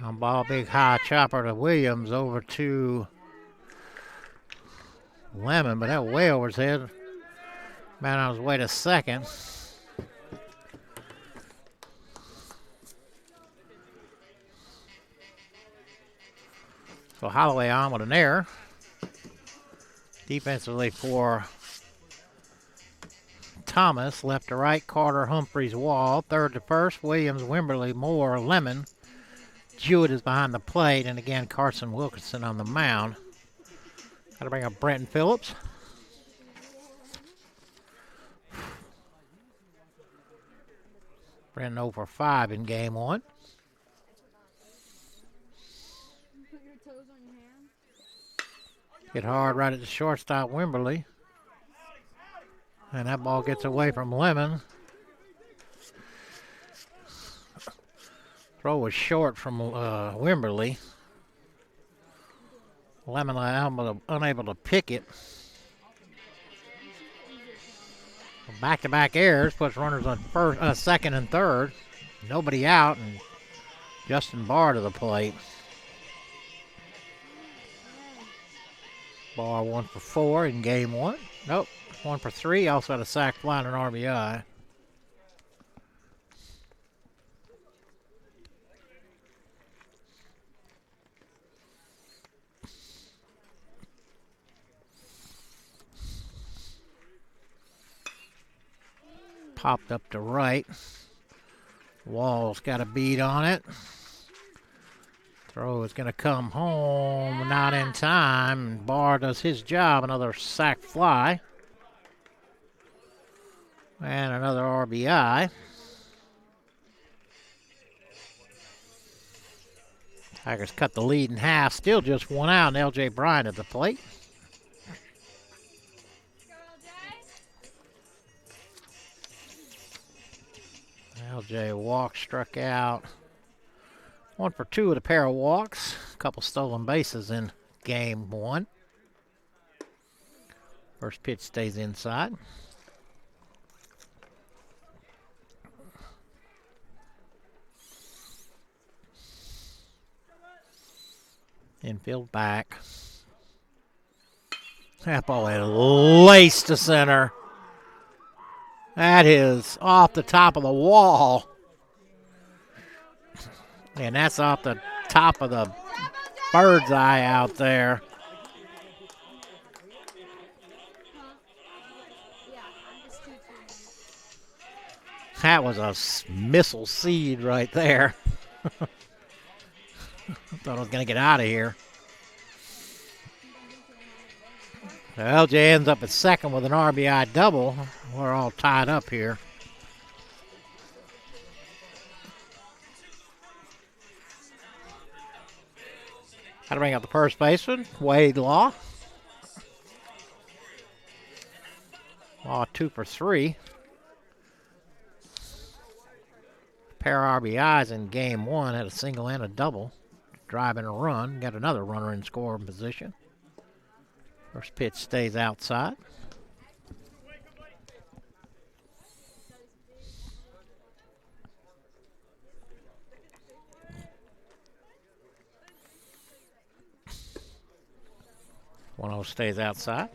On ball, big high chopper to Williams over to Lemon, but that way over his head. Man on his way to second. So Holloway on with an error. Defensively for Thomas, left to right, Carter, Humphreys, Wall. Third to first, Williams, Wimberly, Moore, Lemon. Jewett is behind the plate, and again, Carson Wilkinson on the mound. Got to bring up Brenton Phillips. Brenton 0 for 5 in game one. Put your toes on your hand. Hit hard right at the shortstop, Wimberly. And that ball gets away from Lemon. Throw was short from Wimberly. Lemon unable to pick it. Back-to-back errors puts runners on second and third. Nobody out, and Justin Barr to the plate. Barr 1 for 4 in game one. Nope, 1 for 3. Also had a sac fly and an RBI. Popped up to right. Wall's got a beat on it. Throw is going to come home, not in time. Barr does his job, another sac fly. And another RBI. Tigers cut the lead in half, still just 1 out, and L.J. Bryant at the plate. L.J. walk, struck out. 1 for 2 with a pair of walks. A couple stolen bases in game one. First pitch stays inside. Infield back. That ball had laced to center. That is off the top of the wall. And that's off the top of the bird's eye out there. That was a missile seed right there. I thought I was going to get out of here. LJ ends up at second with an RBI double. We're all tied up here. Got to bring up the first baseman, Wade Law. Law 2 for 3. Pair of RBIs in game one, had a single and a double. Driving a run, got another runner in scoring position. First pitch stays outside. One stays outside.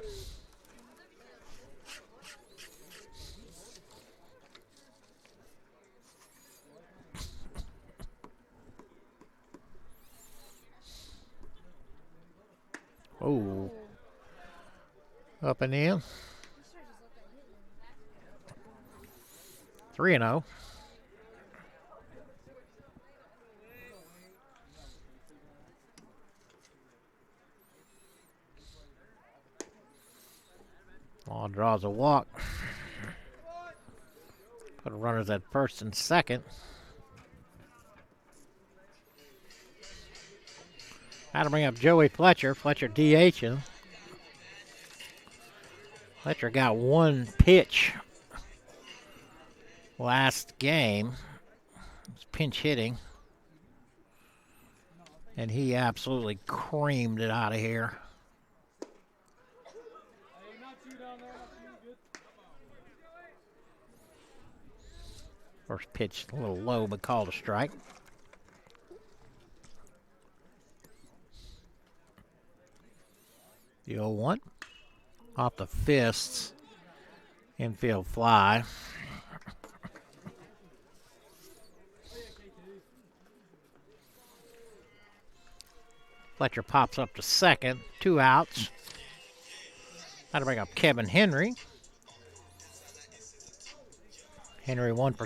Oh. Up and in. 3-0. Law draws a walk. Put runners at first and second. How to bring up Joey Fletcher. Fletcher DHing. Fletcher got one pitch last game. It was pinch hitting. And he absolutely creamed it out of here. First pitch a little low, but called a strike. The 0-1. Off the fists. Infield fly. Fletcher pops up to second. 2 outs. That'll bring up Kevin Henry. Henry 1 for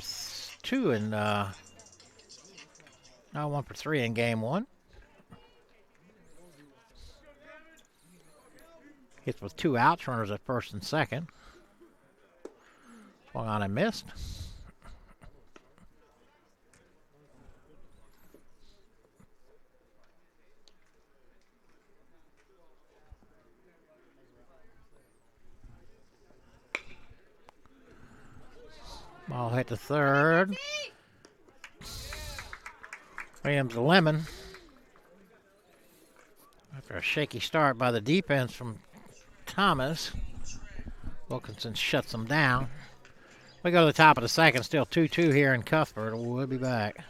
2 and now 1 for 3 in game 1. Hits with 2 outs, runners at first and second. Swung on and missed. Ball hit to third. Williams Lemon. After a shaky start by the defense from Thomas, Wilkinson shuts them down. We go to the top of the second, still 2-2 here in Cuthbert. We'll be back.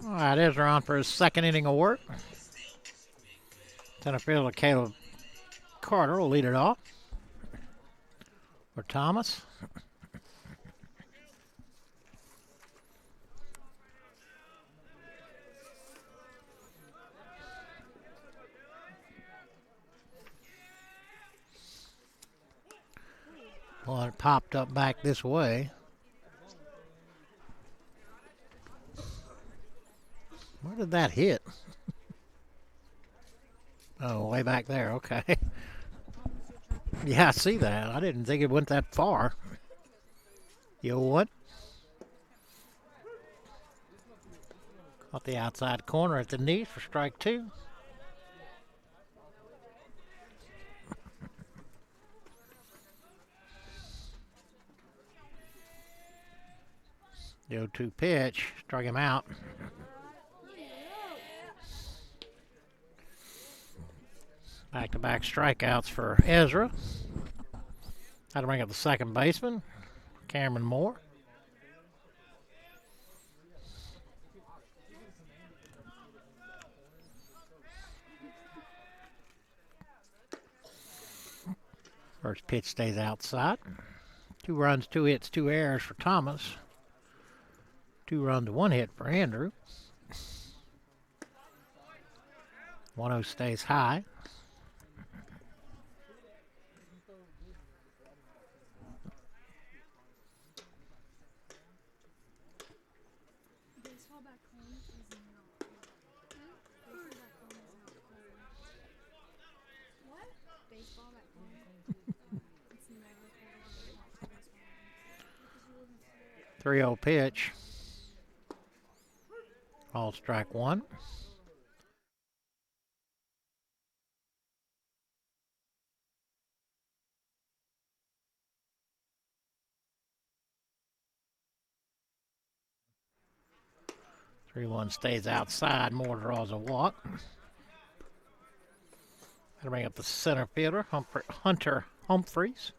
All right, Ezra on for his second inning of work. Center fielder Caleb Carter will lead it off for Thomas. One popped up back this way. Where did that hit? Oh, way back there. Okay. Yeah, I see that. I didn't think it went that far. You know what? Caught the outside corner at the knee for strike 2. The 0-2 pitch struck him out. Back-to-back strikeouts for Ezra. That'll bring up the second baseman, Cameron Moore. First pitch stays outside. 2 runs, 2 hits, 2 errors for Thomas. 2 runs, 1 hit for Andrew. 1-0 stays high. Baseball back home is not cold. Baseball back home is not cold. What? Baseball back home. It's never cold. Because you live in Florida. 3-0 pitch. All strike 1. Three one stays outside. Moore draws a walk. That'll bring up the center fielder, Hunter Humphreys.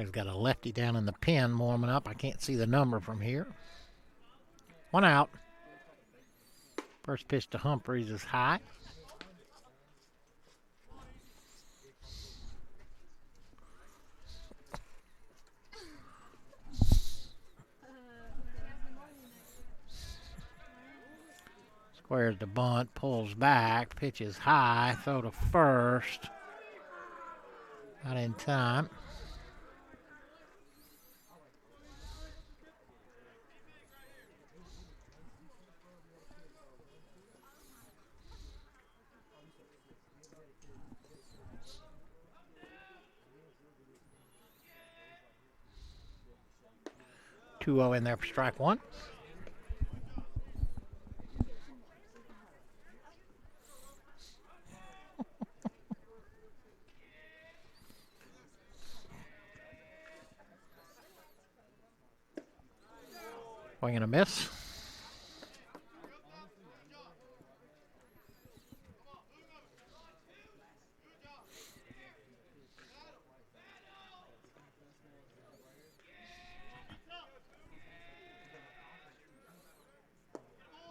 He's got a lefty down in the pen warming up. I can't see the number from here. 1 out. First pitch to Humphreys is high. Squares the bunt, pulls back, pitches high, throw to first. Not in time. Two 0 in there for strike one. Swing and a miss.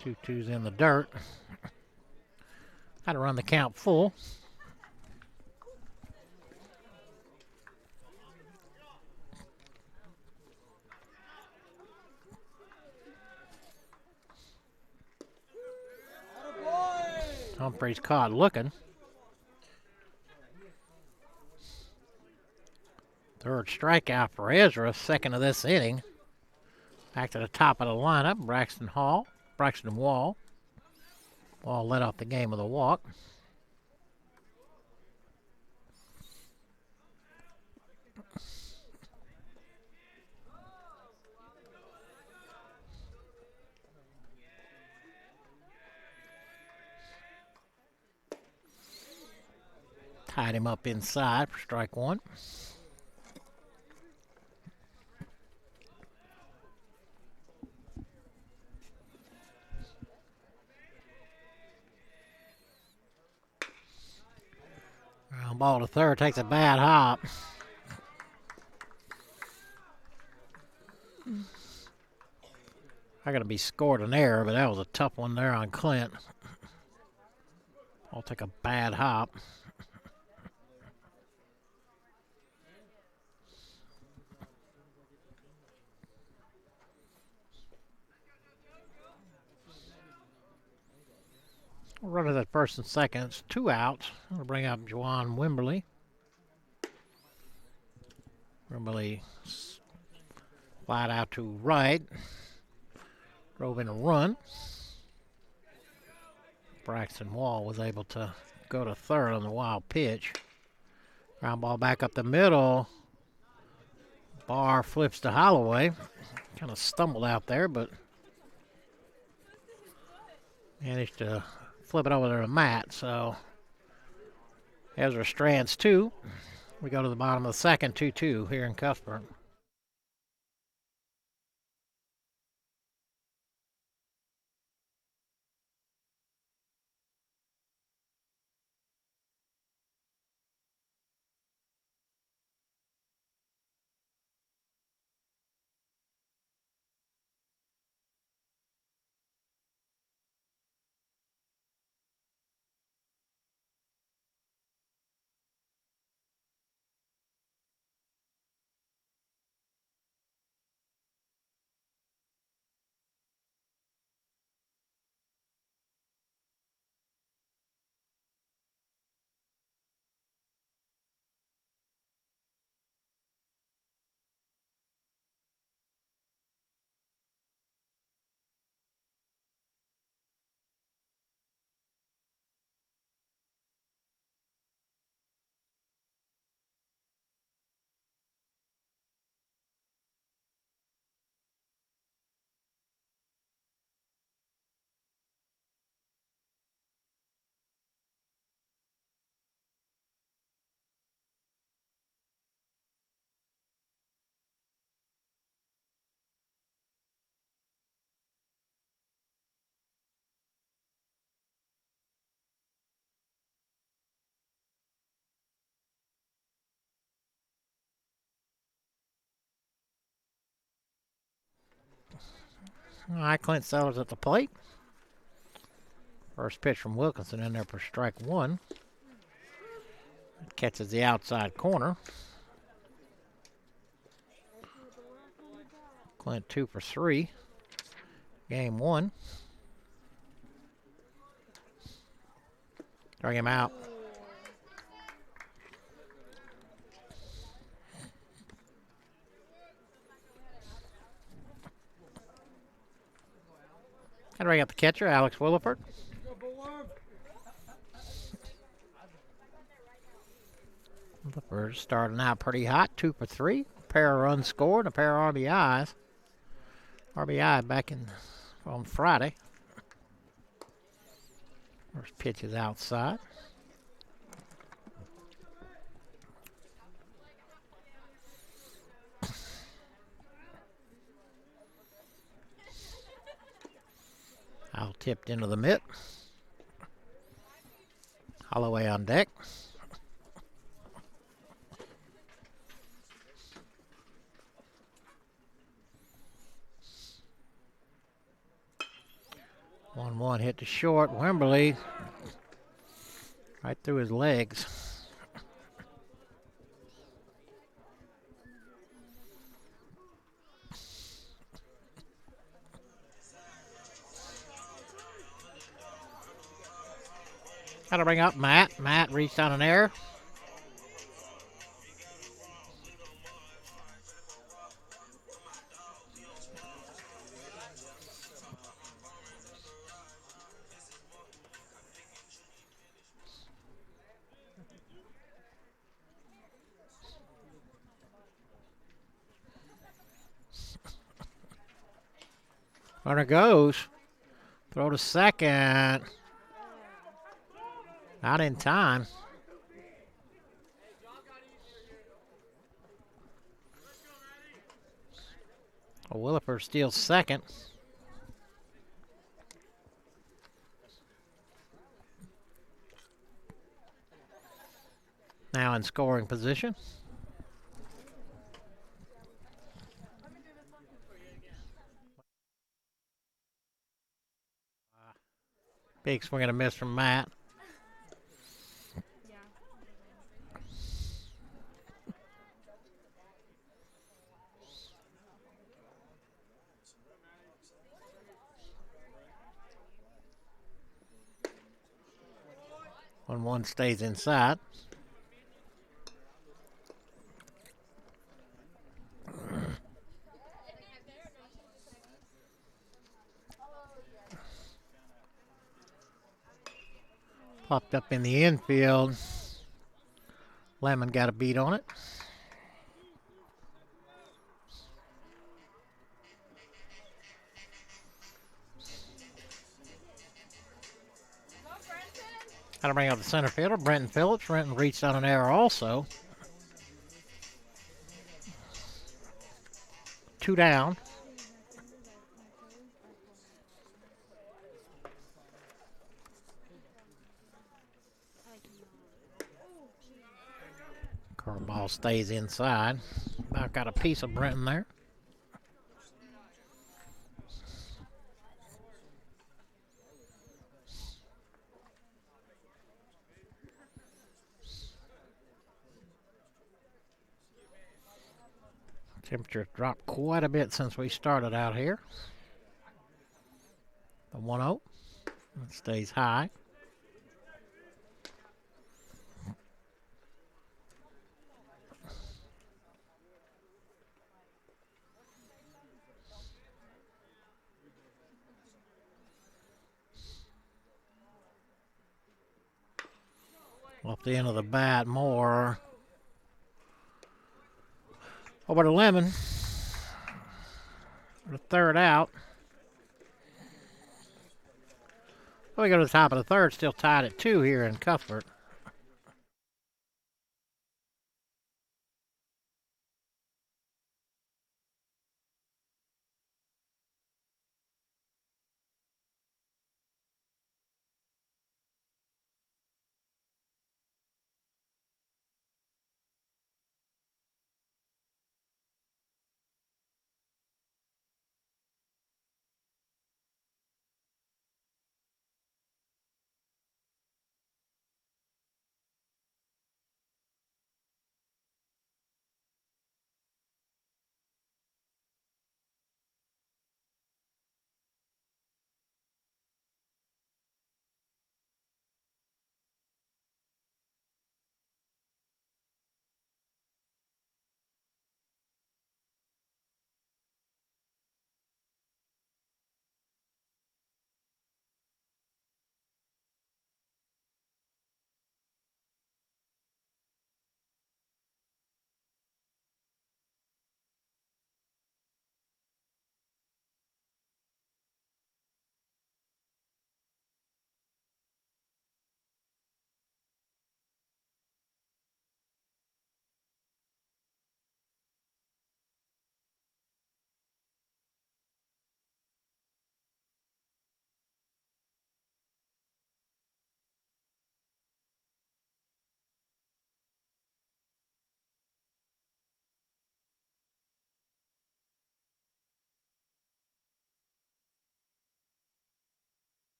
Two twos in the dirt. Got to run the count full. Humphreys caught looking. Third strikeout for Ezra, second of this inning. Back to the top of the lineup, Braxton Wall. Wall led off the game with a walk. Tied him up inside for strike one. Ground ball to third, takes a bad hop. I got to be scored an error, but that was a tough one there on Clint. I'll take a bad hop. Runner at first and second. It's 2 outs. I'll bring up Juwan Wimberly. Wimberly flat out to right. Drove in a run. Braxton Wall was able to go to third on the wild pitch. Ground ball back up the middle. Barr flips to Holloway. Kind of stumbled out there, but managed to flip it over to Matt. So Ezra strands 2. We go to the bottom of the second, 2-2 here in Cuthbert. All right, Clint Sellers at the plate. First pitch from Wilkinson in there for strike one. Catches the outside corner. Clint 2 for 3. Game one. Bring him out. And bring up the catcher, Alex Williford. Williford starting out pretty hot, 2 for 3. A pair of runs scored, a pair of RBIs. RBI back on Friday. First pitch is outside. Foul tipped into the mitt. Holloway on deck. One hit to short. Wembley right through his legs. Got to bring up Matt. Matt reached on an error. Runner goes. Throw to second. Not in time. Williford steals second. Now in scoring position. Big swing and a miss from Matt. One stays inside. Popped up in the infield. Lemon got a beat on it. Got to bring out the center fielder, Brenton Phillips. Brenton reached on an error also. 2 down. Curveball stays inside. About got a piece of Brenton there. Temperature's dropped quite a bit since we started out here. The 1-0. It stays high. Off the end of the bat, Moore. Over to Lemon. The third out. We go to the top of the third, still tied at 2 here in Cuthbert.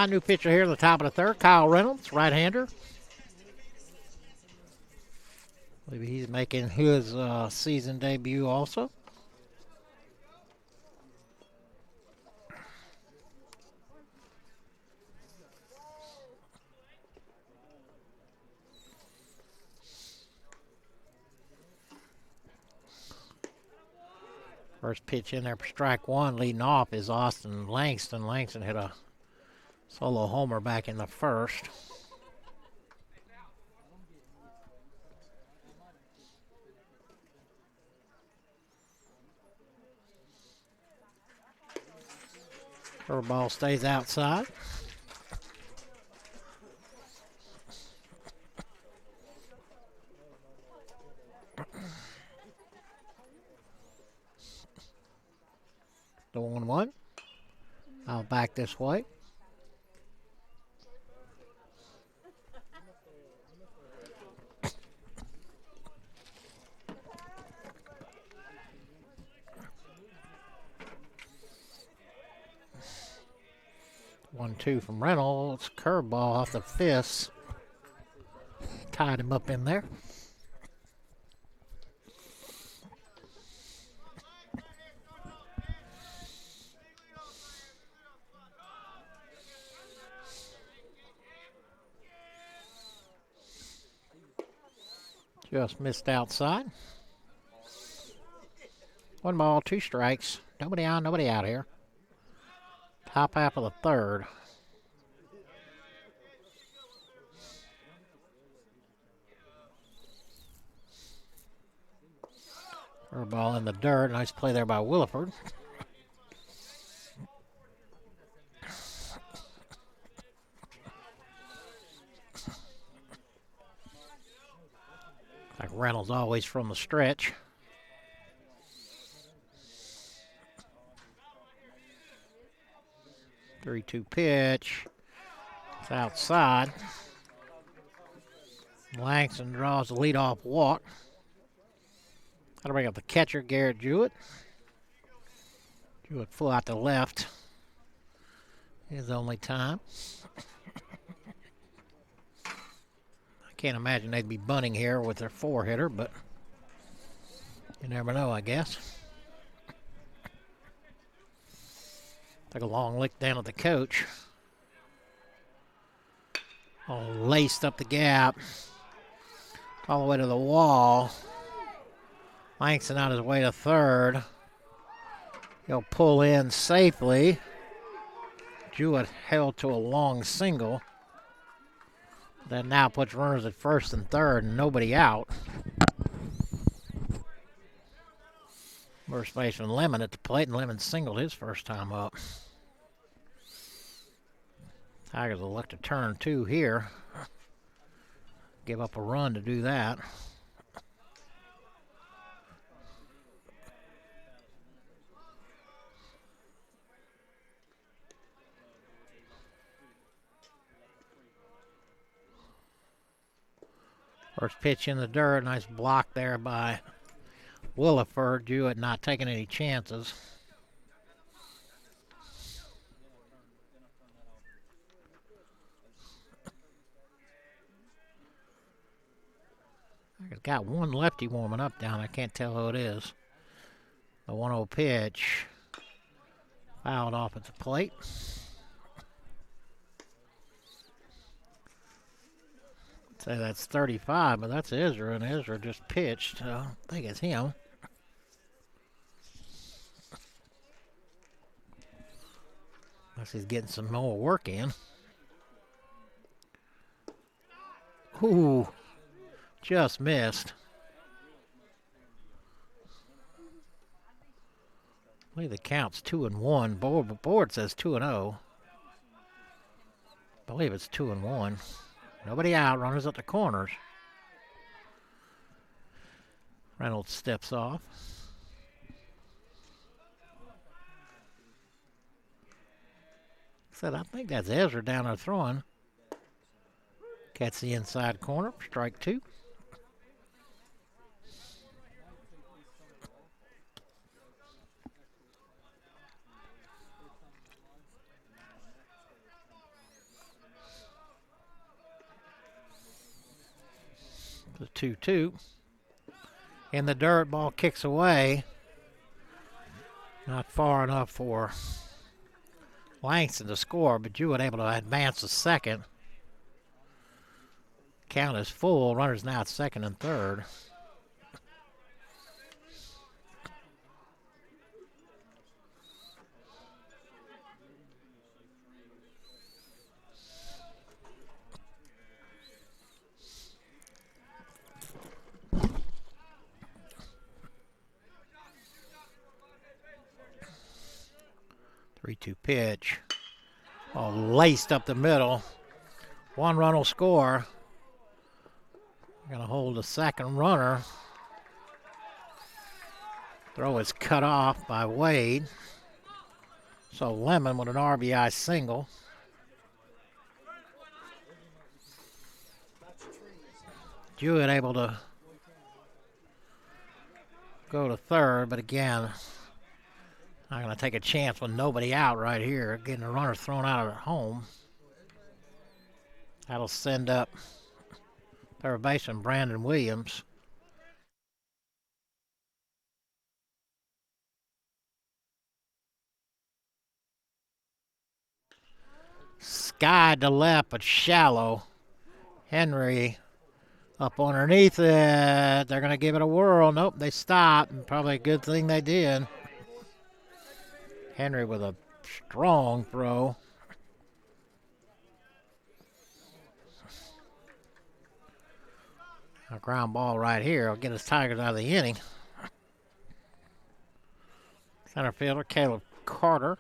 New pitcher here at the top of the third, Kyle Reynolds, right-hander. Maybe he's making his season debut also. First pitch in there for strike one, leading off is Austin Langston. Langston hit a solo homer back in the first. Curveball stays outside. The 1-1. I'll back this way. One, two from Reynolds. Curveball off the fist. Tied him up in there. Just missed outside. 1 ball, 2 strikes. Nobody on, nobody out here. Top half of the third. Ball in the dirt. Nice play there by Williford. Like Reynolds always from the stretch. Three-two pitch. It's outside. Langston draws the leadoff walk. That'll bring up the catcher, Garrett Jewett. Jewett flew out to left. His only time. I can't imagine they'd be bunting here with their 4-hitter, but you never know, I guess. Took a long lick down at the coach. All laced up the gap. All the way to the wall. Langston on his way to third. He'll pull in safely. Jewett held to a long single. That now puts runners at first and third and nobody out. First baseman Lemon at the plate, and Lemon singled his first time up. Tigers will look to turn 2 here. Give up a run to do that. First pitch in the dirt, nice block there by Williford. Jewett not taking any chances. It's got one lefty warming up down. I can't tell who it is. The 1-0 pitch. Fouled off at the plate. Say that's 35, but that's Ezra, and Ezra just pitched. So I think it's him. Unless he's getting some more work in. Ooh, just missed. I believe the count's 2-1. Board says 2-0. I believe it's 2-1. Nobody out. Runners at the corners. Reynolds steps off. I think that's Ezra down there throwing. Gets the inside corner. Strike 2. The 2-2. In the dirt, ball kicks away. Not far enough for Langston to score, but Jewett able to advance to second. Count is full. Runners now at second and third. Three-two pitch. Oh, laced up the middle. One run will score. Going to hold the second runner. Throw is cut off by Wade. So Lemon with an RBI single. Jewett able to go to third, but again, I'm going to take a chance with nobody out right here, getting the runner thrown out at home. That'll send up third baseman Brandon Williams. Sky to left, but shallow. Henry up underneath it. They're going to give it a whirl. Nope, they stopped. Probably a good thing they did. Henry with a strong throw. A ground ball right here will get his Tigers out of the inning. Center fielder Caleb Carter.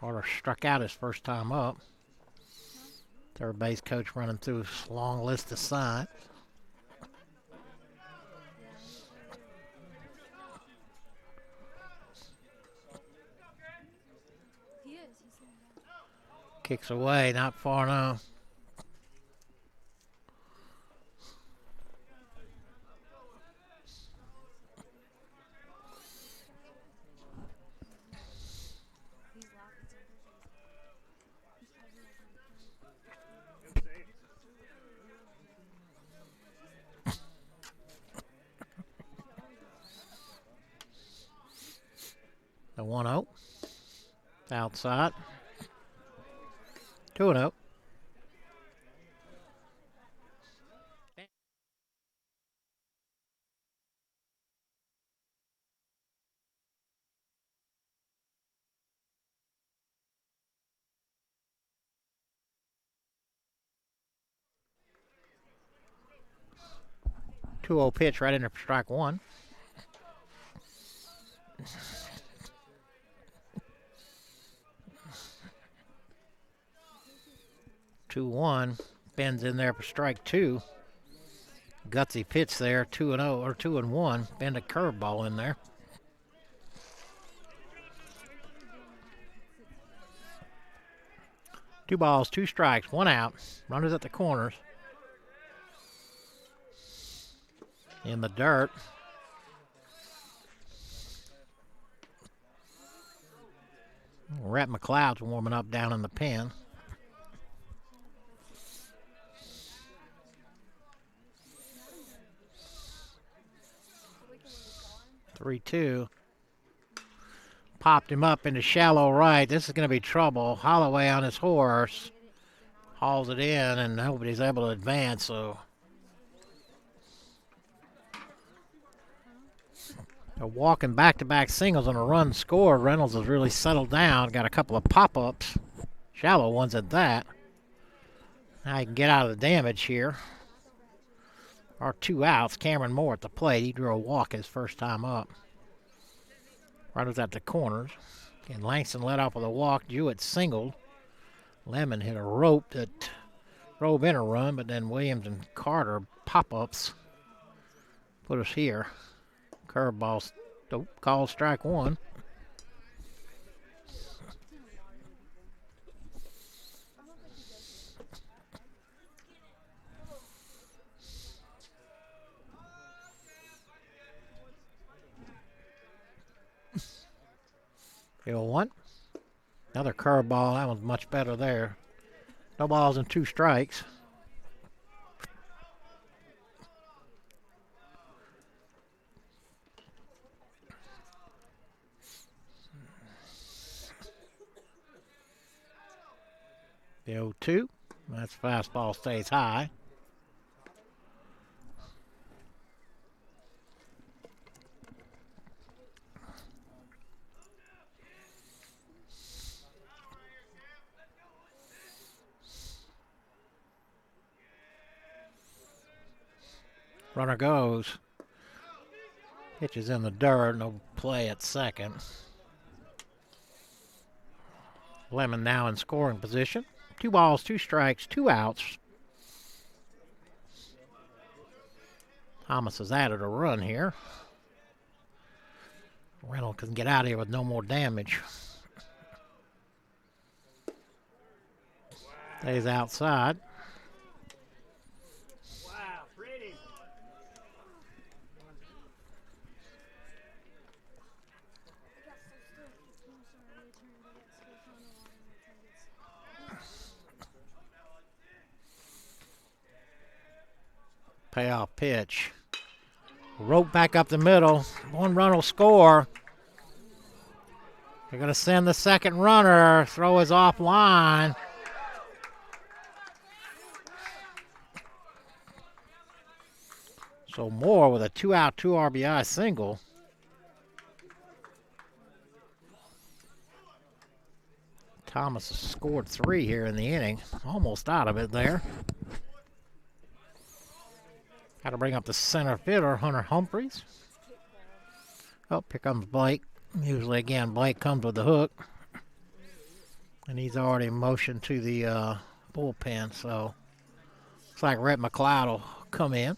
Carter struck out his first time up. Third base coach running through his long list of signs. He is. He's saying that. Kicks away, not far enough. He's laughing so much. He's probably The 1-0. Outside. 2-0. Pitch right in there for strike one. 2-1. Ben's in there for strike two. Gutsy pitch there, 2-0 or 2-1. Bend a curveball in there. Two balls, two strikes, one out. Runners at the corners. In the dirt. Rhett McLeod's warming up down in the pen. like 3-2. Popped him up into shallow right. This is going to be trouble. Holloway on his horse. Hauls it in, and nobody's able to advance, so they're walking back-to-back singles on a run scored. Reynolds has really settled down. Got a couple of pop-ups. Shallow ones at that. Now he can get out of the damage here. Our two outs. Cameron Moore at the plate. He drew a walk his first time up. Runners at the corners. And Langston led off with a walk. Jewett singled. Lemon hit a rope that drove in a run, but then Williams and Carter pop-ups put us here. Curveball called strike one. Field one. Another curveball. That one's much better there. No balls and two strikes. The 0-2. That's fastball stays high. Runner goes. Pitch is in the dirt. No play at second. Lemon now in scoring position. 2 balls, 2 strikes, 2 outs. Thomas has added a run here. Reynolds can get out of here with no more damage. Stays outside. Wow, pretty. Payoff pitch. Rope back up the middle. 1 run will score. They're going to send the second runner. Throw is offline. So Moore with a 2-out, 2 RBI single. Thomas has scored 3 here in the inning. Almost out of it there. Got to bring up the center fielder, Hunter Humphreys. Oh, here comes Blake. Usually, again, Blake comes with the hook. And he's already motioned to the bullpen, so looks like Rhett McLeod will come in.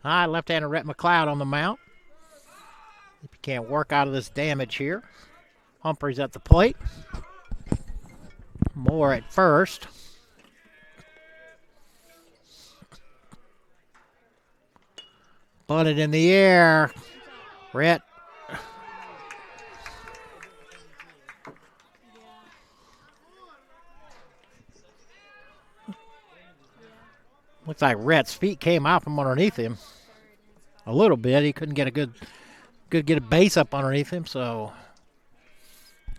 All right, left-hander Rhett McLeod on the mound. If you can't work out of this damage here. Humphreys at the plate. Moore at first. Bunted in the air. Rhett. Looks like Rhett's feet came out from underneath him a little bit. He couldn't get a good Good get a base up underneath him, so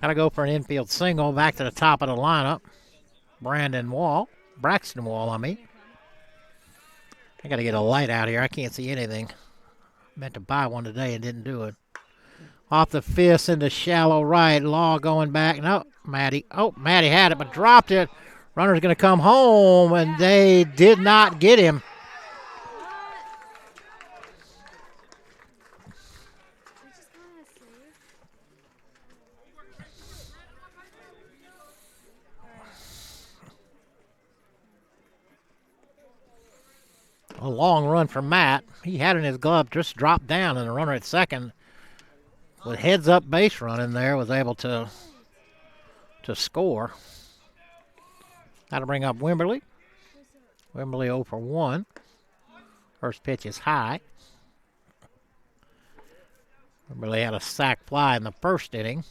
gotta go for an infield single back to the top of the lineup. Braxton Wall, I mean. I gotta get a light out here. I can't see anything. Meant to buy one today and didn't do it. Off the fist into shallow right. Law going back. No, Maddie. Oh, Maddie had it but dropped it. Runner's gonna come home, and they did not get him. A long run for Matt. He had it in his glove, just dropped down, and the runner at second, with heads-up base running there, was able to score. That'll bring up Wimberly. Wimberly 0 for 1. First pitch is high. Wimberly had a sac fly in the first inning.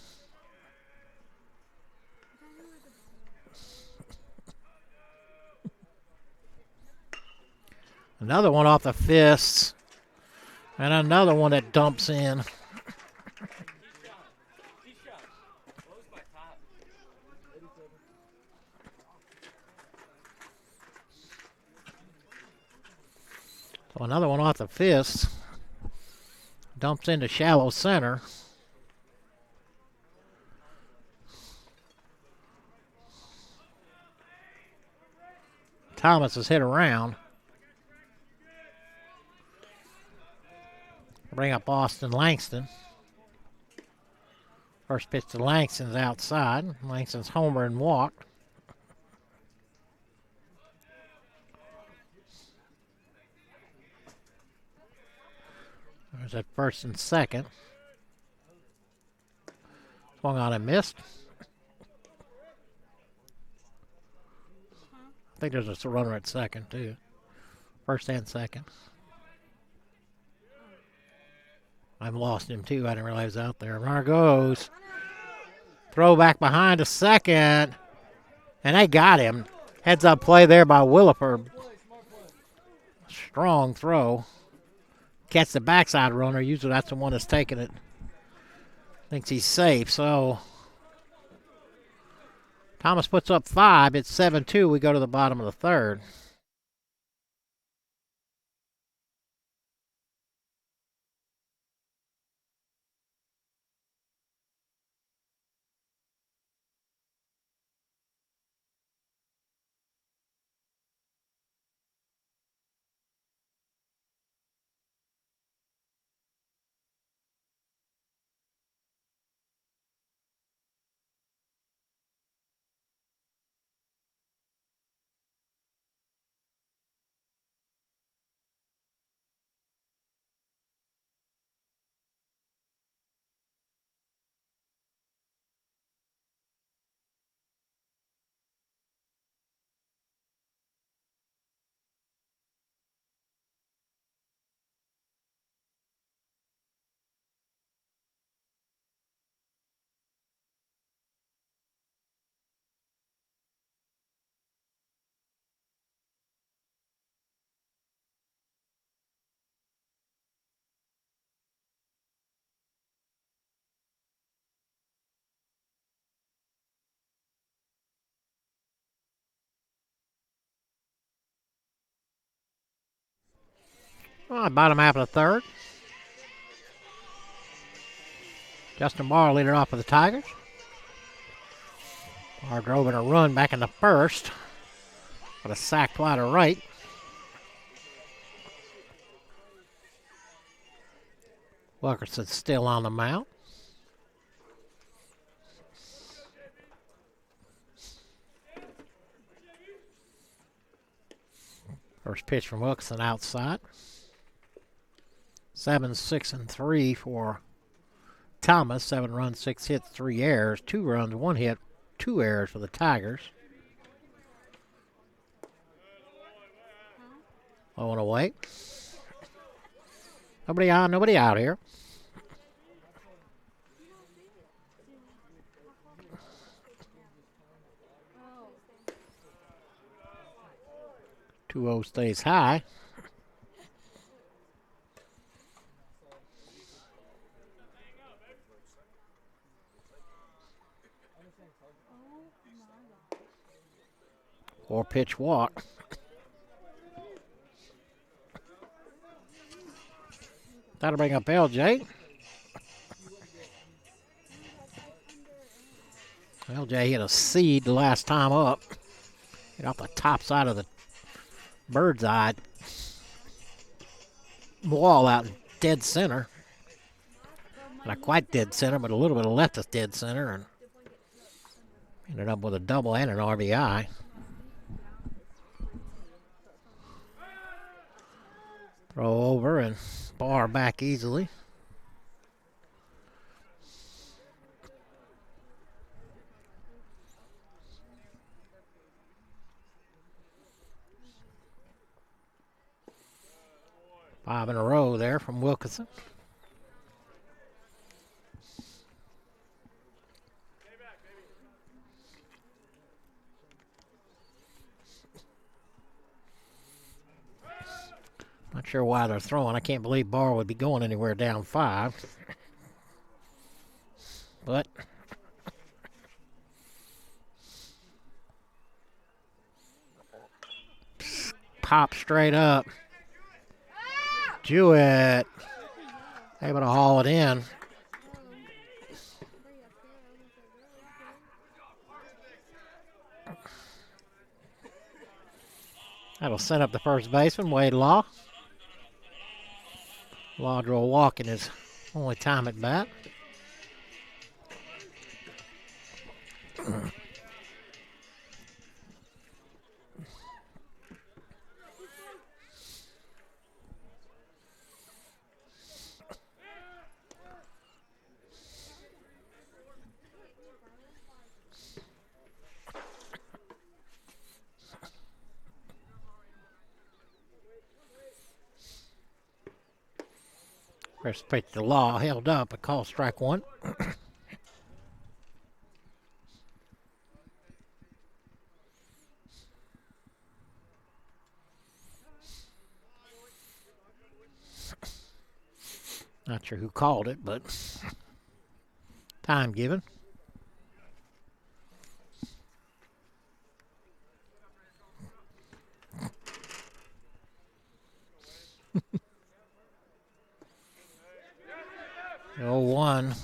Another one off the fists. And another one that dumps in. So another one off the fist. Dumps into shallow center. Thomas is hit around. Bring up Austin Langston. First pitch to Langston's outside. Langston's homer and walked. There's at first and second. Swung on and missed. I think there's a runner at second, too. First and second. I've lost him, too. I didn't realize he was out there. Runner goes. Throw back behind to second. And they got him. Heads up play there by Williford. Strong throw. Catch the backside runner. Usually that's the one that's taking it. Thinks he's safe, so Thomas puts up 5. It's 7-2. We go to the bottom of the third. Well, bottom half of the third. Justin Barr leading off for the Tigers. Barr drove in a run back in the first. With a sac fly to right. Wilkerson's still on the mound. First pitch from Wilkerson outside. 7, 6, and 3 for Thomas. 7 runs, 6 hits, 3 errors. 2 runs, 1 hit, 2 errors for the Tigers. 0 away. Nobody on, nobody out here. Two 0 stays high. Oh my gosh. Or pitch walk. That'll bring up LJ. LJ hit a seed the last time up. Hit off the top side of the bird's eye wall out in dead center. Not quite dead center, but a little bit of left of dead center, and ended up with a double and an RBI. Throw over and bar back easily. Five in a row there from Wilkinson. Not sure why they're throwing. I can't believe Barr would be going anywhere down 5. But pop straight up. Jewett able to haul it in. That'll set up the first baseman, Wade Law. Law drew a walk in his only time at bat. First pitch to Law, held up, a call strike 1. Not sure who called it, but time given. The 0-1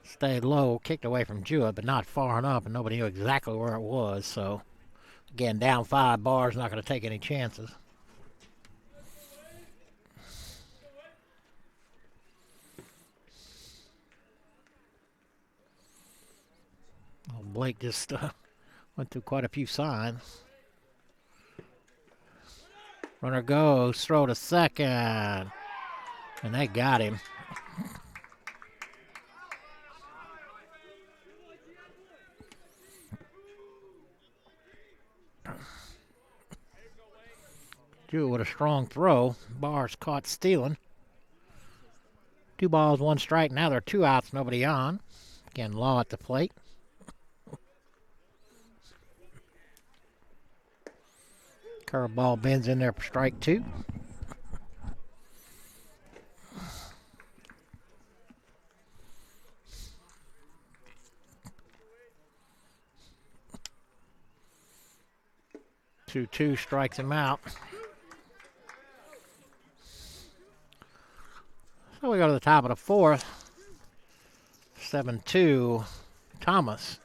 stayed low, kicked away from Jewett, but not far enough, and nobody knew exactly where it was. So, again, down 5, Barr's not going to take any chances. Well, Blake just went through quite a few signs. Runner goes, throw to second, and they got him. Jewett with a strong throw. Barr's caught stealing. 2 balls, 1 strike. Now there are 2 outs, nobody on. Again, Law at the plate. Curveball bends in there for strike 2. Two strikes him out. So we go to the top of the 4th. 7-2, Thomas.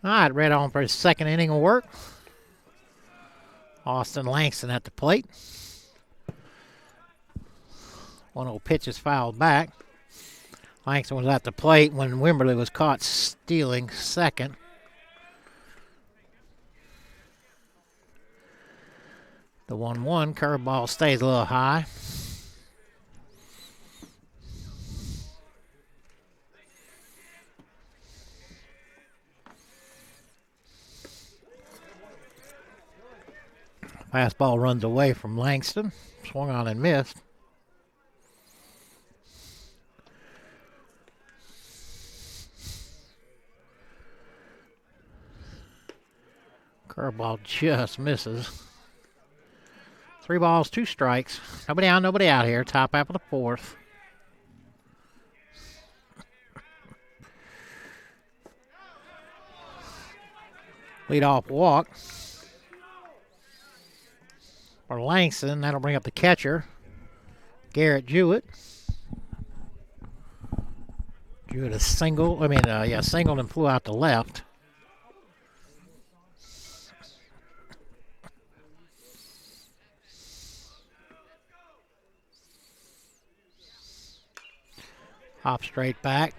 All right, ready on for his second inning of work. Austin Langston at the plate. 1-0 pitch is fouled back. Langston was at the plate when Wimberly was caught stealing second. The 1-1 curveball stays a little high. Fastball runs away from Langston. Swung on and missed. Curveball just misses. 3 balls, 2 strikes. Nobody on, nobody out here. Top half of the fourth. Leadoff walk for Langston. That'll bring up the catcher, Garrett Jewett. Jewett is singled and flew out to left. Hop straight back.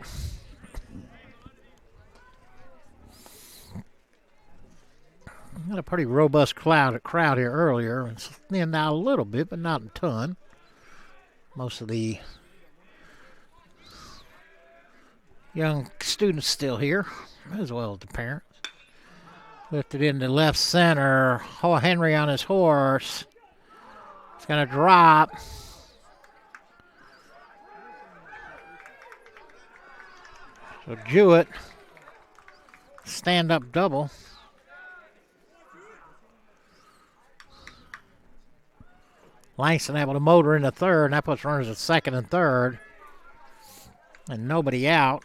Got a pretty robust crowd here earlier. It's thinned out a little bit, but not a ton. Most of the young students still here, as well as the parents. Lifted into left center. Henry on his horse. It's going to drop. So Jewett, stand-up double. Langston able to motor into third, and that puts runners at second and third. And nobody out.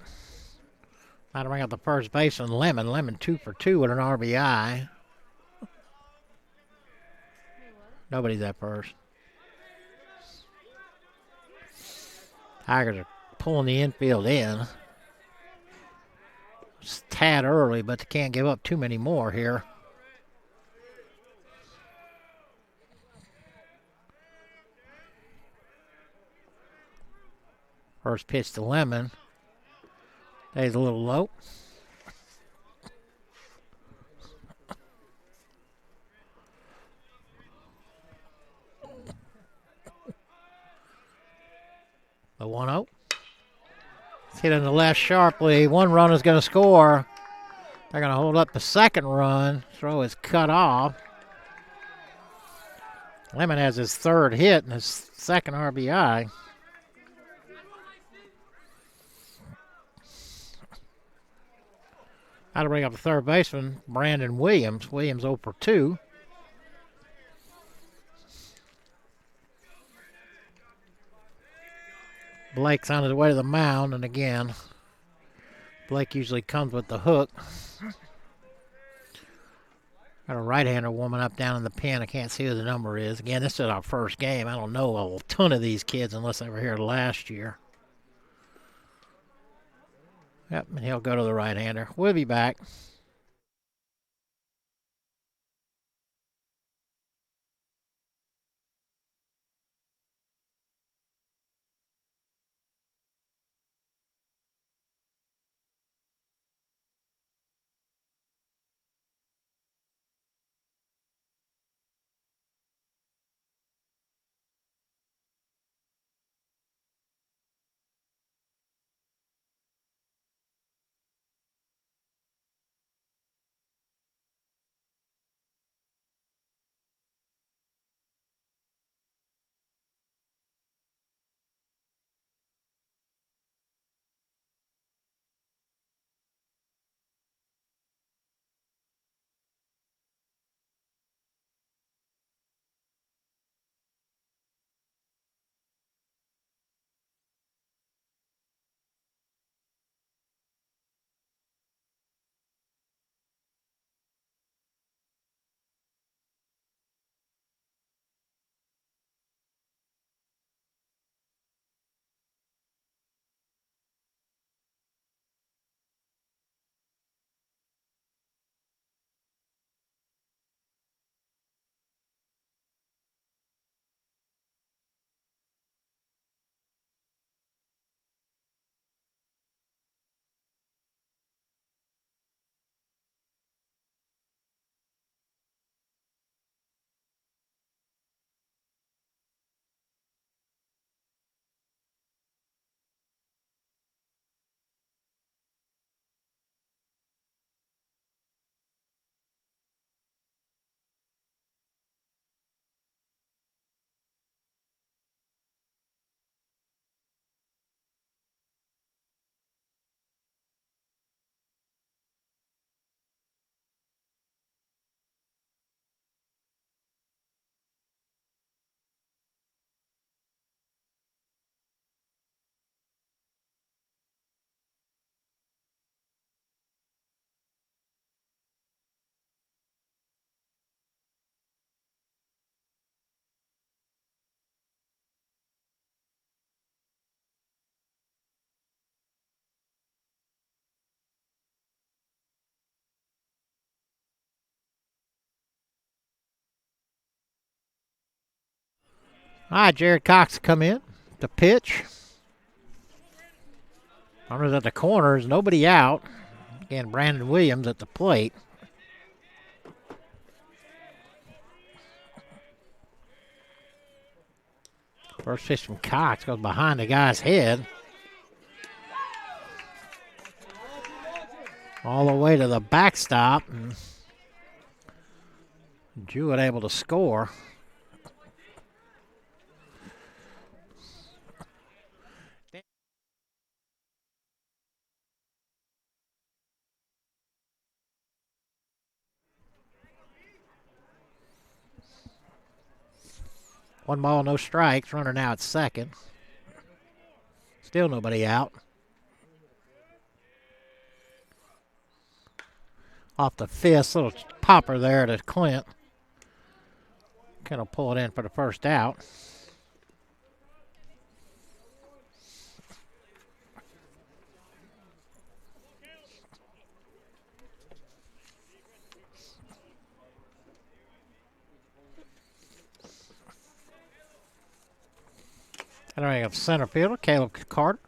Now to bring up the first baseman, Lemon. Lemon 2 for 2 with an RBI. Nobody's at first. Tigers are pulling the infield in. It's a tad early, but they can't give up too many more here. First pitch to Lemon. Stays a little low. The 1-0. It's hit on the left sharply. One run is going to score. They're going to hold up the second run. Throw is cut off. Lemon has his third hit and his second RBI. Now to bring up the third baseman, Brandon Williams. Williams 0 for 2. Blake's on his way to the mound, and again, Blake usually comes with the hook. Got a right-hander warming up down in the pen. I can't see who the number is. Again, this is our first game. I don't know a ton of these kids unless they were here last year. Yep, and he'll go to the right-hander. We'll be back. All right, Jared Cox come in to pitch. Runners at the corners, nobody out. Again, Brandon Williams at the plate. First pitch from Cox goes behind the guy's head. All the way to the backstop. And Jewett able to score. One ball, no strikes. Runner now at second. Still nobody out. Off the fifth, little popper there to Clint. Kind of pull it in for the first out. Entering of center fielder, Caleb Carter.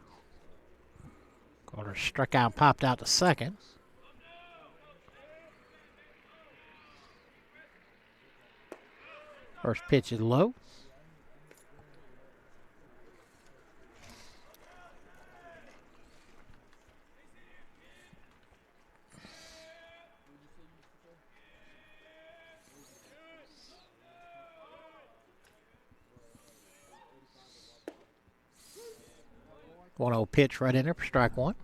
Carter struck out and popped out to second. First pitch is low. One old pitch right in there for strike one.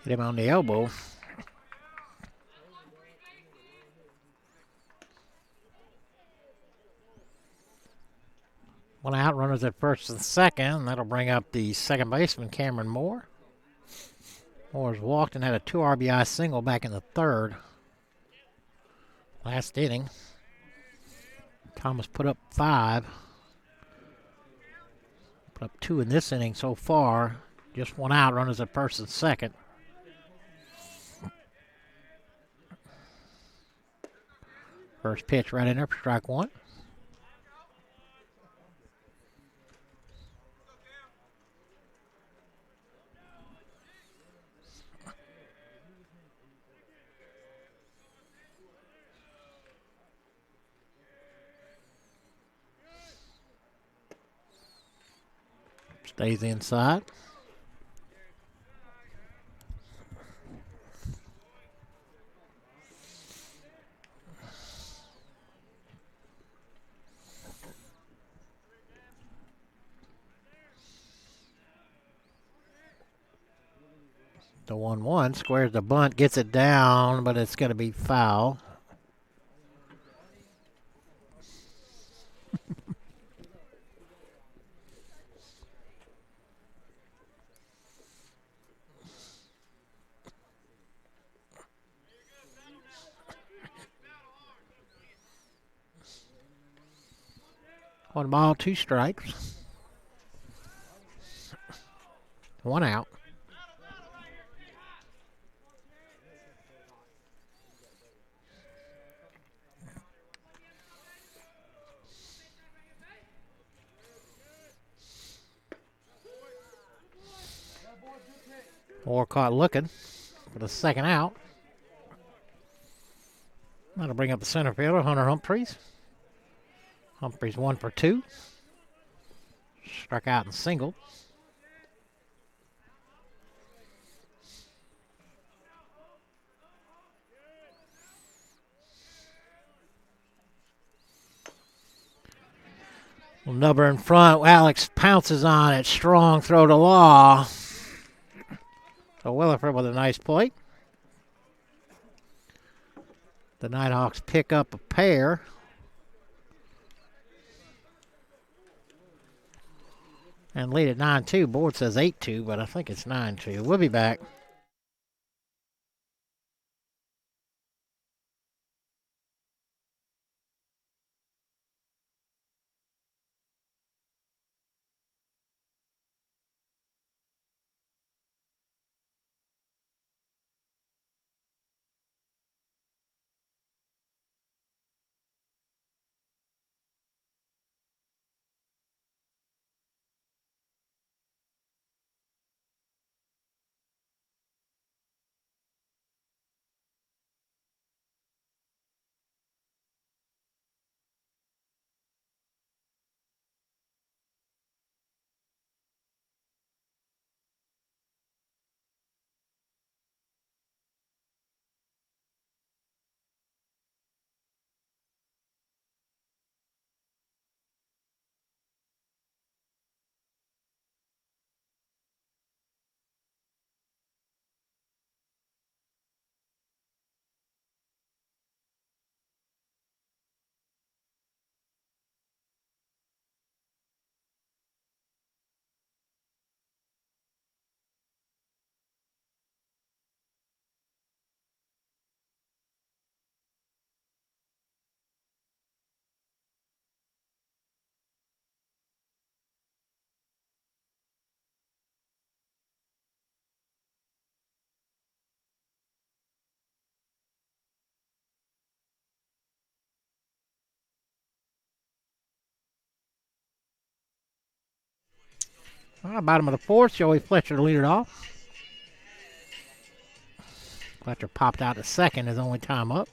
Hit him on the elbow. One out, runners at first and second. That'll bring up the second baseman, Cameron Moore. Moore's walked and had a 2 RBI single back in the third. Last inning. Thomas put up 5. Put up 2 in this inning so far. Just one out, runners at first and second. First pitch right in there for strike one. Stays inside. The 1-1 squares the bunt, gets it down, but it's going to be foul. One ball, 2 strikes. One out. Moore caught looking for the second out. That'll bring up the center fielder, Hunter Humphreys. Humphreys 1 for 2. Struck out and singled. Nubber in front. Alex pounces on it. Strong throw to Law. So Williford with a nice play. The Nighthawks pick up a pair. And lead at 9-2. Board says 8-2, but I think it's 9-2. We'll be back. Bottom of the fourth, Joey Fletcher to lead it off. Fletcher popped out to second, his only time up.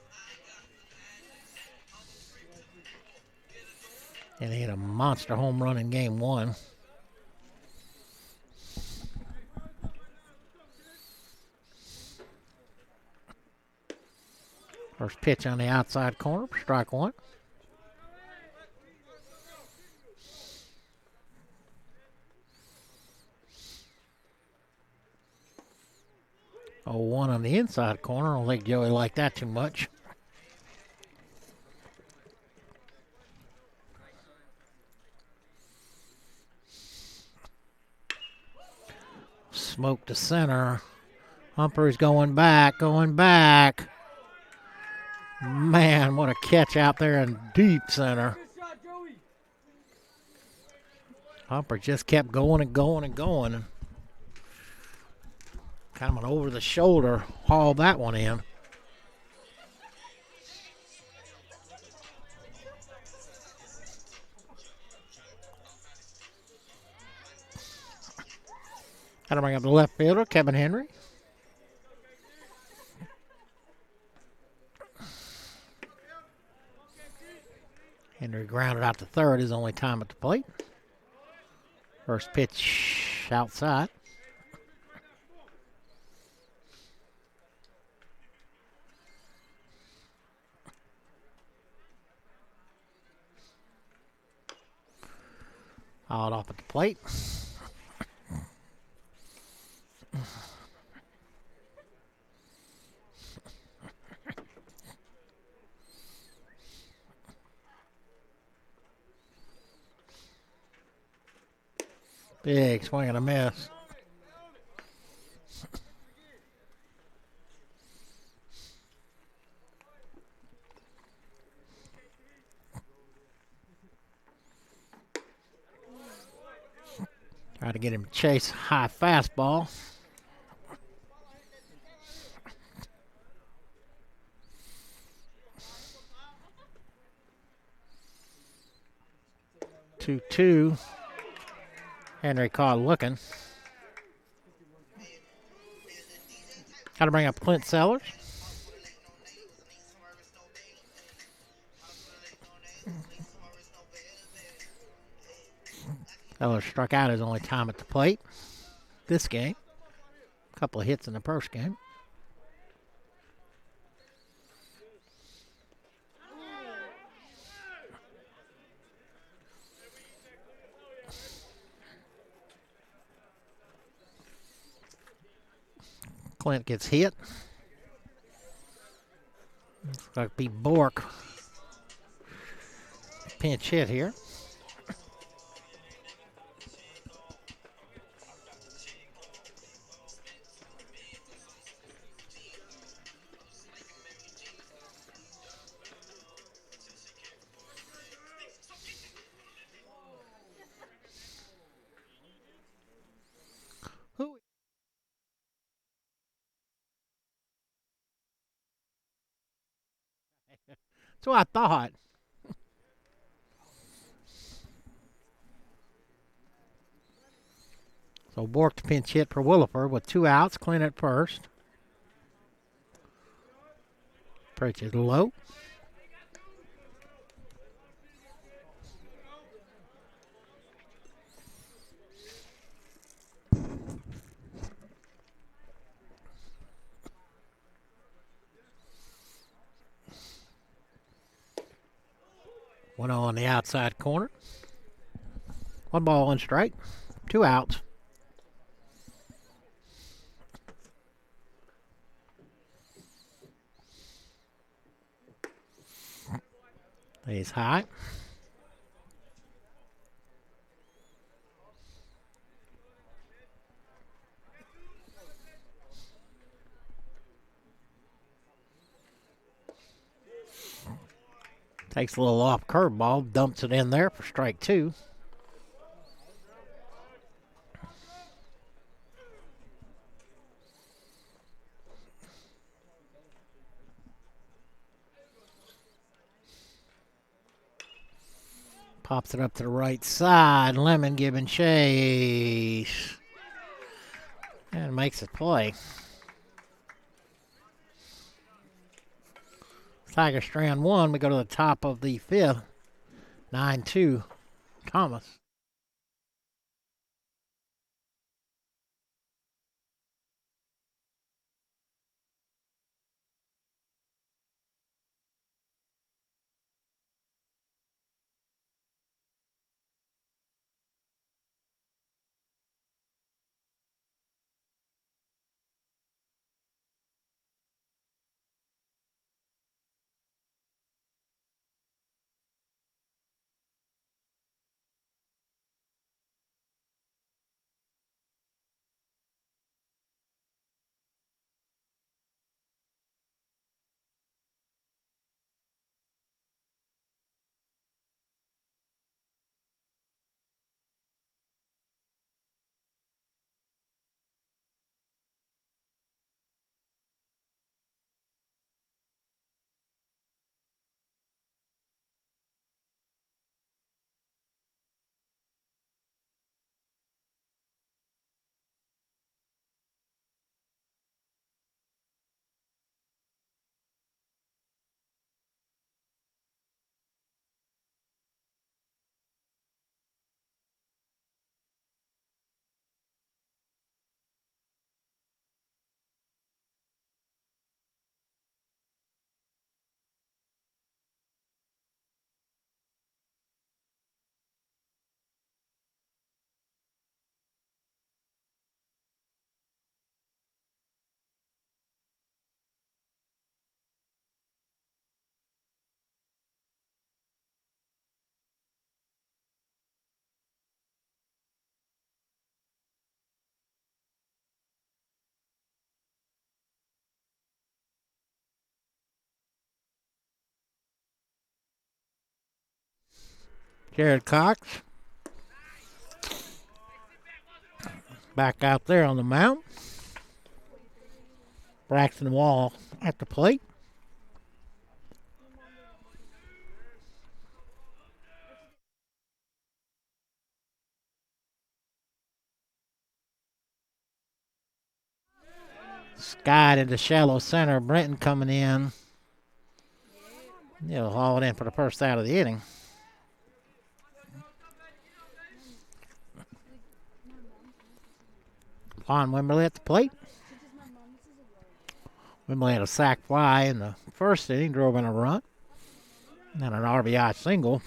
And he hit a monster home run in game one. First pitch on the outside corner, strike one. Oh, one on the inside corner. I don't think Joey liked that too much. Smoke to center. Humphreys going back, going back. Man, what a catch out there in deep center. Humper just kept going and going and going. Kind of an over-the-shoulder haul that one in. Got to bring up the left fielder, Kevin Henry. Henry grounded out to third, his only time at the plate. First pitch outside. Fouled off at the plate. Big swing and a miss. Try to get him to chase high fastball. Two. Henry caught looking. Got to bring up Clint Sellers. Sellers struck out his only time at the plate this game. A couple of hits in the first game. Clint gets hit. Looks like be Bork. Pinch hit here. So I thought. So Bork to pinch hit for Williford with 2 outs. Clint at first. Pitch is low. One on the outside corner. 1 ball, 1 strike. 2 outs. He's high. Takes a little off curveball, dumps it in there for strike 2. Pops it up to the right side. Lemon giving chase. And makes it play. Tiger Strand 1. We go to the top of the fifth. 9-2. Thomas. Jared Cox. Back out there on the mound. Braxton Wall at the plate. Skied into shallow center. Brenton coming in. He'll haul it in for the first out of the inning. Vaughn Wimberly at the plate. Wimberly had a sac fly in the first inning, drove in a run. And then an RBI single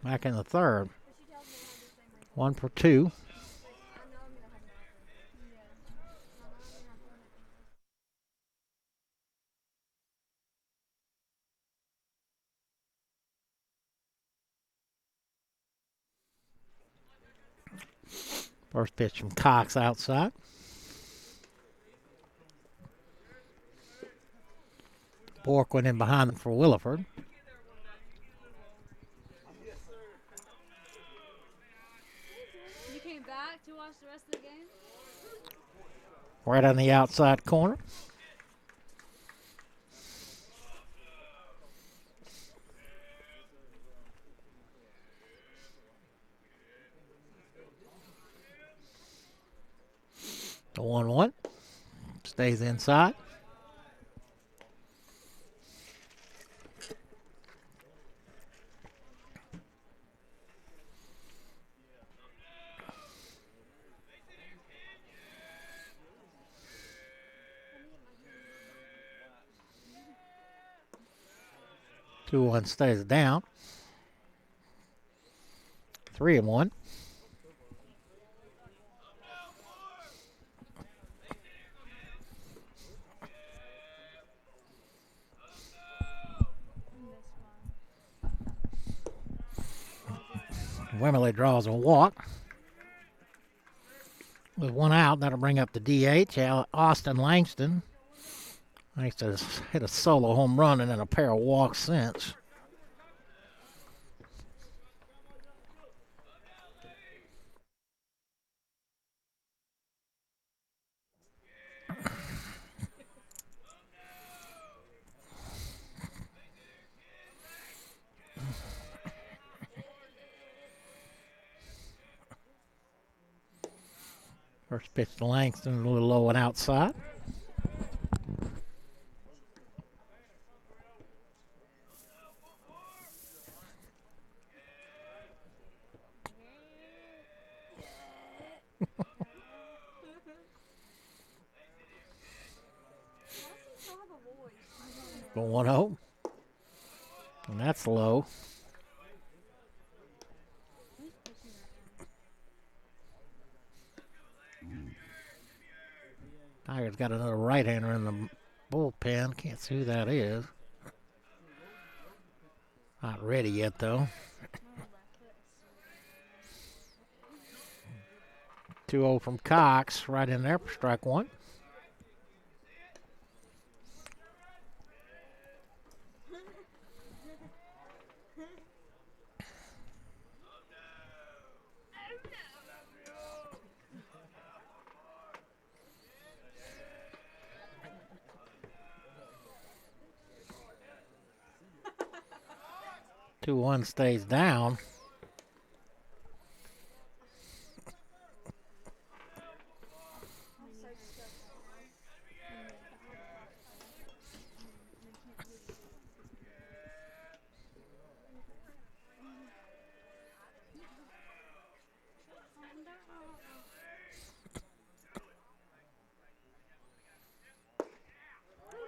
back in the third. 1 for 2. First pitch from Cox outside. Bork went in behind them for Williford. You came back to watch the rest of the game? Right on the outside corner. The 1-1 stays inside. Two one stays down. 3-1. Wimberly draws a walk. With one out, that'll bring up the DH, Austin Langston. Thanks to hit a solo home run and then a pair of walks since. First pitch to Langston, a little low and outside. Go 1-0. And that's low. Tiger's got another right-hander in the bullpen. Can't see who that is. Not ready yet, though. 2-0 from Cox. Right in there for strike one. Two one stays down.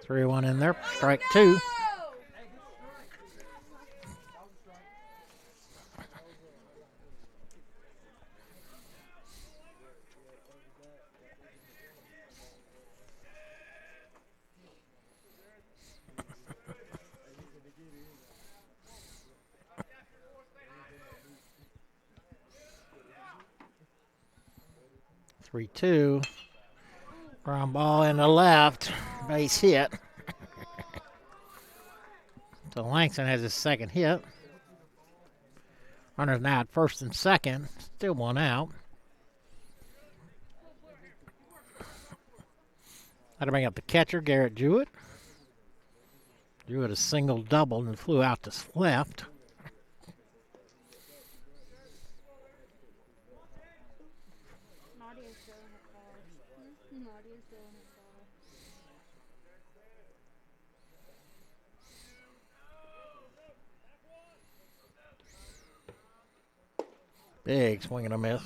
Three one in there. Strike two. Three two. Ground ball in the left. Base hit. So Langston has his second hit. Runners now at first and second. Still one out. That'll bring up the catcher, Garrett Jewett. Jewett a single doubled and flew out to left. Nadia's still in the car. Nadia's still in the car. Big swing and a miss.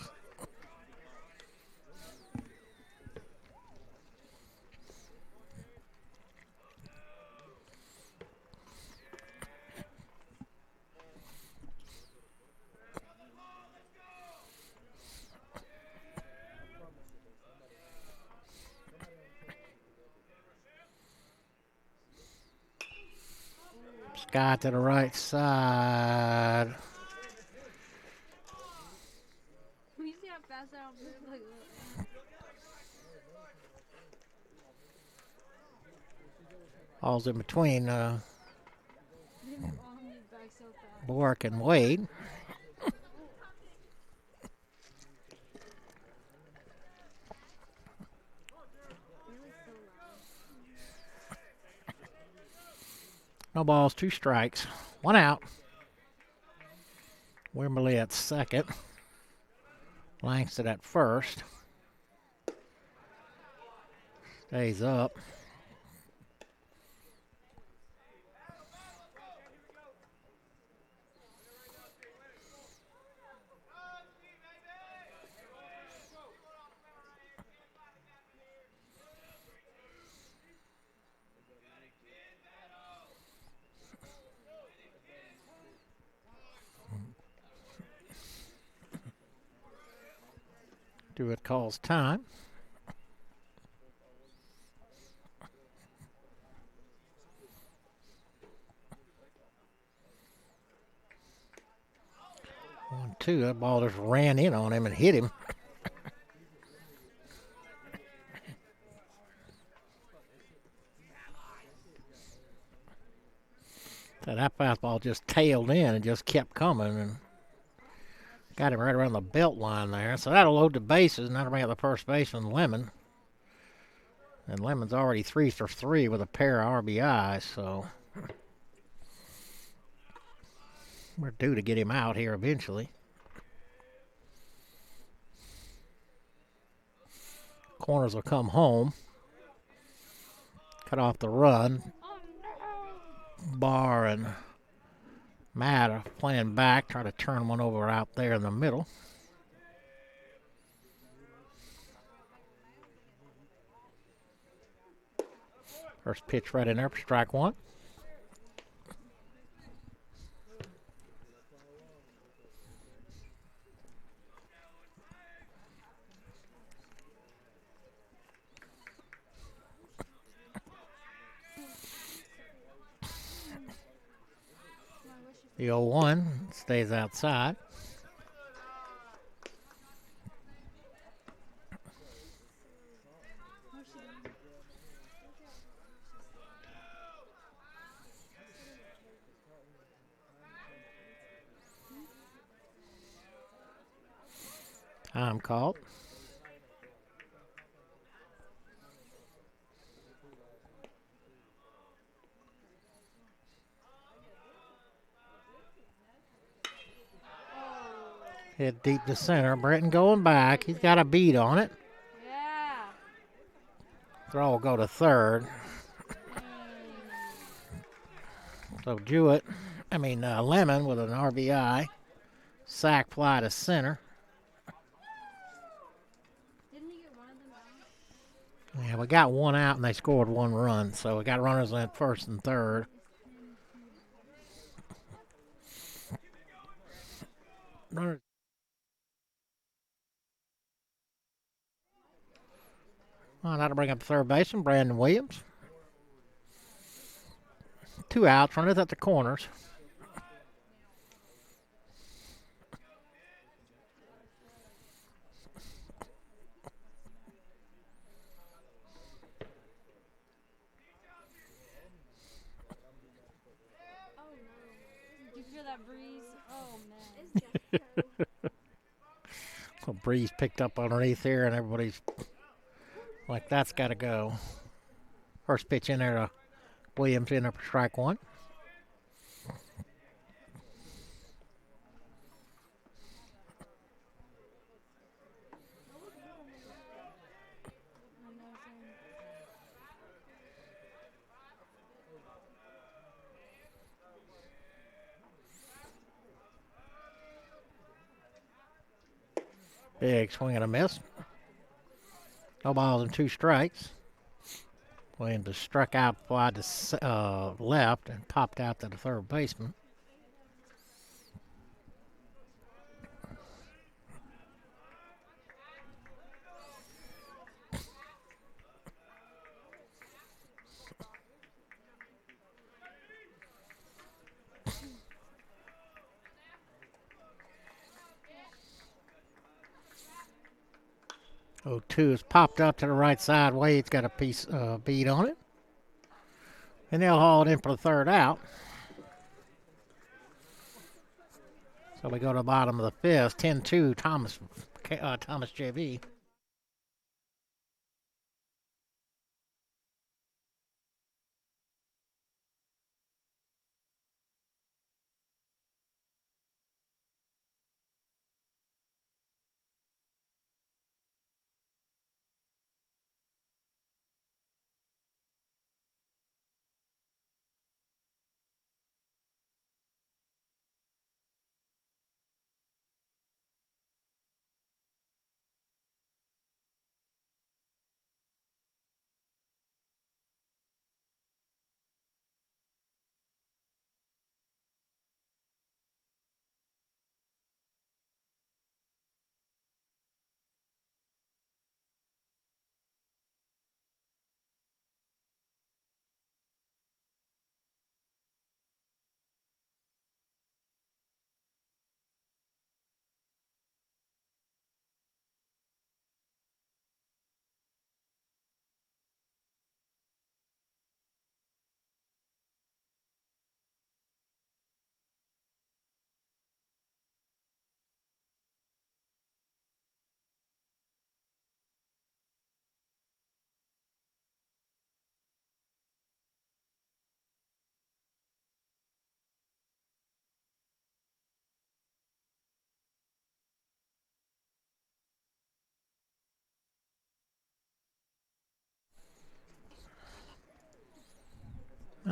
Scott to the right side. You see how fast that was? Like, All's in between back so fast. Bork and Wade. Really so loud. No balls, two strikes. One out. Wimberley at second. Langston at first. Stays up. Dewitt calls time. One, two. That ball just ran in on him and hit him. So that fastball just tailed in and just kept coming and got him right around the belt line there. So that'll load the bases, and that'll bring up the first baseman, Lemon. And Lemon's already 3 for 3 with a pair of RBIs, so we're due to get him out here eventually. Corners will come home. Cut off the run. Oh no! Barr and Matt are playing back, try to turn one over out there in the middle. First pitch right in there for strike one. The 0-1 stays outside. Time called. Hit deep to center. Britton going back. He's got a beat on it. Yeah. Throw will go to third. So Lemon with an RBI. Sack fly to center. Didn't he get one of them out? Yeah, we got one out and they scored one run. So we got runners in first and third. Runners. Well, that'll bring up the third baseman, Brandon Williams. 2 outs, runners at the corners. Oh no! Did you feel that breeze? Oh man! It's A breeze picked up underneath here, and everybody's like, that's got to go. First pitch in there to Williams in there for strike one. Big swing and a miss. No balls and 2 strikes. Williams just struck out wide to left and popped out to the third baseman. Oh, 2 is popped up to the right side. Wade's got a piece beat on it. And they'll haul it in for the third out. So we go to the bottom of the fifth. 10-2, Thomas JV.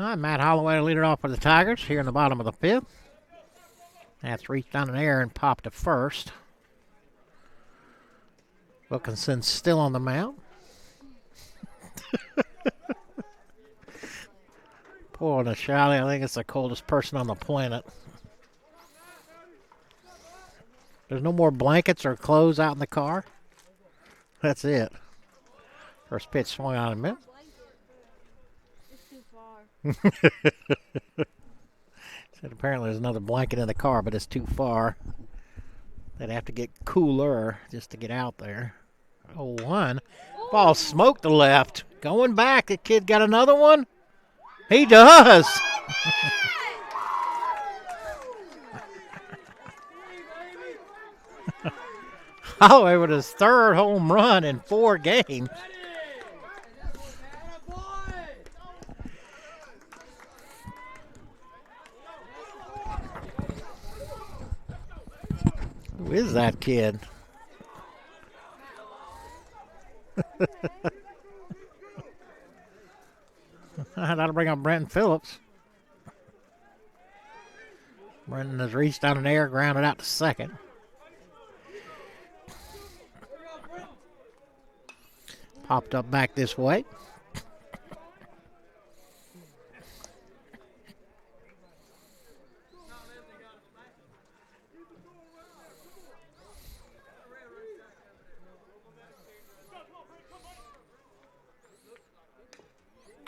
All right, Matt Holloway to lead it off for the Tigers here in the bottom of the fifth. That's reached down in the air and popped to first. Wilkinson's still on the mound. Poor Nashali, I think it's the coldest person on the planet. There's no more blankets or clothes out in the car. That's it. First pitch swung on him. It's too far. Said apparently there's another blanket in the car, but it's too far. They'd have to get cooler just to get out there. 0-1. Ball smoked to left. Going back. The kid got another one. He does. Holloway with his third home run in 4 games. Who is that kid? That'll bring up Brenton Phillips. Brenton has reached down in the air, grounded out to second. Popped up back this way.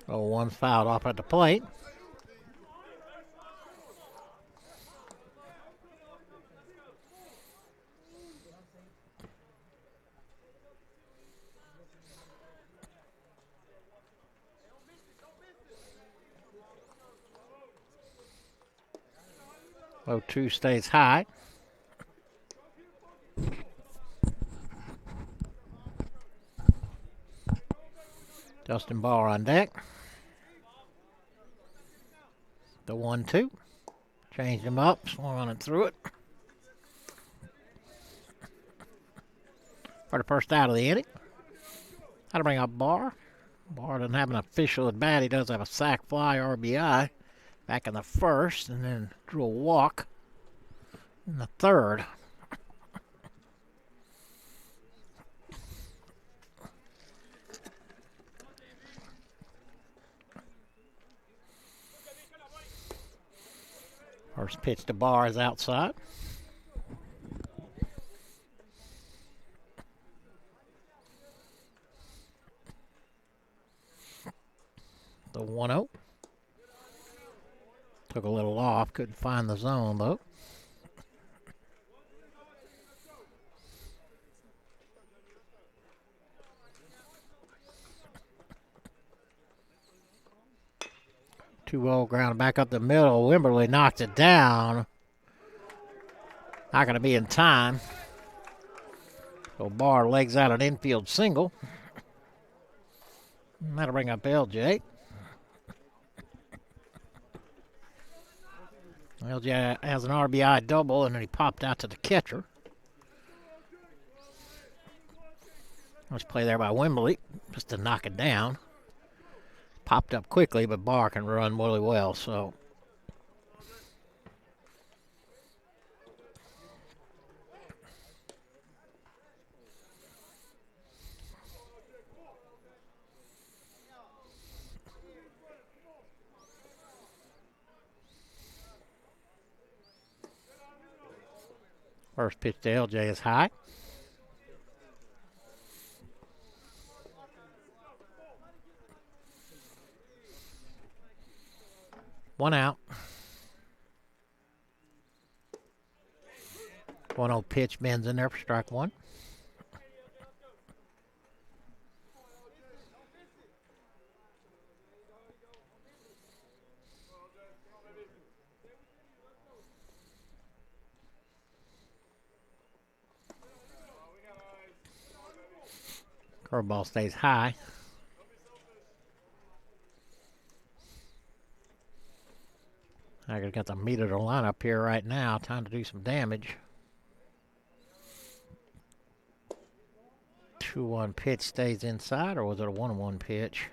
One's fouled off at the plate. Oh, 2 stays high. Justin Barr on deck. The 1-2. Changed him up, swung on and threw it. For the first out of the inning. That'll bring up Barr. Barr doesn't have an official at bat. He does have a sac fly RBI back in the first, and then drew a walk in the third. First pitch to Barr is outside. The 1-0. Took a little off, couldn't find the zone though. Two-0 ground back up the middle. Wimberly knocked it down. Not going to be in time. So Barr legs out an infield single. And that'll bring up LJ. LJ has an RBI double, and then he popped out to the catcher. Nice play there by Wimberly, just to knock it down. Popped up quickly, but Barr can run really well, so. First pitch to LJ is high. One out. 1-0 pitch, bends in there for strike one. Curveball stays high. I got the meat of the lineup here right now. Time to do some damage. 2-1 pitch stays inside, or was it a 1-1 pitch?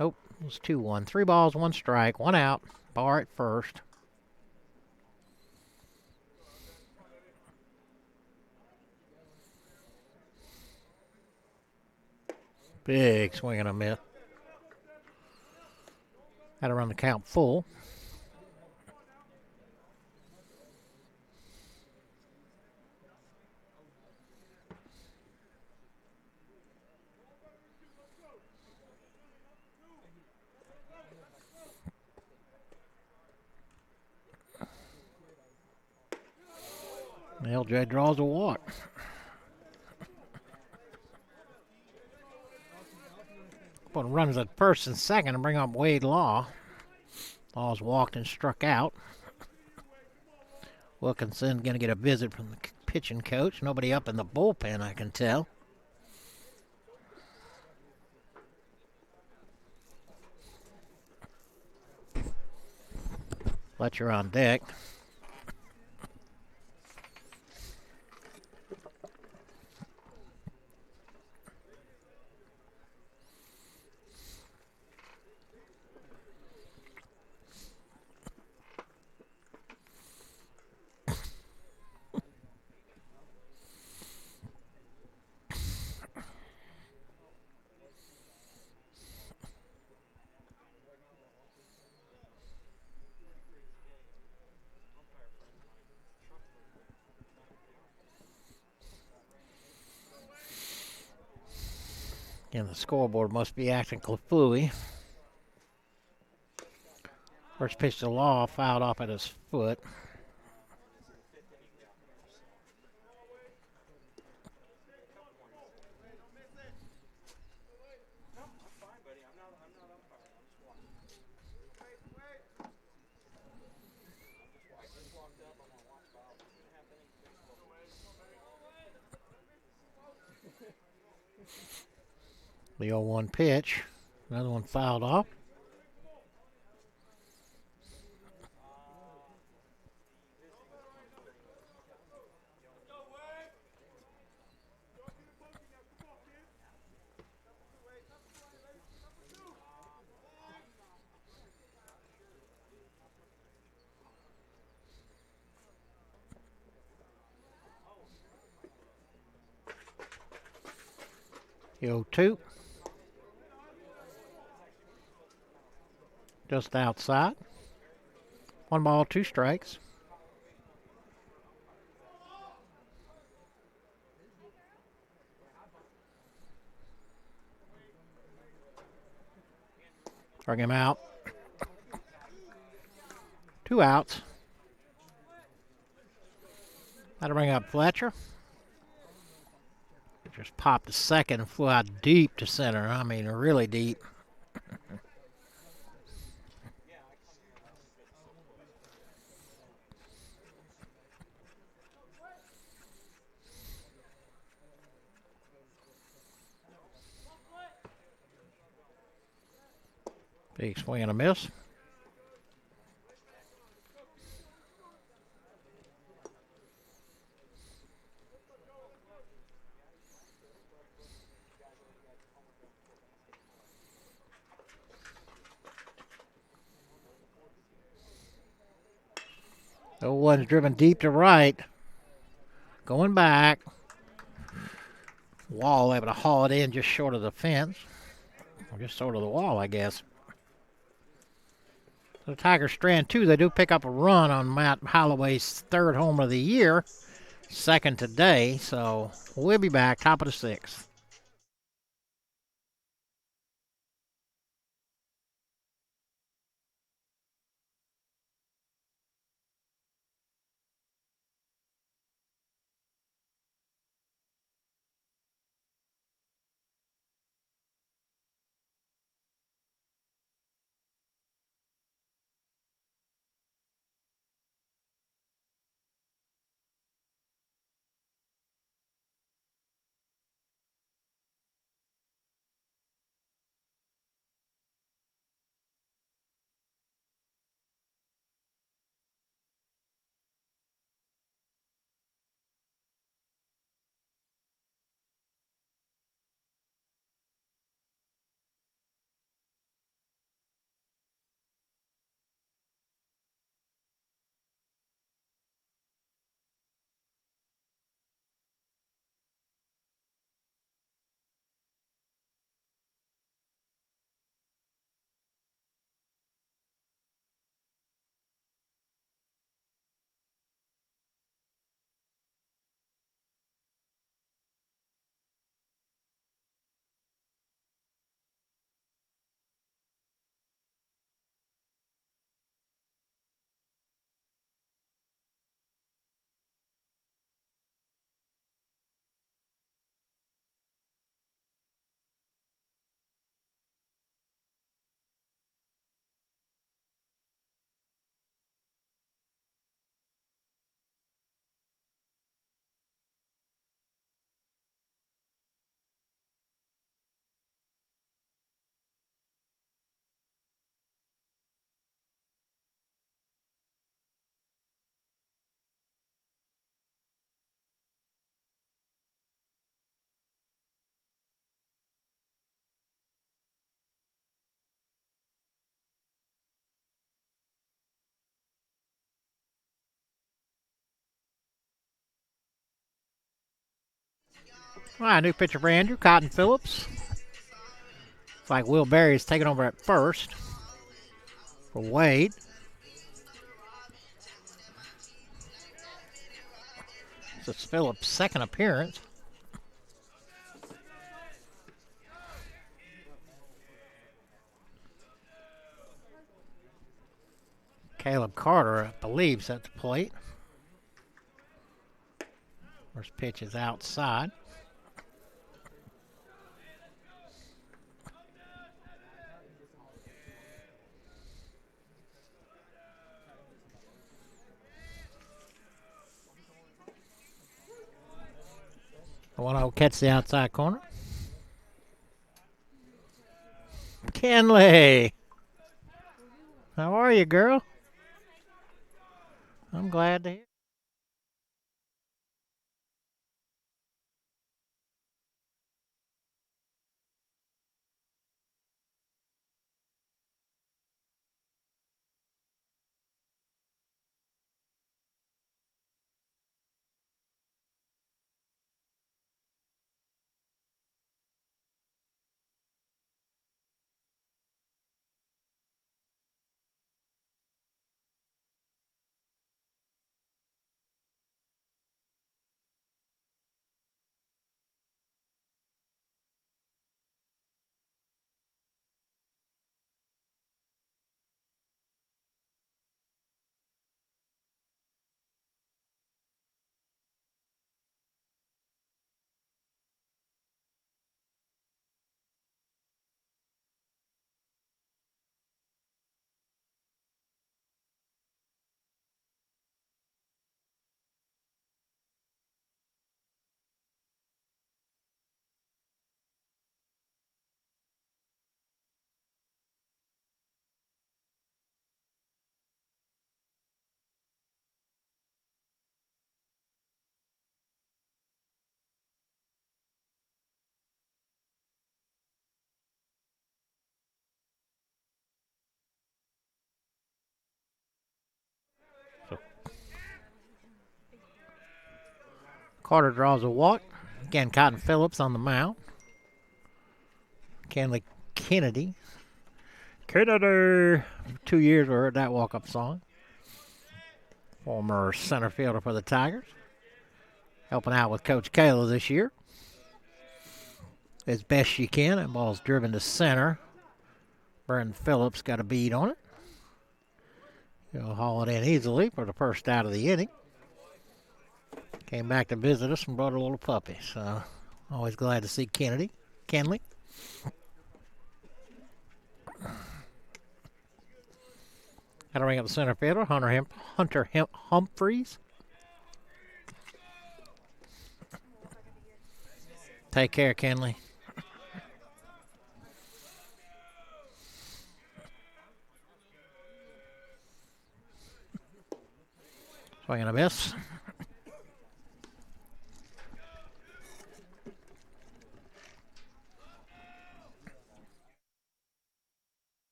Nope, It was 2-1. 3 balls, 1 strike, 1 out. Bar at first. Big swing and a miss. Had to run the count full. LJ draws a walk. But runs at first and second and bring up Wade Law. Law's walked and struck out. Wilkinson going to get a visit from the pitching coach. Nobody up in the bullpen, I can tell. Fletcher on deck. And the scoreboard must be acting fluey. First pitch to Law, fouled off at his foot. The 0-1 pitch. Another one fouled off. The 0-2. Just outside. 1 ball, 2 strikes. Struck him out. 2 outs. Had to bring up Fletcher. Just popped to second and flew out deep to center. I mean, really deep. Big swing and a miss. The one's driven deep to right. Going back. Wall able to haul it in just short of the fence. Or just short of the wall, I guess. The Tigers strand 2. They do pick up a run on Matt Holloway's 3rd home of the year. 2nd today. So we'll be back. Top of the 6th. All right, new pitcher for Andrew, Cotton Phillips. It's like Will Berry's taking over at first for Wade. This is Phillips' second appearance. Caleb Carter, I believe, is at the plate. First pitch is outside. The 1-0 catch the outside corner. Kenley. How are you, girl? I'm glad to hear. Carter draws a walk. Again, Cotton Phillips on the mound. Kenley Kennedy. 2 years we heard that walk-up song. Former center fielder for the Tigers. Helping out with Coach Kayla this year. As best she can. That ball's driven to center. Brandon Phillips got a bead on it. He'll haul it in easily for the first out of the inning. Came back to visit us and brought a little puppy. So always glad to see Kenley. That'll ring up the center fielder, Hunter Humphreys. Take care, Kenley. Swing and a miss.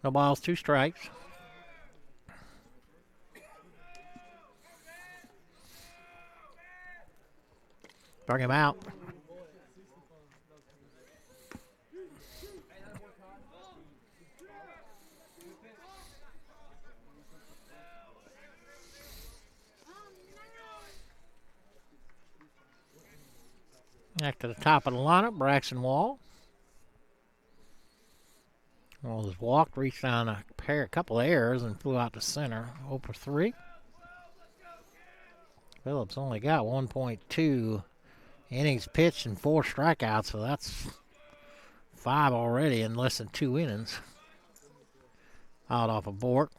No balls, 2 strikes. Bring him out. Back to the top of the lineup, Braxton Wall. Well, just walked, reached on a couple of errors, and flew out to center. 0 for 3. Phillips only got 1.2 innings pitched and 4 strikeouts, so that's 5 already in less than 2 innings. Out off a Bork.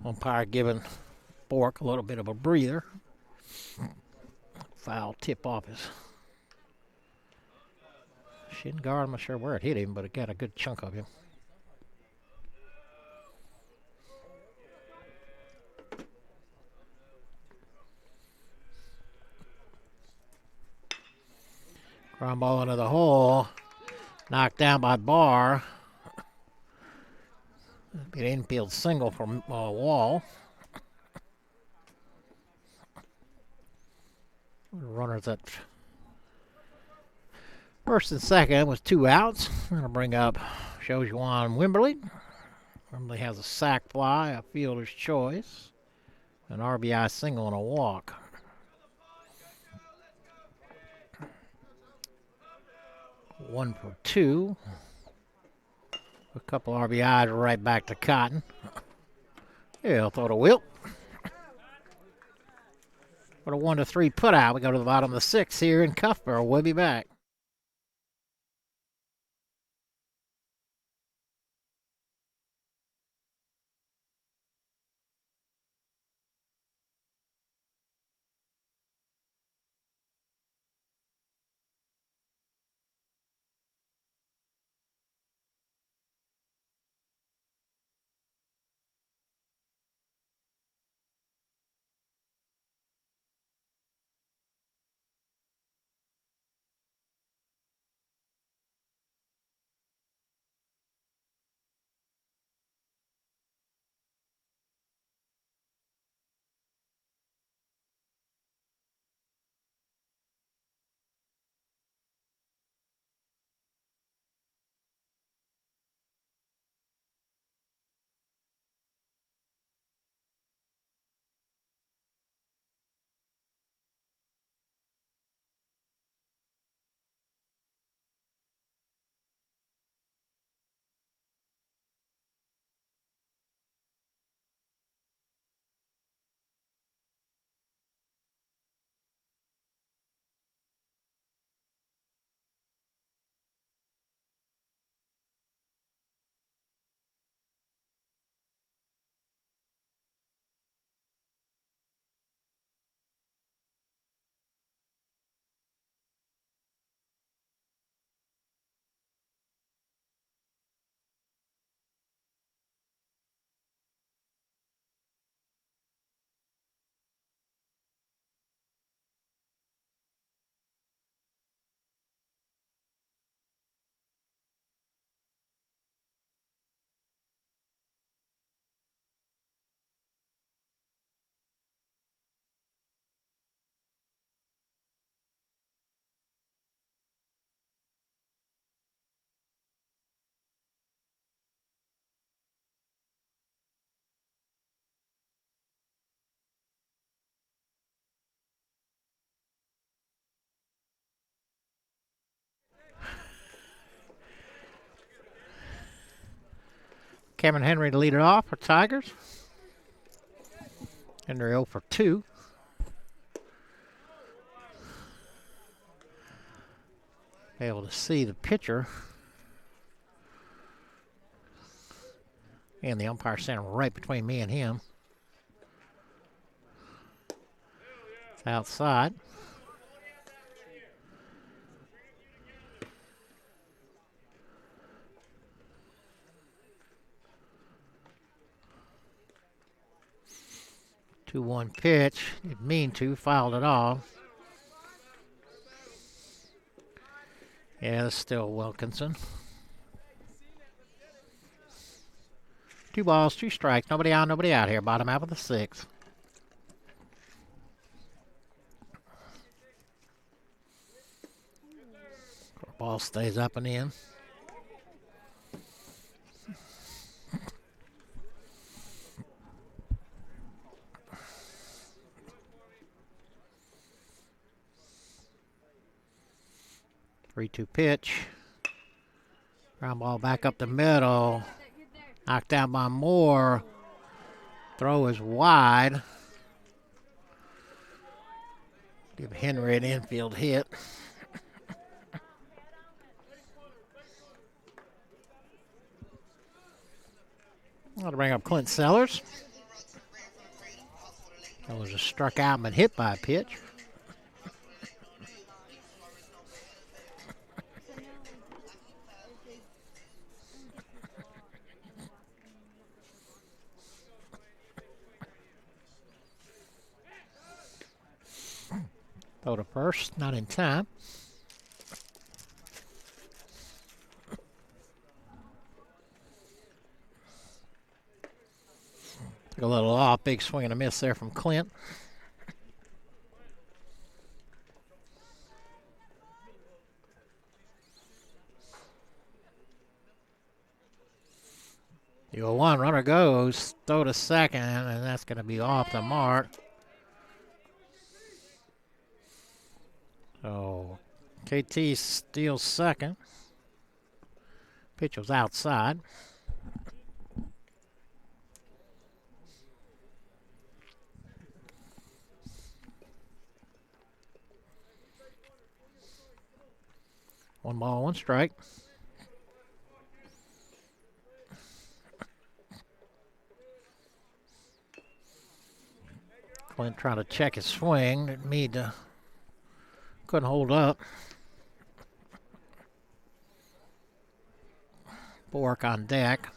Umpire giving Bork a little bit of a breather. Foul tip off his shin guard. I'm not sure where it hit him, but it got a good chunk of him. Ground ball into the hole. Knocked down by Barr. Be an infield single from Wall. Runners at first and second with 2 outs. I'm going to bring up Shojuan Wimberly. Wimberly has a sac fly, a fielder's choice, an RBI single, and a walk. One for 2. A couple RBIs right back to Cotton. He'll throw to Wilt. With a 1-3 put out, we go to the bottom of the 6th here in Cuthbert. We'll be back. Kevin Henry to lead it off for Tigers. Henry 0 for 2. Able to see the pitcher. And the umpire standing right between me and him. It's outside. Two-one pitch. Didn't mean to. Fouled it off. Yeah, it's still Wilkinson. 2 balls, 2 strikes. Nobody on, nobody out here. Bottom half of the 6th. Ball stays up and in. Three-two pitch. Ground ball back up the middle. Knocked down by Moore. Throw is wide. Give Henry an infield hit. I'll bring up Clint Sellers. Sellers just struck out and been hit by a pitch. Throw to first, not in time. Took a little off. Big swing and a miss there from Clint. The 0-1 runner goes, throw to second, and that's going to be off the mark. So KT steals second. Pitch was outside. One ball, one strike. Clint trying to check his swing. Didn't mean to. Couldn't hold up. Bork on deck.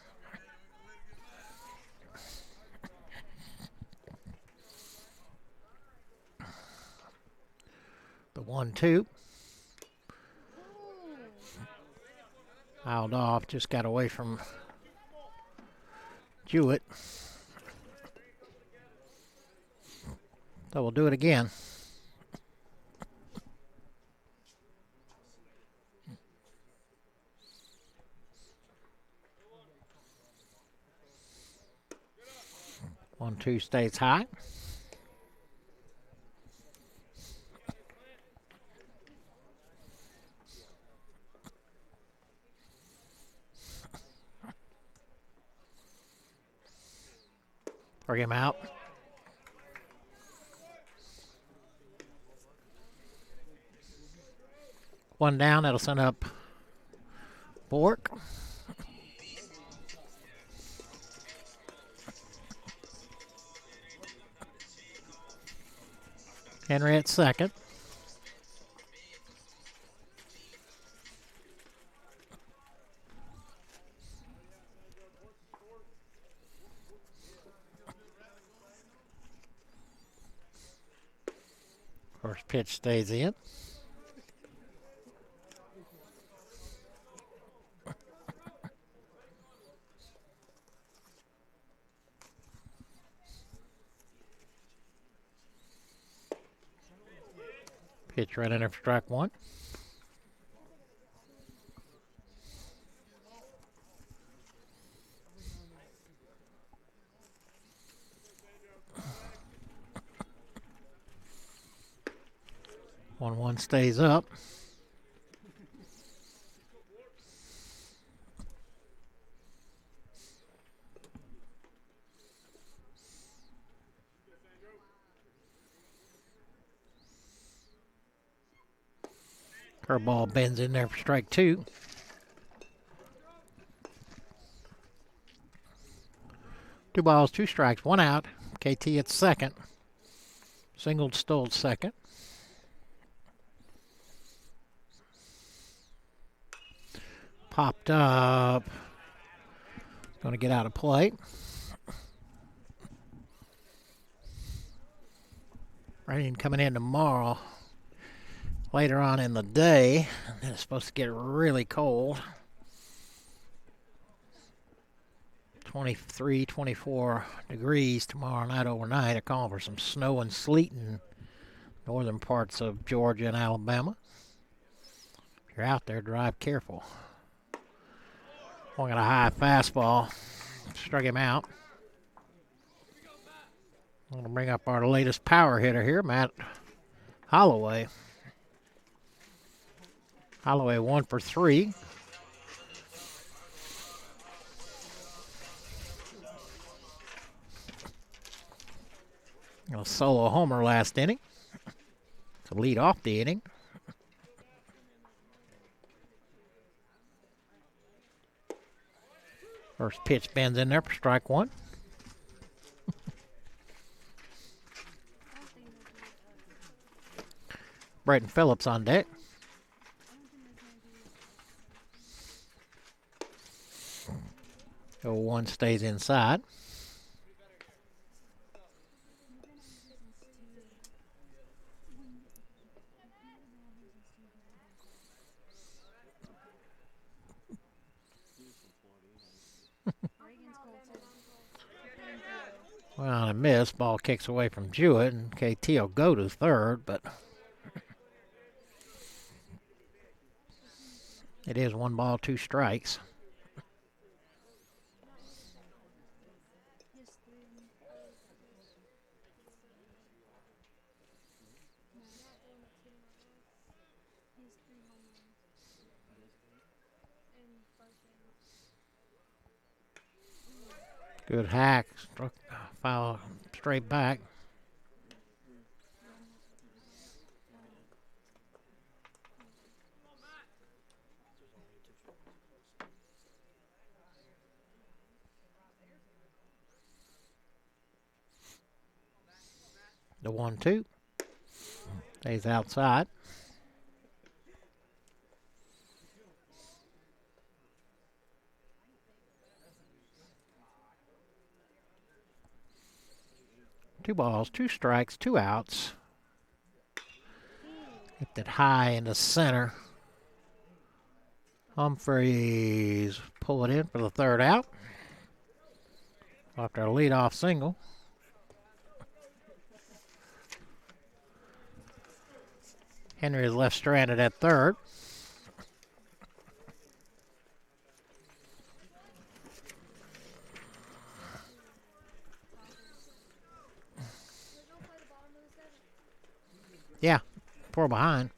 The 1-2. Fouled off. Just got away from Jewett. So we'll do it again. 1-2 stays high. Bring him out. One down, that'll send up Bork. Henry at second. First pitch stays in. Pitch right in there for strike one. One stays up. Curveball bends in there for strike two. Two balls, two strikes, one out. KT at second. Singled, stole second. Popped up. Going to get out of play. Rain coming in tomorrow. Later on in the day. And it's supposed to get really cold. 23, 24 degrees tomorrow night overnight. They're calling for some snow and sleet in northern parts of Georgia and Alabama. If you're out there, drive careful. Swung at a high fastball. Struck him out. I'm going to bring up our latest power hitter here, Matt Holloway. Holloway 1 for 3. A solo homer last inning to lead off the inning. First pitch bends in there for strike one. Braden Phillips on deck. Oh, one stays inside. Well, a miss. Ball kicks away from Jewett, and KT will go to third, but it is 1 ball, 2 strikes. He has 3 in his. No. He has 3 home runs. In 5 games. Good hack. Struck, foul straight back. The 1-2. Stays outside. Two balls, 2 strikes, 2 outs. Hit that high in the center. Humphreys pull it in for the 3rd out. After a leadoff single. Henry is left stranded at 3rd. Yeah, 4 behind.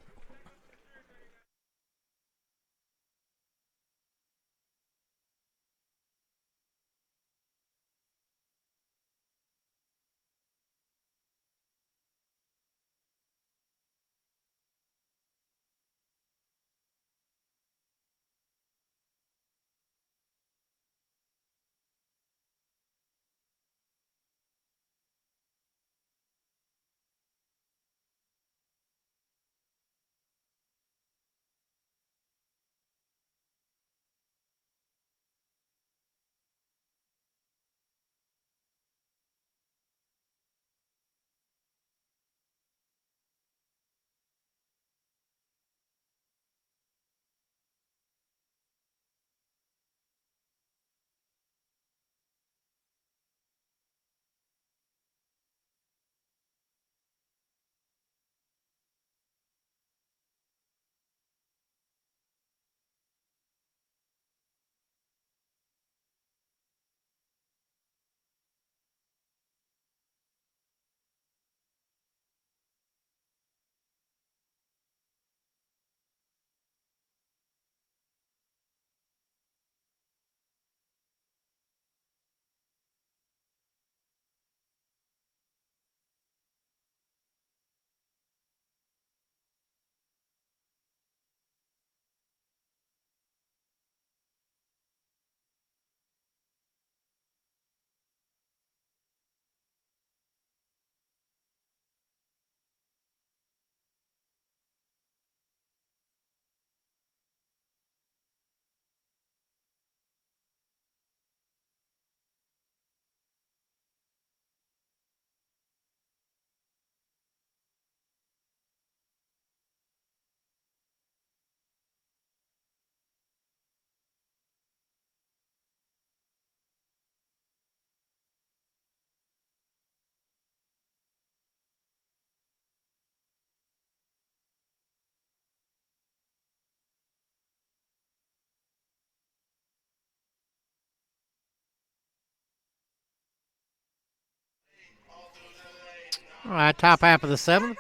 All right, top half of the 7th.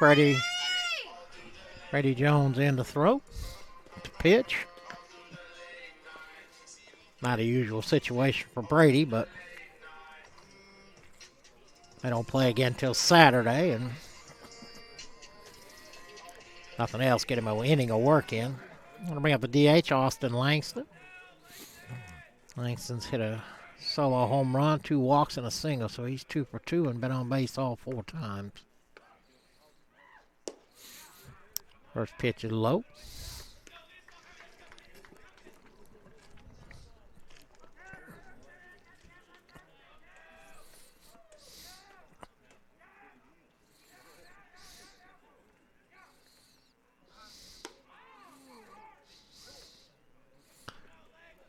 Brady Jones in to throw. To pitch. Not a usual situation for Brady, but they don't play again until Saturday, and nothing else get him an inning of work in. I'm going to bring up the DH, Austin Langston. Langston's hit a solo home run, 2 walks, and a single, so he's 2 for 2 and been on base all 4 times. First pitch is low.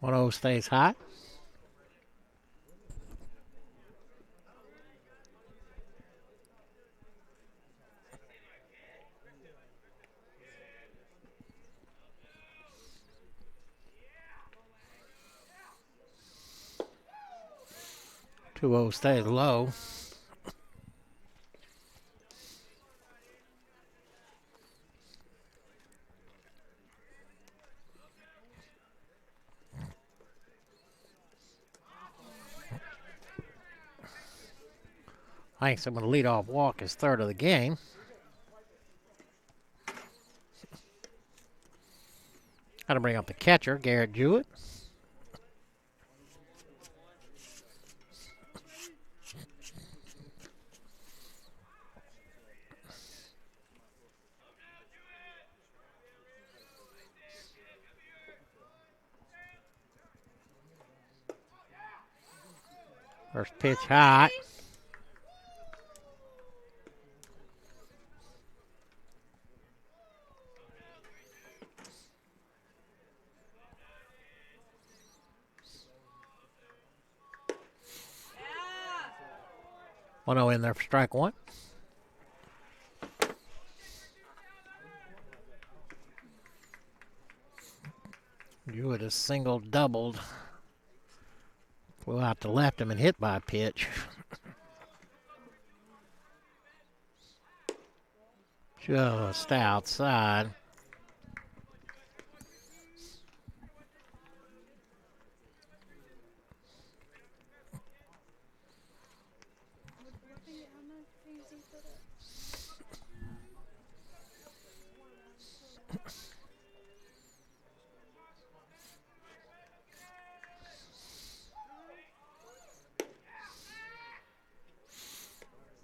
One stays high. 2-0 stays low. Thanks. I'm going to lead off walk his third of the game. Got to bring up the catcher, Garrett Jewett. First pitch high. Yeah. 1-0 in there for strike one. Jewett is single doubled. Flew out to left him and hit by a pitch. Just outside.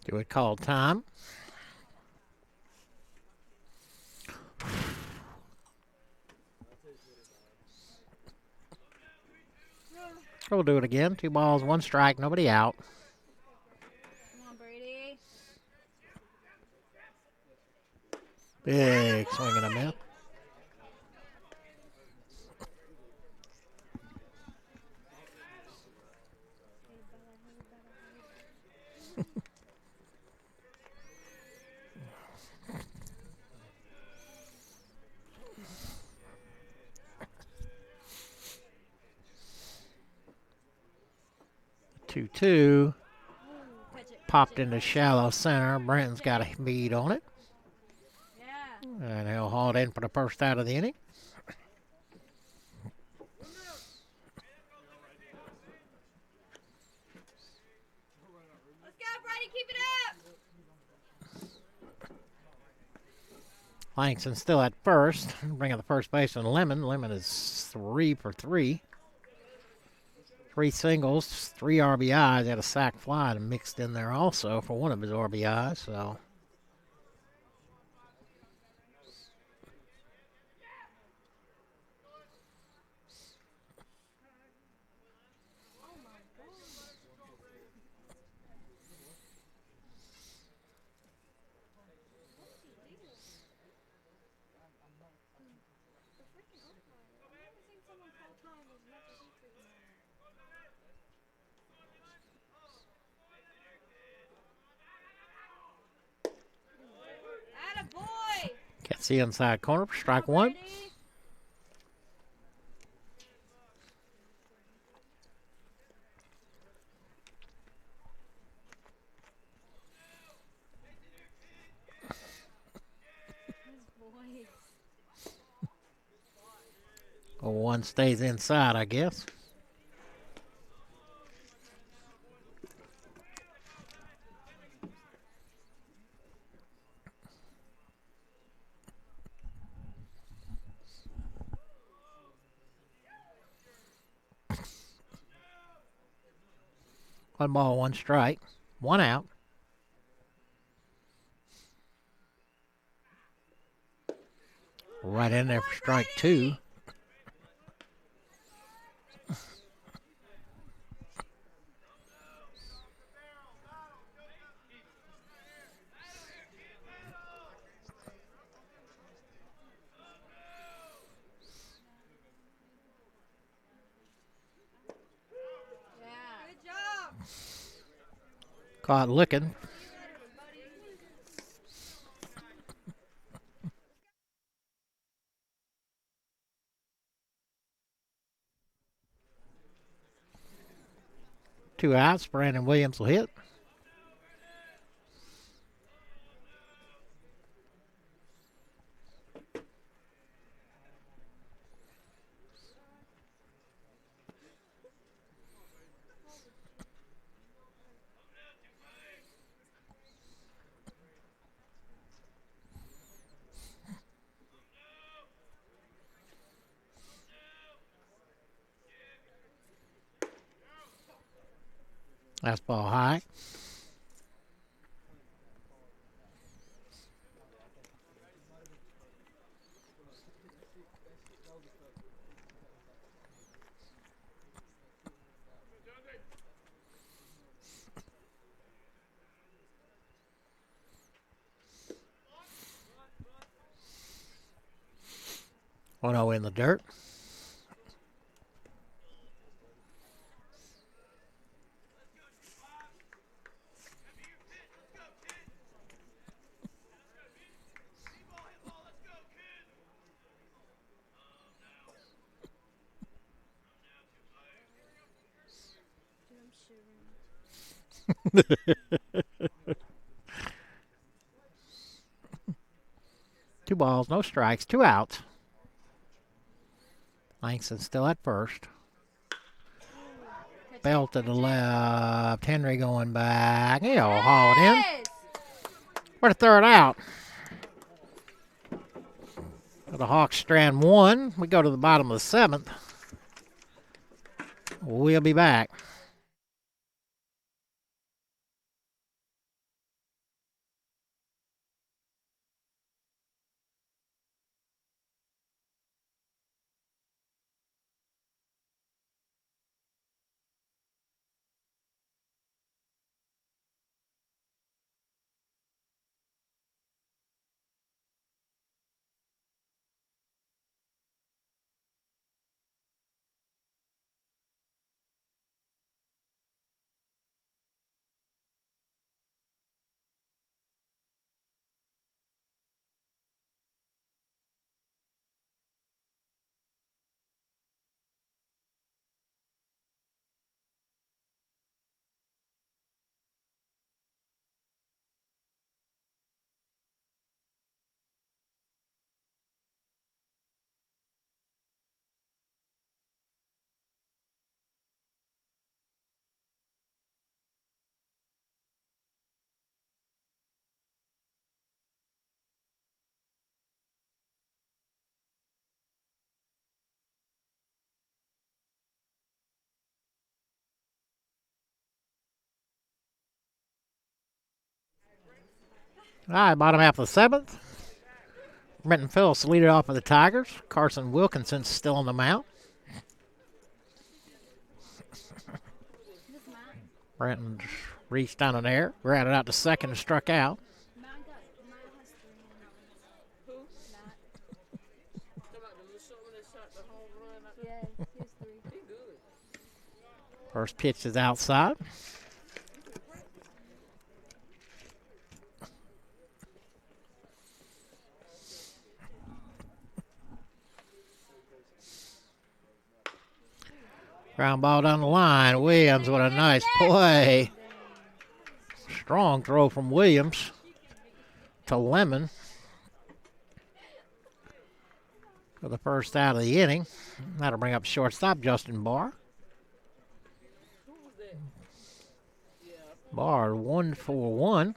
Jewett called time. We'll do it again. 2 balls, 1 strike, nobody out. Come on, Brady. Big swing and a miss. Two popped into shallow center. Brenton's got a bead on it. Yeah. And he'll haul it in for the first out of the inning. Let's go, Brady. Keep it up. Langston still at first. Bring up the first baseman, Lemon. Lemon is 3 for 3. 3 singles, 3 RBIs. Had a sac fly mixed in there also for one of his RBIs. So Attaboy. gets the inside corner for strike one. Brady. Well, one stays inside, I guess. One ball, 1 strike, 1 out. Right in there for strike 2. Yeah. Good job. Caught looking. 2 outs. Brandon Williams will hit. That's ball high. One 0 in the dirt. Dude, I'm shivering. 2 balls, no strikes, 2 outs. Langston still at first. Bell to the left. Henry going back. He'll haul it in. Yes! For the third out. For the Hawks strand 1. We go to the bottom of the 7th. We'll be back. All right, bottom half of the 7th. Brenton Phillips lead it off for the Tigers. Carson Wilkinson's still on the mound. This Matt. Brenton reached down in there, grounded out to second and struck out. Matt has 3 Who? Matt. Yeah, he has 3. First pitch is outside. Ground ball down the line. Williams with a nice play. Strong throw from Williams to Lemon for the first out of the inning. That'll bring up shortstop Justin Barr. Barr 1-for-1.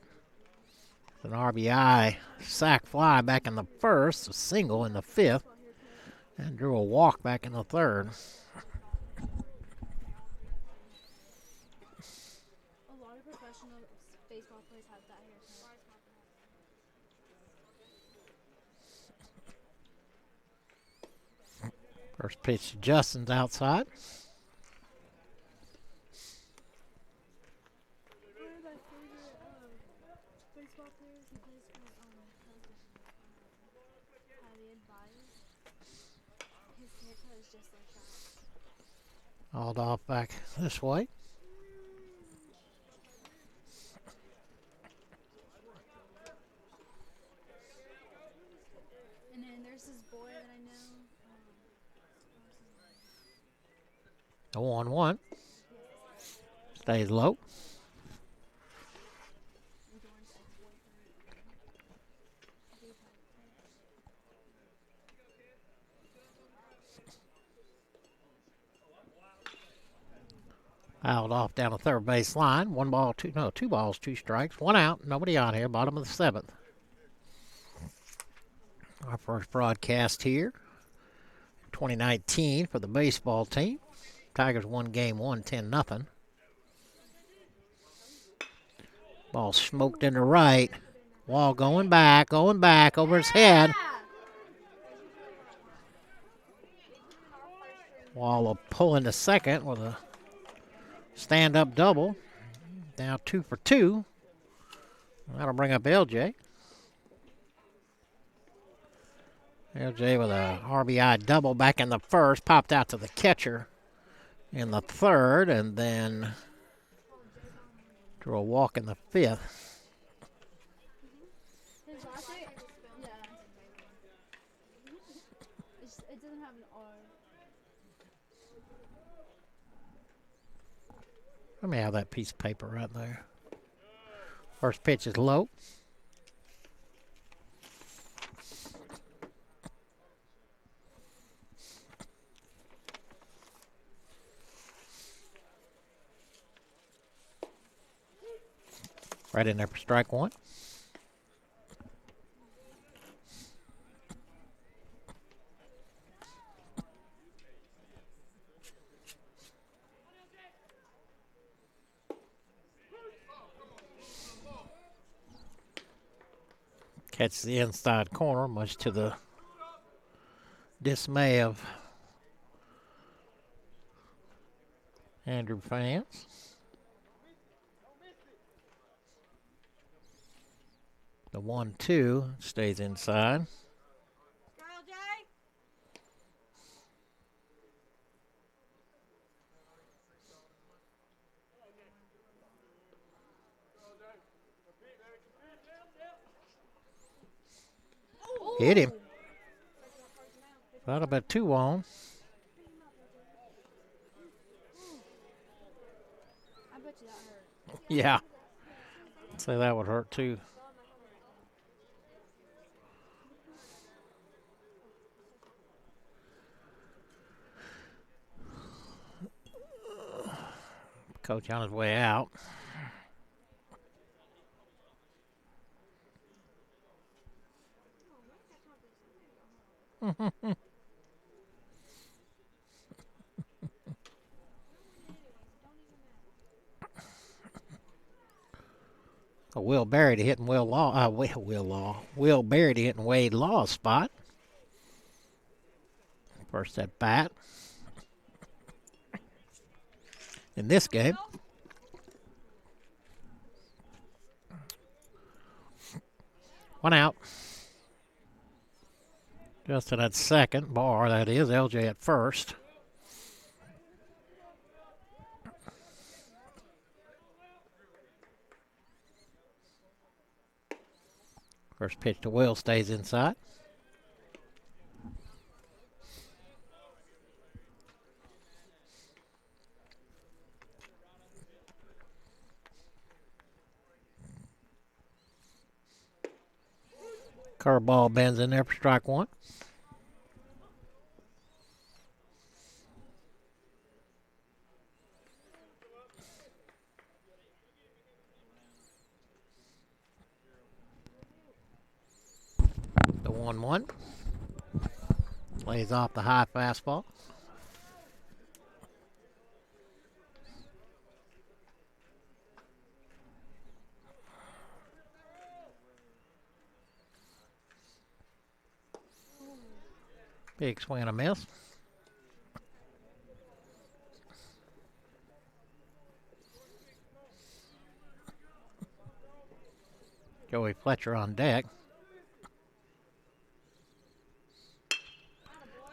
An RBI sac fly back in the first, a single in the 5th, and drew a walk back in the 3rd. A lot of professional baseball players have that haircut. First pitch to Justin's outside. One of my favorite baseball players, he plays for Javier Baez. His haircut is just like that. Hauled off back this way. And then there's this boy that I know. The 1-1. Stays low. Fouled off down the third base line. Two balls, two strikes. One out. Nobody on here. Bottom of the seventh. Our first broadcast here. 2019 for the baseball team. Tigers won game one, 10-0. Ball smoked in the right. Wall going back over his head. Wall will pull into second with a stand-up double. Now 2 for 2. That'll bring up LJ. LJ with a RBI double back in the first. Popped out to the catcher in the third, and then drew a walk in the fifth. His last name? Yeah. It doesn't have an R. Let me have that piece of paper right there. First pitch is low. Right in there for strike one. Catches the inside corner, much to the dismay of Andrew fans. The 1-2 stays inside. Hit him. Thought about 2 on. I bet you that hurt. Yeah. I'd say that would hurt too. Coach on his way out. Will Berry to hitting Will Berry to hitting Wade Law's spot. First at bat in this game. One out. Justin at second. Barr, that is. LJ at first. First pitch to Will stays inside. Curveball bends in there for strike one. The 1-1. Lays off the high fastball. Big swing and a miss. Joey Fletcher on deck.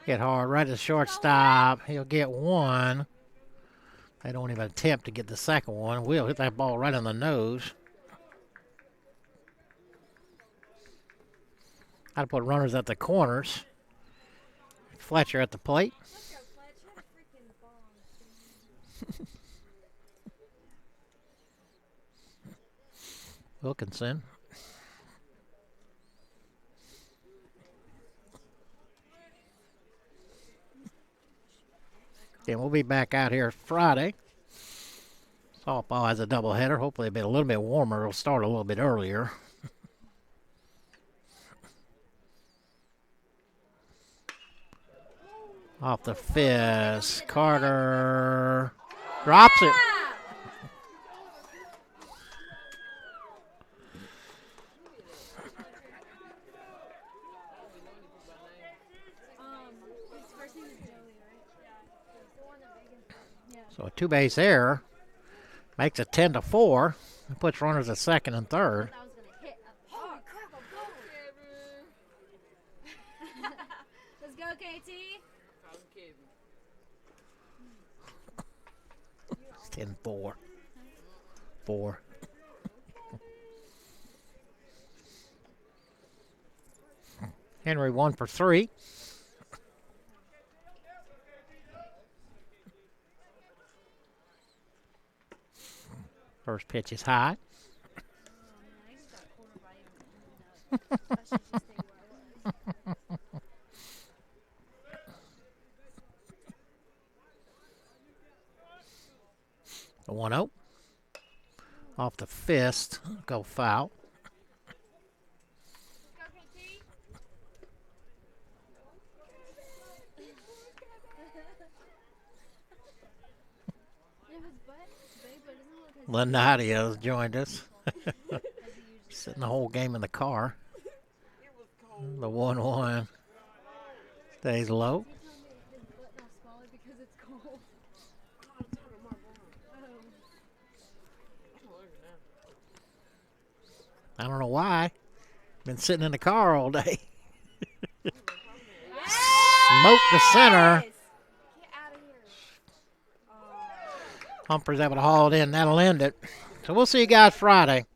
Hit hard right at the shortstop. He'll get one. They don't even attempt to get the second one. Will hit that ball right on the nose. I'd put runners at the corners. Fletcher at the plate. Wilkinson. And we'll be back out here Friday. Softball has a doubleheader. Hopefully it'll be a little bit warmer. It'll start a little bit earlier. Off the fist. Carter drops it. His first name is Joey, right? Yeah. He's the one that Megan. Yeah. So a two-base error makes it 10-4. It puts runners at second and third. I was gonna hit a holy crap, I'm going. Let's go, KT. It's 10-4. 4. Henry 1 for 3. First pitch is high. Oh man, I just got cornered by him. I should just stay where I was. The 1-0. Off the fist. Go foul. Let's go, KT. Yeah, his butt is big, but it doesn't look as Lenadia's joined us. Sitting the whole game in the car. The 1-1 stays low. He told me his butt now smaller because it's cold. I don't know why. Been sitting in the car all day. Smoke the center. Get out of here. Humphreys able to haul it in. That'll end it. So we'll see you guys Friday.